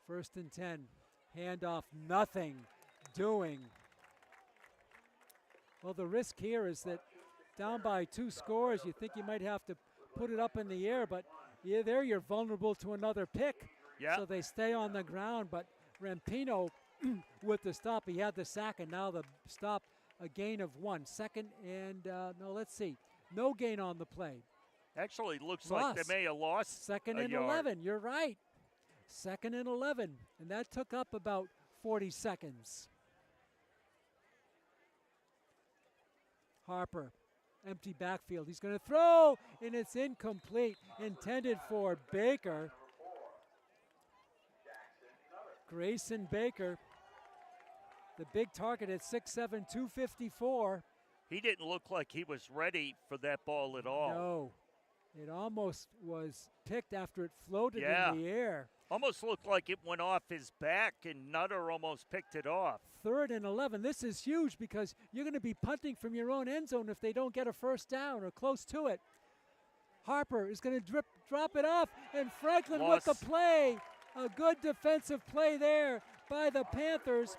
[SPEAKER 1] First and 10. Handoff, nothing doing. Well, the risk here is that down by 2 scores, you think you might have to put it up in the air, but there you're vulnerable to another pick.
[SPEAKER 3] Yeah.
[SPEAKER 1] So they stay on the ground, but Rampino with the stop, he had the sack, and now the stop, a gain of 1. Second and, no, let's see. No gain on the play.
[SPEAKER 3] Actually, looks like they may have lost
[SPEAKER 1] Second
[SPEAKER 3] a
[SPEAKER 1] and
[SPEAKER 3] yard.
[SPEAKER 1] 11, you're right. Second and 11, and that took up about 40 seconds. Harper, empty backfield. He's going to throw, and it's incomplete. Intended for Baker. Grayson Baker, the big target at 6'7", 254.
[SPEAKER 3] He didn't look like he was ready for that ball at all.
[SPEAKER 1] No, it almost was picked after it floated
[SPEAKER 3] Yeah.
[SPEAKER 1] in the air.
[SPEAKER 3] Almost looked like it went off his back, and Nutter almost picked it off.
[SPEAKER 1] 3rd and 11. This is huge because you're going to be punting from your own end zone if they don't get a first down or close to it. Harper is going to drop it off, and Franklin with the play. A good defensive play there by the Panthers.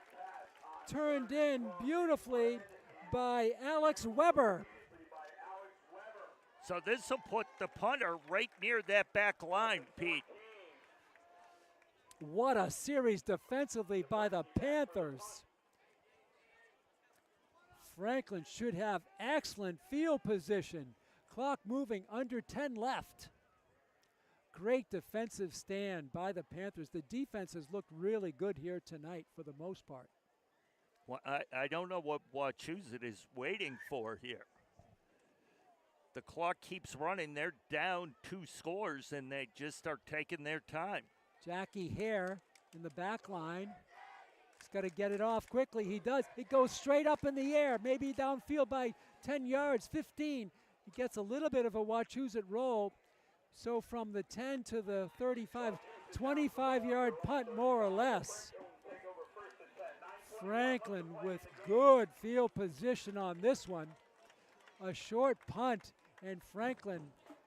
[SPEAKER 1] Turned in beautifully by Alex Weber.
[SPEAKER 3] So this will put the punter right near that back line, Pete.
[SPEAKER 1] What a series defensively by the Panthers. Franklin should have excellent field position. Clock moving, under 10 left. Great defensive stand by the Panthers. The defense has looked really good here tonight for the most part.
[SPEAKER 3] Well, I don't know what Wachusett is waiting for here. The clock keeps running. They're down 2 scores, and they just are taking their time.
[SPEAKER 1] Jackie Hare in the back line. He's got to get it off quickly. He does. It goes straight up in the air, maybe downfield by 10 yards, 15. He gets a little bit of a Wachusett roll. So from the 10 to the 35, 25-yard punt more or less. Franklin with good field position on this one. A short punt, and Franklin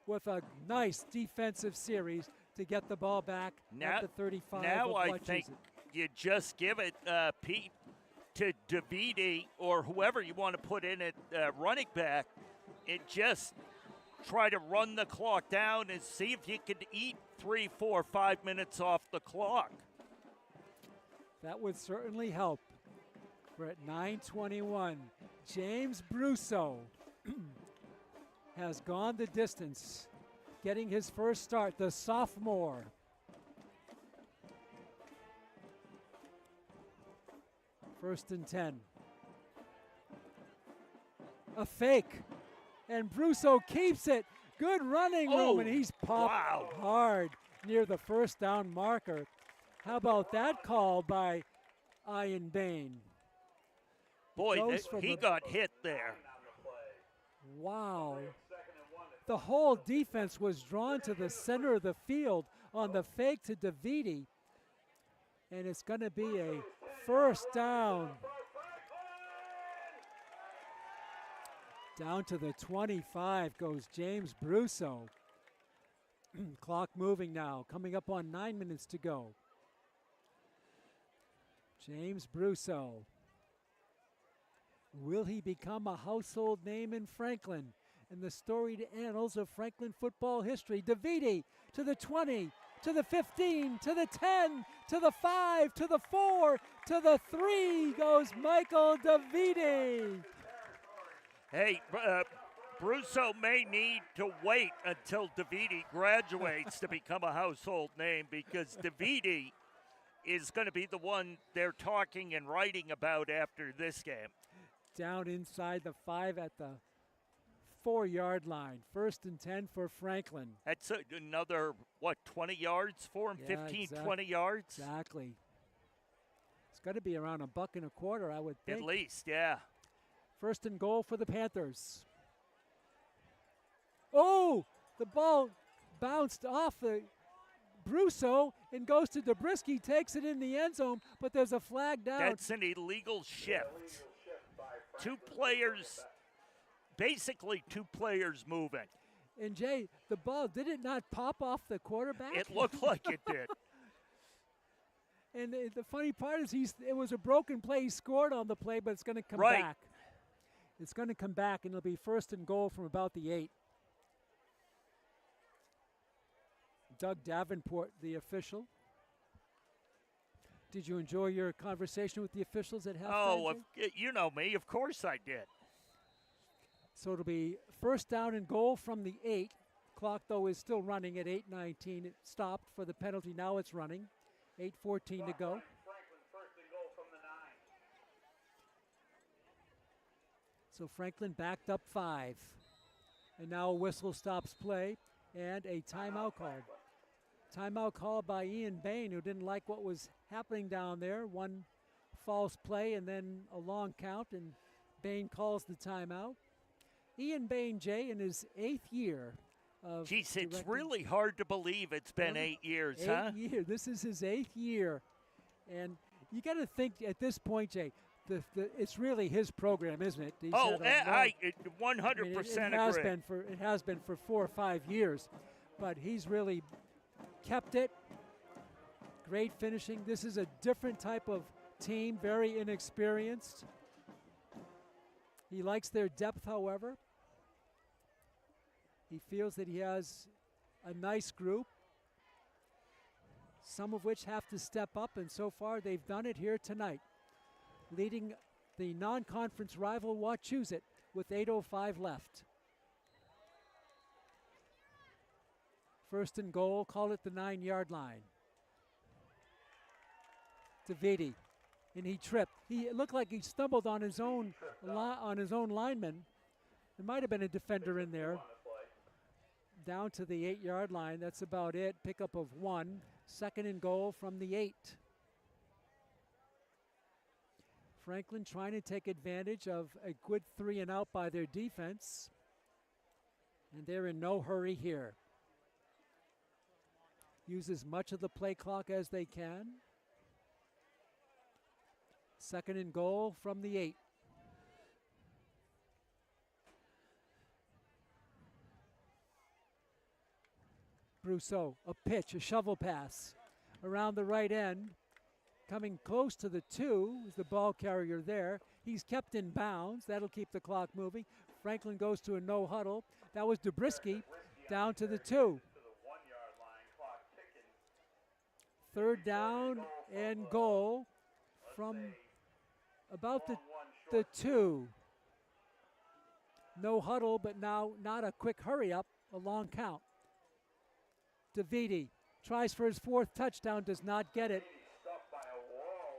[SPEAKER 1] with a nice defensive series to get the ball back at the 35
[SPEAKER 3] Now
[SPEAKER 1] of
[SPEAKER 3] I
[SPEAKER 1] Wachusett.
[SPEAKER 3] think you just give it, Pete, to Davidi or whoever you want to put in at running back, and just try to run the clock down and see if you can eat 3, 4, 5 minutes off the clock.
[SPEAKER 1] That would certainly help. We're at 9:21. James Brusso has gone the distance, getting his first start, the sophomore. First and 10. A fake, and Brusso keeps it. Good running room, and he's popped hard near the first down marker. How about that call by Ian Bain?
[SPEAKER 3] Boy, he got hit there.
[SPEAKER 1] Wow. The whole defense was drawn to the center of the field on the fake to Davidi. And it's going to be a first down. Down to the 25 goes James Brusso. Clock moving now, coming up on 9 minutes to go. James Brusso. Will he become a household name in Franklin in the storied annals of Franklin football history? DeViti to the 20, to the 15, to the 10, to the 5, to the 4, to the 3 goes Michael DeViti.
[SPEAKER 3] Hey, Brusso may need to wait until DeViti graduates to become a household name, because DeViti is going to be the one they're talking and writing about after this game.
[SPEAKER 1] Down inside the 5 at the 4-yard line. 1st and 10 for Franklin.
[SPEAKER 3] That's another, 20 yards for him?
[SPEAKER 1] Yeah,
[SPEAKER 3] 15,
[SPEAKER 1] exactly.
[SPEAKER 3] 20 yards?
[SPEAKER 1] Exactly. It's got to be around $1.25, I would think.
[SPEAKER 3] At least, yeah.
[SPEAKER 1] 1st and goal for the Panthers. Oh, the ball bounced off the Brusso and goes to Dobrisky, takes it in the end zone, but there's a flag down.
[SPEAKER 3] That's an illegal shift. Basically two players moving.
[SPEAKER 1] And Jay, the ball, did it not pop off the quarterback?
[SPEAKER 3] It looked like it did.
[SPEAKER 1] And the funny part is it was a broken play. He scored on the play, but it's going to come back. It's going to come back, and it'll be 1st and goal from about the 8. Doug Davenport, the official. Did you enjoy your conversation with the officials at halftime?
[SPEAKER 3] Oh, you know me. Of course I did.
[SPEAKER 1] So it'll be 1st down and goal from the 8. Clock, though, is still running at 8:19. It stopped for the penalty. Now it's running. 8:14 to go.
[SPEAKER 2] Franklin, 1st and goal from the 9.
[SPEAKER 1] So Franklin backed up 5. And now a whistle stops play and a timeout called. Timeout called by Ian Bain, who didn't like what was happening down there. One false play and then a long count, and Bain calls the timeout. Ian Bain, Jay, in his 8th year of
[SPEAKER 3] Geez, it's
[SPEAKER 1] directing.
[SPEAKER 3] really hard to believe it's been 8 years,
[SPEAKER 1] 8
[SPEAKER 3] huh?
[SPEAKER 1] years. This is his 8th year. And you got to think at this point, Jay, it's really his program, isn't it? He's had
[SPEAKER 3] I
[SPEAKER 1] a
[SPEAKER 3] 100% agree.
[SPEAKER 1] It has been for 4 or 5 years, but he's really kept it. Great finishing. This is a different type of team, very inexperienced. He likes their depth, however. He feels that he has a nice group, some of which have to step up, and so far they've done it here tonight, leading the non-conference rival Wachusett with 8:05 left. 1st and goal, call it the 9-yard line. DeViti, and he tripped. It looked like he stumbled on his own lineman. There might have been a defender in there. Down to the 8-yard line. That's about it. Pickup of 1. 2nd and goal from the 8. Franklin trying to take advantage of a good 3 and out by their defense. And they're in no hurry here. Use as much of the play clock as they can. 2nd and goal from the 8. Brousseau, a pitch, a shovel pass around the right end. Coming close to the 2 is the ball carrier there. He's kept in bounds. That'll keep the clock moving. Franklin goes to a no huddle. That was Dobrisky down to the 2. 3rd down and goal from about the 2. No huddle, but now not a quick hurry up, a long count. DeViti tries for his 4th touchdown, does not get it.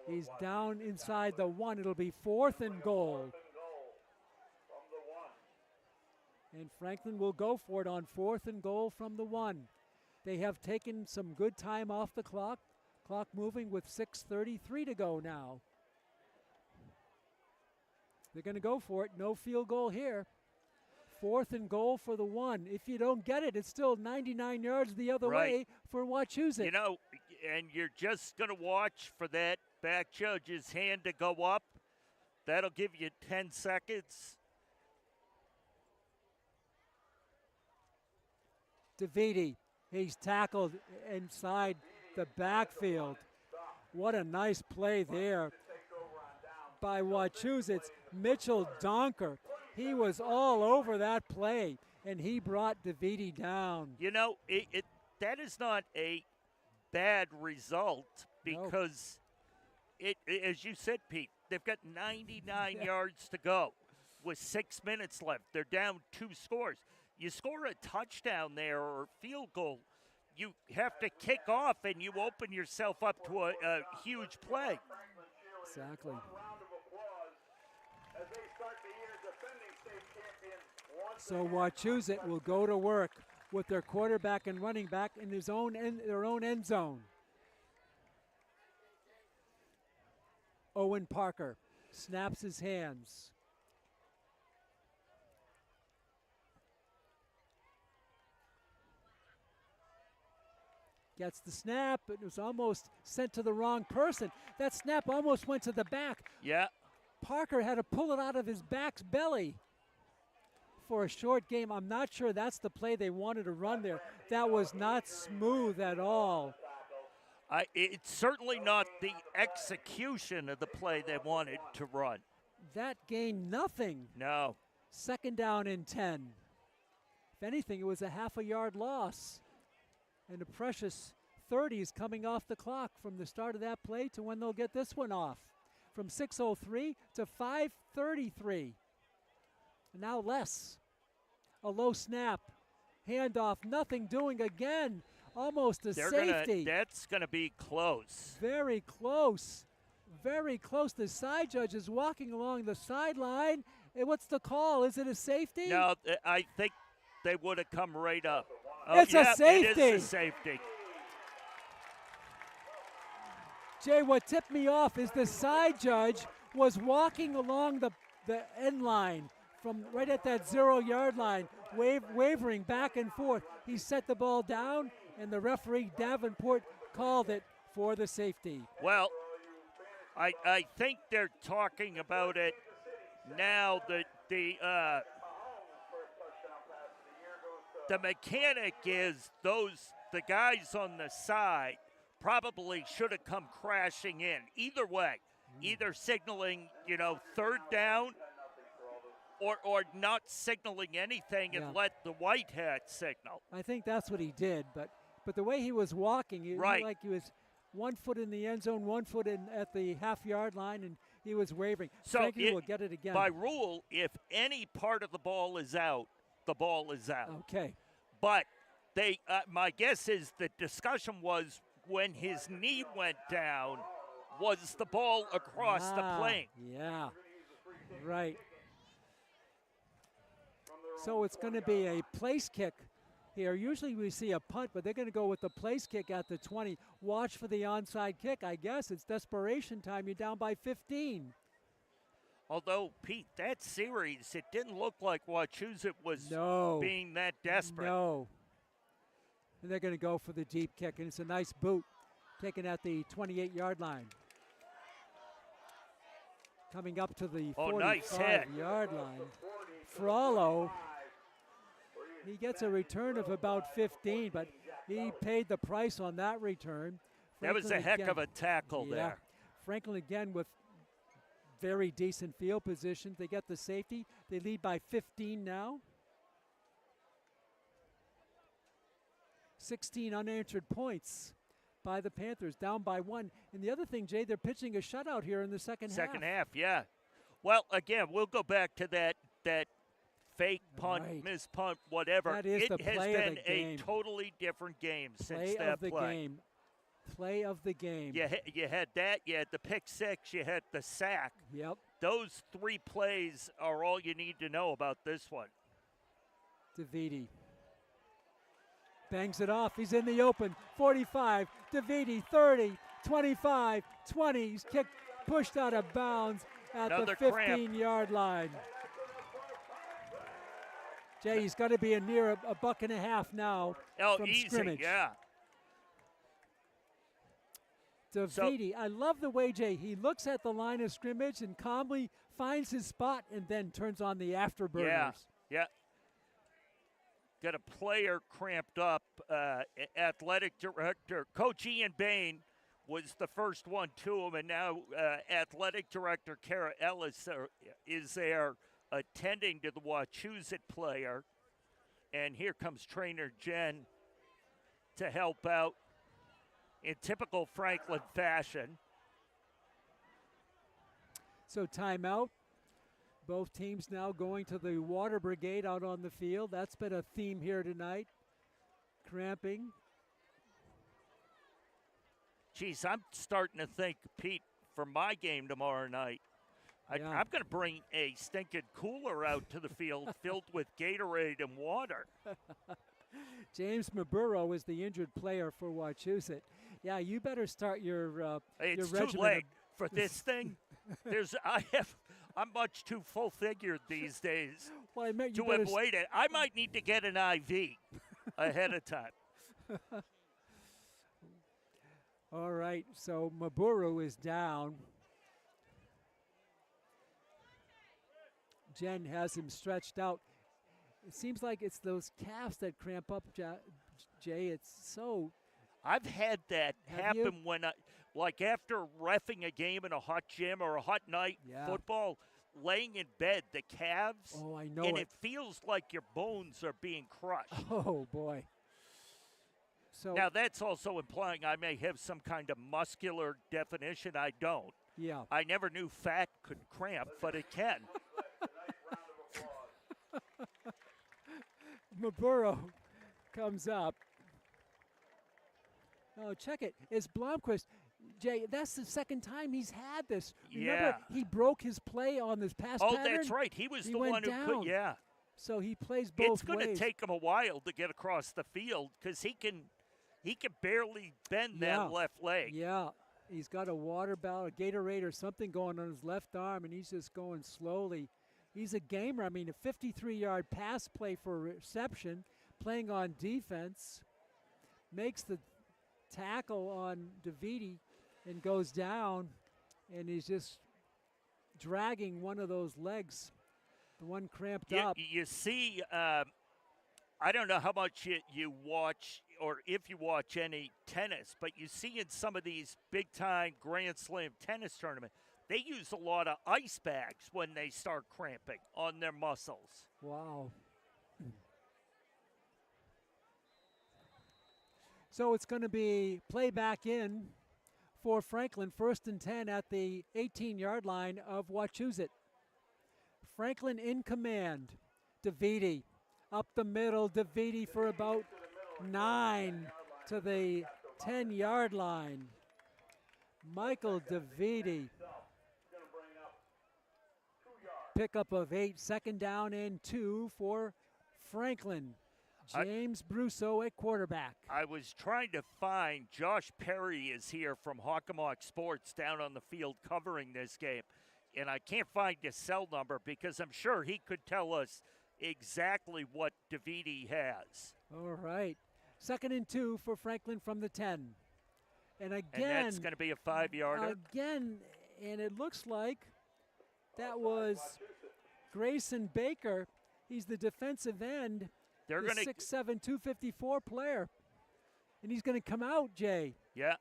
[SPEAKER 1] He's down inside the 1. It'll be 4th and goal. And Franklin will go for it on 4th and goal from the 1. They have taken some good time off the clock. Clock moving with 6:33 to go now. They're going to go for it. No field goal here. 4th and goal for the 1. If you don't get it, it's still 99 yards the other way for Wachusett.
[SPEAKER 3] You know, and you're just going to watch for that back judge's hand to go up. That'll give you 10 seconds.
[SPEAKER 1] DeViti, he's tackled inside the backfield. What a nice play there by Wachusett's Mitchell Donker. He was all over that play, and he brought DeViti down.
[SPEAKER 3] You know, that is not a bad result because, as you said, Pete, they've got 99 yards to go with 6 minutes left. They're down 2 scores. You score a touchdown there or a field goal, you have to kick off and you open yourself up to a huge play.
[SPEAKER 1] Exactly. So Wachusett will go to work with their quarterback and running back in their own end zone. Owen Parker snaps his hands. Gets the snap. It was almost sent to the wrong person. That snap almost went to the back.
[SPEAKER 3] Yeah.
[SPEAKER 1] Parker had to pull it out of his back's belly for a short game. I'm not sure that's the play they wanted to run there. That was not smooth at all.
[SPEAKER 3] It's certainly not the execution of the play they wanted to run.
[SPEAKER 1] That gained nothing.
[SPEAKER 3] No.
[SPEAKER 1] 2nd down and 10. If anything, it was a half a yard loss. And a precious 30 is coming off the clock from the start of that play to when they'll get this one off. From 6:03 to 5:33. Now less. A low snap. Handoff, nothing doing again. Almost a safety.
[SPEAKER 3] That's going to be close.
[SPEAKER 1] Very close. Very close. The side judge is walking along the sideline. And what's the call? Is it a safety?
[SPEAKER 3] No, I think they would have come right up.
[SPEAKER 1] It's a safety.
[SPEAKER 3] It is a safety.
[SPEAKER 1] Jay, what tipped me off is the side judge was walking along the end line from right at that 0-yard line, wavering back and forth. He set the ball down, and the referee, Davenport, called it for the safety.
[SPEAKER 3] Well, I think they're talking about it now. The mechanic is the guys on the side probably should have come crashing in. Either way, either signaling, 3rd down or not signaling anything and let the white hat signal.
[SPEAKER 1] I think that's what he did, but the way he was walking, it looked like he was 1 foot in the end zone, 1 foot in at the half-yard line, and he was wavering.
[SPEAKER 3] So
[SPEAKER 1] Frankie will get it again.
[SPEAKER 3] By rule, if any part of the ball is out, the ball is out.
[SPEAKER 1] Okay.
[SPEAKER 3] But my guess is the discussion was when his knee went down, was the ball across the plane?
[SPEAKER 1] Yeah, right. So it's going to be a place kick here. Usually we see a punt, but they're going to go with the place kick at the 20. Watch for the onside kick. I guess it's desperation time. You're down by 15.
[SPEAKER 3] Although, Pete, that series, it didn't look like Wachusett was being that desperate.
[SPEAKER 1] No. And they're going to go for the deep kick, and it's a nice boot taken at the 28-yard line. Coming up to the 45-yard line. Frollo, he gets a return of about 15, but he paid the price on that return.
[SPEAKER 3] That was a heck of a tackle there.
[SPEAKER 1] Franklin again with very decent field position. They get the safety. They lead by 15 now. 16 unanswered points by the Panthers, down by 1. And the other thing, Jay, they're pitching a shutout here in the second half.
[SPEAKER 3] Second half, yeah. Well, again, we'll go back to that fake punt, miss punt, whatever.
[SPEAKER 1] That is the play
[SPEAKER 3] has
[SPEAKER 1] of
[SPEAKER 3] been
[SPEAKER 1] the game.
[SPEAKER 3] a totally different game since that play.
[SPEAKER 1] Play of the game.
[SPEAKER 3] You had that, you had the pick six, you had the sack.
[SPEAKER 1] Yep.
[SPEAKER 3] Those 3 plays are all you need to know about this one.
[SPEAKER 1] DeViti bangs it off. He's in the open. 45. DeViti 30, 25, 20. He's kicked, pushed out of bounds at the 15-yard line. Jay, he's got to be near a buck and a half now from
[SPEAKER 3] easy,
[SPEAKER 1] scrimmage.
[SPEAKER 3] Yeah.
[SPEAKER 1] DeViti, I love the way, Jay, he looks at the line of scrimmage and calmly finds his spot and then turns on the afterburners.
[SPEAKER 3] Yeah. got a player cramped up. Athletic director, Coach Ian Bain was the first one to him, and now athletic director Kara Ellis is there attending to the Wachusett player. And here comes trainer Jen to help out in typical Franklin fashion.
[SPEAKER 1] So timeout. Both teams now going to the water brigade out on the field. That's been a theme here tonight. Cramping.
[SPEAKER 3] Geez, I'm starting to think, Pete, for my game tomorrow night,
[SPEAKER 1] Yeah.
[SPEAKER 3] I'm going to bring a stinking cooler out to the field filled with Gatorade and water.
[SPEAKER 1] James Maburo is the injured player for Wachusett. Yeah, you better start your
[SPEAKER 3] It's
[SPEAKER 1] your
[SPEAKER 3] too late for this thing. I'm much too full-figured these days
[SPEAKER 1] Well, I meant you
[SPEAKER 3] to
[SPEAKER 1] better
[SPEAKER 3] avoid it. I might need to get an IV ahead of time.
[SPEAKER 1] All right, so Maburu is down. Jen has him stretched out. It seems like it's those calves that cramp up, Jay. It's so.
[SPEAKER 3] I've had that
[SPEAKER 1] Have you?
[SPEAKER 3] happen when like after reffing a game in a hot gym or a hot night
[SPEAKER 1] Yeah.
[SPEAKER 3] football, laying in bed, the calves.
[SPEAKER 1] Oh, I know
[SPEAKER 3] and
[SPEAKER 1] it.
[SPEAKER 3] it feels like your bones are being crushed.
[SPEAKER 1] Oh boy. So
[SPEAKER 3] Now, that's also implying I may have some kind of muscular definition. I don't.
[SPEAKER 1] yeah.
[SPEAKER 3] I never knew fat could cramp, but it can.
[SPEAKER 1] Maburo comes up. Oh, check it. It's Blomquist. Jay, that's the second time he's had this. Remember,
[SPEAKER 3] Yeah.
[SPEAKER 1] he broke his play on this pass
[SPEAKER 3] Oh,
[SPEAKER 1] pattern?
[SPEAKER 3] that's right. He was
[SPEAKER 1] He
[SPEAKER 3] the
[SPEAKER 1] went
[SPEAKER 3] one who
[SPEAKER 1] down.
[SPEAKER 3] could. Yeah.
[SPEAKER 1] So he plays both
[SPEAKER 3] It's going to
[SPEAKER 1] ways.
[SPEAKER 3] take him a while to get across the field because he can barely bend
[SPEAKER 1] Yeah.
[SPEAKER 3] that left leg.
[SPEAKER 1] Yeah. He's got a water bottle, a Gatorade or something going on his left arm, and he's just going slowly. He's a gamer. I mean, a 53-yard pass play for reception, playing on defense, makes the tackle on DeViti and goes down, and he's just dragging one of those legs, the one cramped up.
[SPEAKER 3] You see, I don't know how much you watch or if you watch any tennis, but you see in some of these big-time Grand Slam tennis tournaments, they use a lot of ice bags when they start cramping on their muscles.
[SPEAKER 1] Wow. So it's going to be play back in for Franklin, 1st and 10 at the 18-yard line of Wachusett. Franklin in command. DeViti up the middle. DeViti for about 9 to the 10-yard line. Michael DeViti. Pickup of 8, 2nd down and 2 for Franklin. James Brusso at quarterback.
[SPEAKER 3] I was trying to find Josh Perry is here from Hockomock Sports down on the field covering this game, and I can't find his cell number because I'm sure he could tell us exactly what DeViti has.
[SPEAKER 1] All right. 2nd and 2 for Franklin from the 10. And again,
[SPEAKER 3] And that's going to be a 5-yarder.
[SPEAKER 1] Again, and it looks like that was Grayson Baker. He's the defensive end.
[SPEAKER 3] They're
[SPEAKER 1] the
[SPEAKER 3] going to
[SPEAKER 1] 6'7", 254 player. And he's going to come out, Jay.
[SPEAKER 3] Yeah.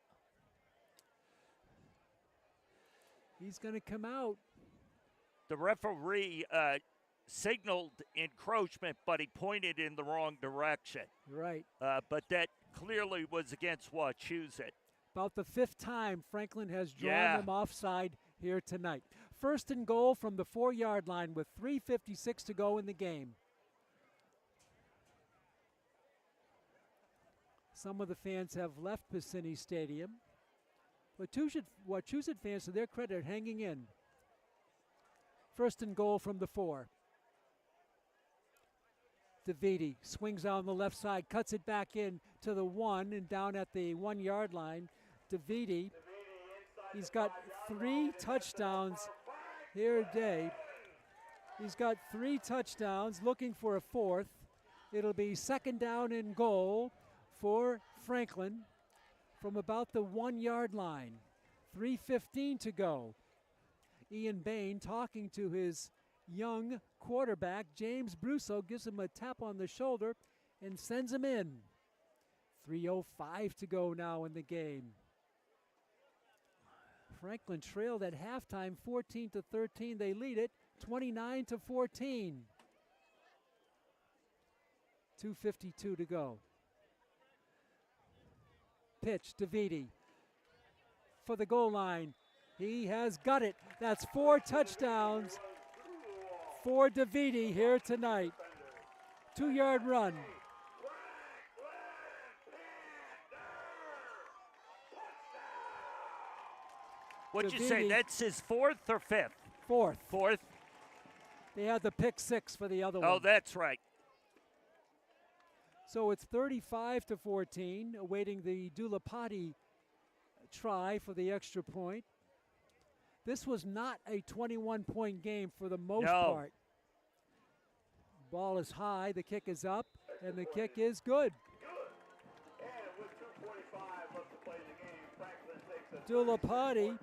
[SPEAKER 1] He's going to come out.
[SPEAKER 3] The referee signaled encroachment, but he pointed in the wrong direction.
[SPEAKER 1] Right.
[SPEAKER 3] But that clearly was against Wachusett.
[SPEAKER 1] About the 5th time Franklin has drawn them offside here tonight. 1st and goal from the 4-yard line with 3:56 to go in the game. Some of the fans have left Piscini Stadium. Wachusett fans, to their credit, are hanging in. 1st and goal from the 4. DeViti swings on the left side, cuts it back in to the 1 and down at the 1-yard line. DeViti, he's got 3 touchdowns here today. He's got 3 touchdowns, looking for a 4th. It'll be 2nd down and goal for Franklin from about the 1-yard line. 3:15 to go. Ian Bain talking to his young quarterback. James Brusso gives him a tap on the shoulder, and sends him in. 3:05 to go now in the game. Franklin trailed at halftime 14-13. They lead it 29-14. 2:52 to go. Pitch, DeViti for the goal line. He has got it. That's 4 touchdowns for DeViti here tonight. 2-yard run.
[SPEAKER 3] What'd you say?
[SPEAKER 1] DeViti.
[SPEAKER 3] That's his 4th or 5th?
[SPEAKER 1] 4th.
[SPEAKER 3] 4th?
[SPEAKER 1] They had the pick 6 for the other one.
[SPEAKER 3] Oh, that's right.
[SPEAKER 1] So it's 35-14, awaiting the Dulapati try for the extra point. This was not a 21-point game for the most part. Ball is high, the kick is up, and the kick is good.
[SPEAKER 2] And with 2:45 left to play in the game, Franklin takes a
[SPEAKER 1] Dulapati
[SPEAKER 2] 14 lead.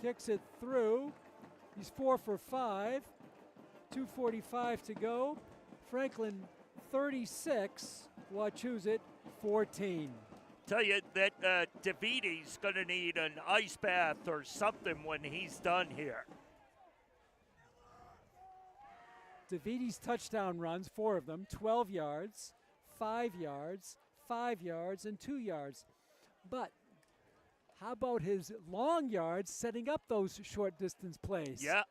[SPEAKER 1] kicks it through. He's 4 for 5. 2:45 to go. Franklin 36, Wachusett 14.
[SPEAKER 3] Tell you that DeViti's going to need an ice bath or something when he's done here.
[SPEAKER 1] DeViti's touchdown runs, 4 of them, 12 yards, 5 yards, 5 yards, and 2 yards. But how about his long yards setting up those short distance plays?
[SPEAKER 3] Yeah.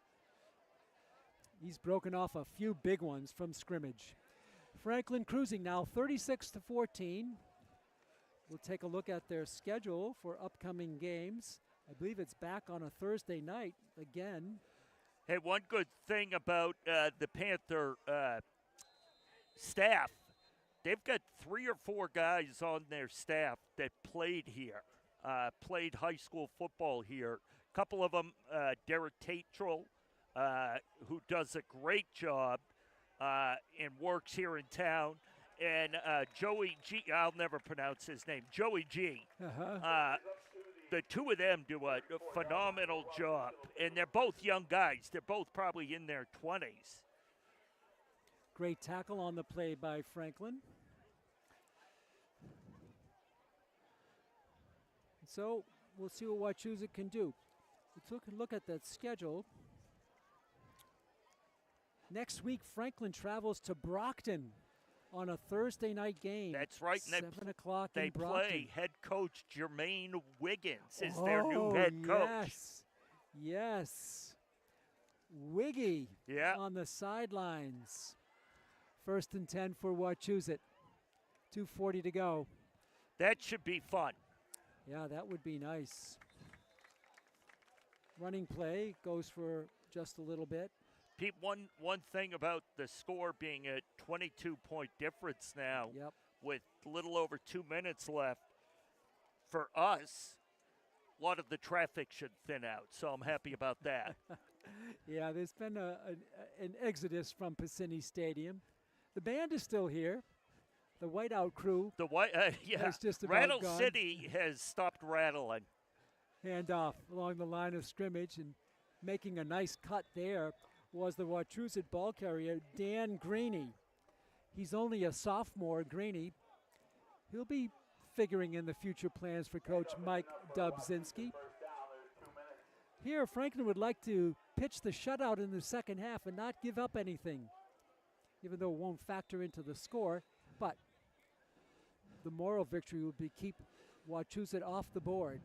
[SPEAKER 1] He's broken off a few big ones from scrimmage. Franklin cruising now 36-14. We'll take a look at their schedule for upcoming games. I believe it's back on a Thursday night again.
[SPEAKER 3] Hey, one good thing about the Panther staff, they've got 3 or 4 guys on their staff that played here, played high school football here. A couple of them, Derek Tatrell, who does a great job and works here in town, and Joey G. I'll never pronounce his name. Joey G. The 2 of them do a phenomenal job, and they're both young guys. They're both probably in their 20s.
[SPEAKER 1] Great tackle on the play by Franklin. So we'll see what Wachusett can do. Let's look at that schedule. Next week, Franklin travels to Brockton on a Thursday night game.
[SPEAKER 3] That's right.
[SPEAKER 1] 7 o'clock
[SPEAKER 3] They
[SPEAKER 1] in Brockton.
[SPEAKER 3] play head coach Jermaine Wiggins is their new head coach.
[SPEAKER 1] Yes. Wiggy on the sidelines. 1st and 10 for Wachusett. 2:40 to go.
[SPEAKER 3] That should be fun.
[SPEAKER 1] Yeah, that would be nice. Running play goes for just a little bit.
[SPEAKER 3] Pete, one thing about the score being a 22-point difference now with a little over 2 minutes left, for us, a lot of the traffic should thin out, so I'm happy about that.
[SPEAKER 1] Yeah, there's been an exodus from Piscini Stadium. The band is still here. The whiteout crew is just about
[SPEAKER 3] Rattle
[SPEAKER 1] gone.
[SPEAKER 3] City has stopped rattling.
[SPEAKER 1] Hand off along the line of scrimmage, and making a nice cut there was the Wachusett ball carrier, Dan Greeny. He's only a sophomore, Greeny. He'll be figuring in the future plans for Coach Mike Dubzinski. Here, Franklin would like to pitch the shutout in the second half and not give up anything, even though it won't factor into the score. But the moral victory would be keep Wachusett off the board.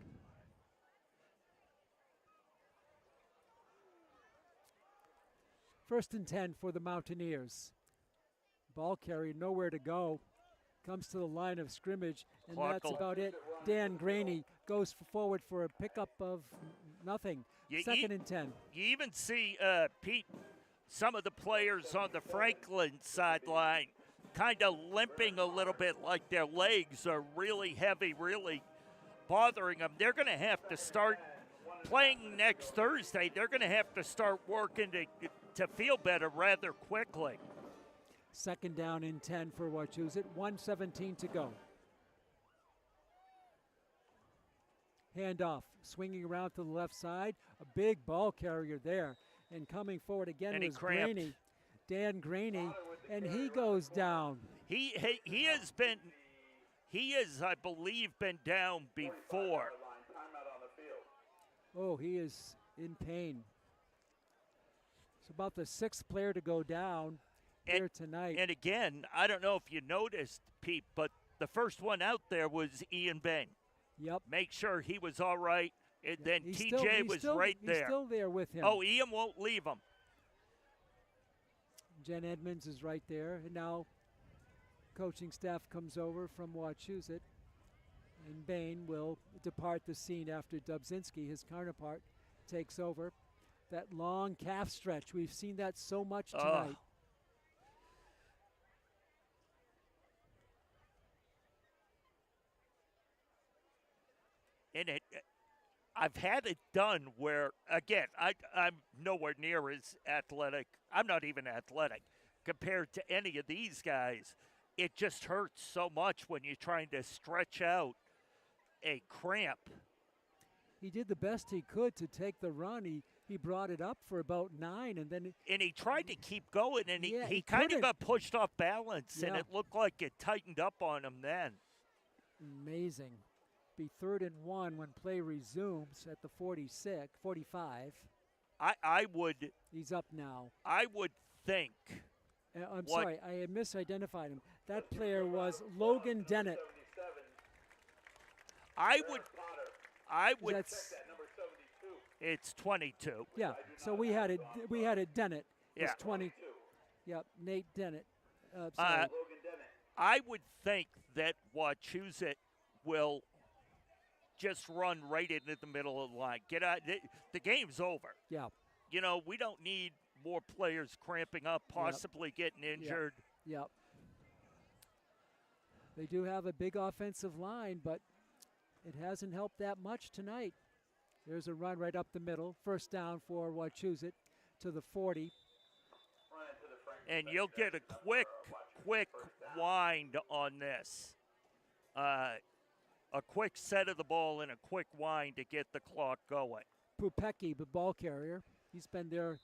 [SPEAKER 1] First and 10 for the Mountaineers. Ball carrier, nowhere to go. Comes to the line of scrimmage, and that's about it. Dan Graney goes forward for a pickup of nothing. Second and 10.
[SPEAKER 3] You even see, Pete, some of the players on the Franklin sideline kind of limping a little bit, like their legs are really heavy, really bothering them. They're going to have to start playing next Thursday. They're going to have to start working to feel better rather quickly.
[SPEAKER 1] Second down and 10 for Wachusett. 1:17 to go. Handoff, swinging around to the left side. A big ball carrier there. And coming forward again was Graney. Dan Graney, and he goes down.
[SPEAKER 3] He has been, I believe, been down before.
[SPEAKER 1] Oh, he is in pain. It's about the 6th player to go down here tonight.
[SPEAKER 3] And again, I don't know if you noticed, Pete, but the first one out there was Ian Bain.
[SPEAKER 1] Yep.
[SPEAKER 3] Make sure he was all right. And then
[SPEAKER 1] He's
[SPEAKER 3] TJ was right there.
[SPEAKER 1] He's still there with him.
[SPEAKER 3] Oh, Ian won't leave him.
[SPEAKER 1] Jen Edmonds is right there. And now coaching staff comes over from Wachusett. And Bain will depart the scene after Dubzinski, his counterpart, takes over. That long calf stretch. We've seen that so much tonight.
[SPEAKER 3] And I've had it done where, again, I'm nowhere near as athletic. I'm not even athletic compared to any of these guys. It just hurts so much when you're trying to stretch out a cramp.
[SPEAKER 1] He did the best he could to take the run. He brought it up for about 9, and then
[SPEAKER 3] he tried to keep going, and he kind
[SPEAKER 1] couldn't.
[SPEAKER 3] of got pushed off balance, and
[SPEAKER 1] Yeah.
[SPEAKER 3] it looked like it tightened up on him then.
[SPEAKER 1] Amazing. Be 3rd and 1 when play resumes at the 45.
[SPEAKER 3] I would.
[SPEAKER 1] He's up now.
[SPEAKER 3] I would think.
[SPEAKER 1] I'm sorry, I had misidentified him. That player was Logan Dennett.
[SPEAKER 3] I would.
[SPEAKER 1] That's,
[SPEAKER 3] It's 22.
[SPEAKER 1] yeah. So we had it. Dennett.
[SPEAKER 3] Yeah.
[SPEAKER 1] It's 20. Yep. Nate Dennett. Sorry.
[SPEAKER 3] I would think that Wachusett will just run right into the middle of the line. Get out. The game's over.
[SPEAKER 1] Yeah.
[SPEAKER 3] You know, we don't need more players cramping up, possibly getting injured.
[SPEAKER 1] Yep. They do have a big offensive line, but it hasn't helped that much tonight. There's a run right up the middle. First down for Wachusett to the 40.
[SPEAKER 3] And you'll get a quick wind on this. A quick set of the ball and a quick wind to get the clock going.
[SPEAKER 1] Pupecki, the ball carrier. He's been their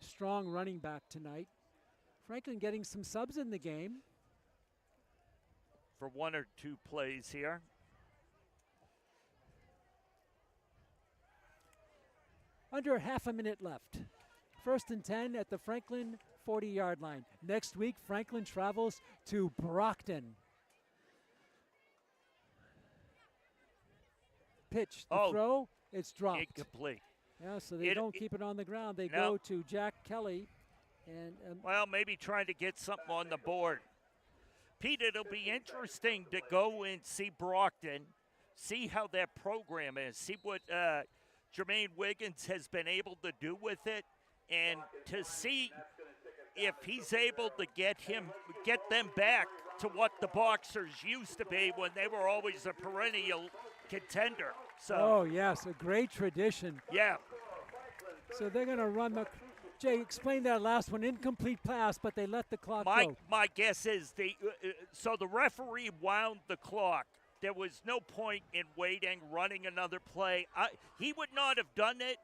[SPEAKER 1] strong running back tonight. Franklin getting some subs in the game.
[SPEAKER 3] For 1 or 2 plays here.
[SPEAKER 1] Under half a minute left. 1st and 10 at the Franklin 40-yard line. Next week, Franklin travels to Brockton. Pitch, the throw, it's dropped.
[SPEAKER 3] Incomplete.
[SPEAKER 1] Yeah, so they don't keep it on the ground. They go to Jack Kelly. And
[SPEAKER 3] well, maybe trying to get something on the board. Pete, it'll be interesting to go and see Brockton, see how that program is, see what Jermaine Wiggins has been able to do with it, and to see if he's able to get them back to what the Boxers used to be when they were always a perennial contender. So,
[SPEAKER 1] oh, yes, a great tradition.
[SPEAKER 3] Yeah.
[SPEAKER 1] So they're going to run the – Jay, explain that last one. Incomplete pass, but they let the clock go.
[SPEAKER 3] My guess is so the referee wound the clock. There was no point in waiting, running another play. He would not have done it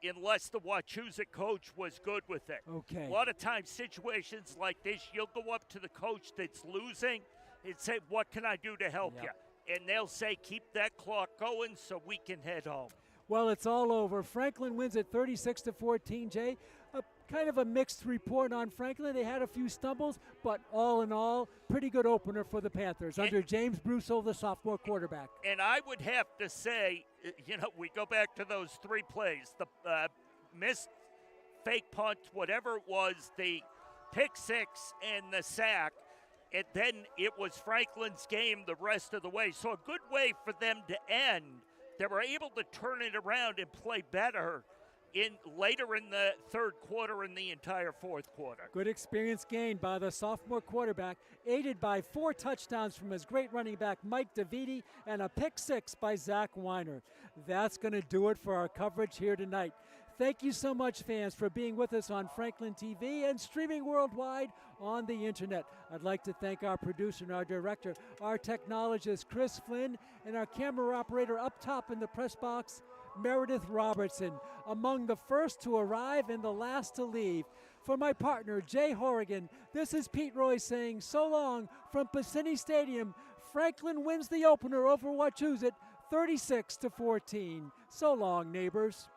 [SPEAKER 3] unless the Wachusett coach was good with it.
[SPEAKER 1] Okay.
[SPEAKER 3] A lot of times, situations like this, you'll go up to the coach that's losing and say, what can I do to help you? And they'll say, keep that clock going so we can head home.
[SPEAKER 1] Well, it's all over. Franklin wins at 36-14, Jay. Kind of a mixed report on Franklin. They had a few stumbles, but all in all, pretty good opener for the Panthers under James Brusso, the sophomore quarterback.
[SPEAKER 3] And I would have to say, we go back to those 3 plays. The missed fake punt, whatever it was, the pick 6 and the sack, and then it was Franklin's game the rest of the way. So a good way for them to end. They were able to turn it around and play better later in the 3rd quarter and the entire 4th quarter.
[SPEAKER 1] Good experience gained by the sophomore quarterback, aided by 4 touchdowns from his great running back, Mike DeViti, and a pick 6 by Zach Weiner. That's going to do it for our coverage here tonight. Thank you so much, fans, for being with us on Franklin TV and streaming worldwide on the internet. I'd like to thank our producer and our director, our technologist, Chris Flynn, and our camera operator up top in the press box, Meredith Robertson, among the first to arrive and the last to leave. For my partner, Jay Horrigan, this is Pete Roy saying so long from Piscini Stadium. Franklin wins the opener over Wachusett 36-14. So long, neighbors.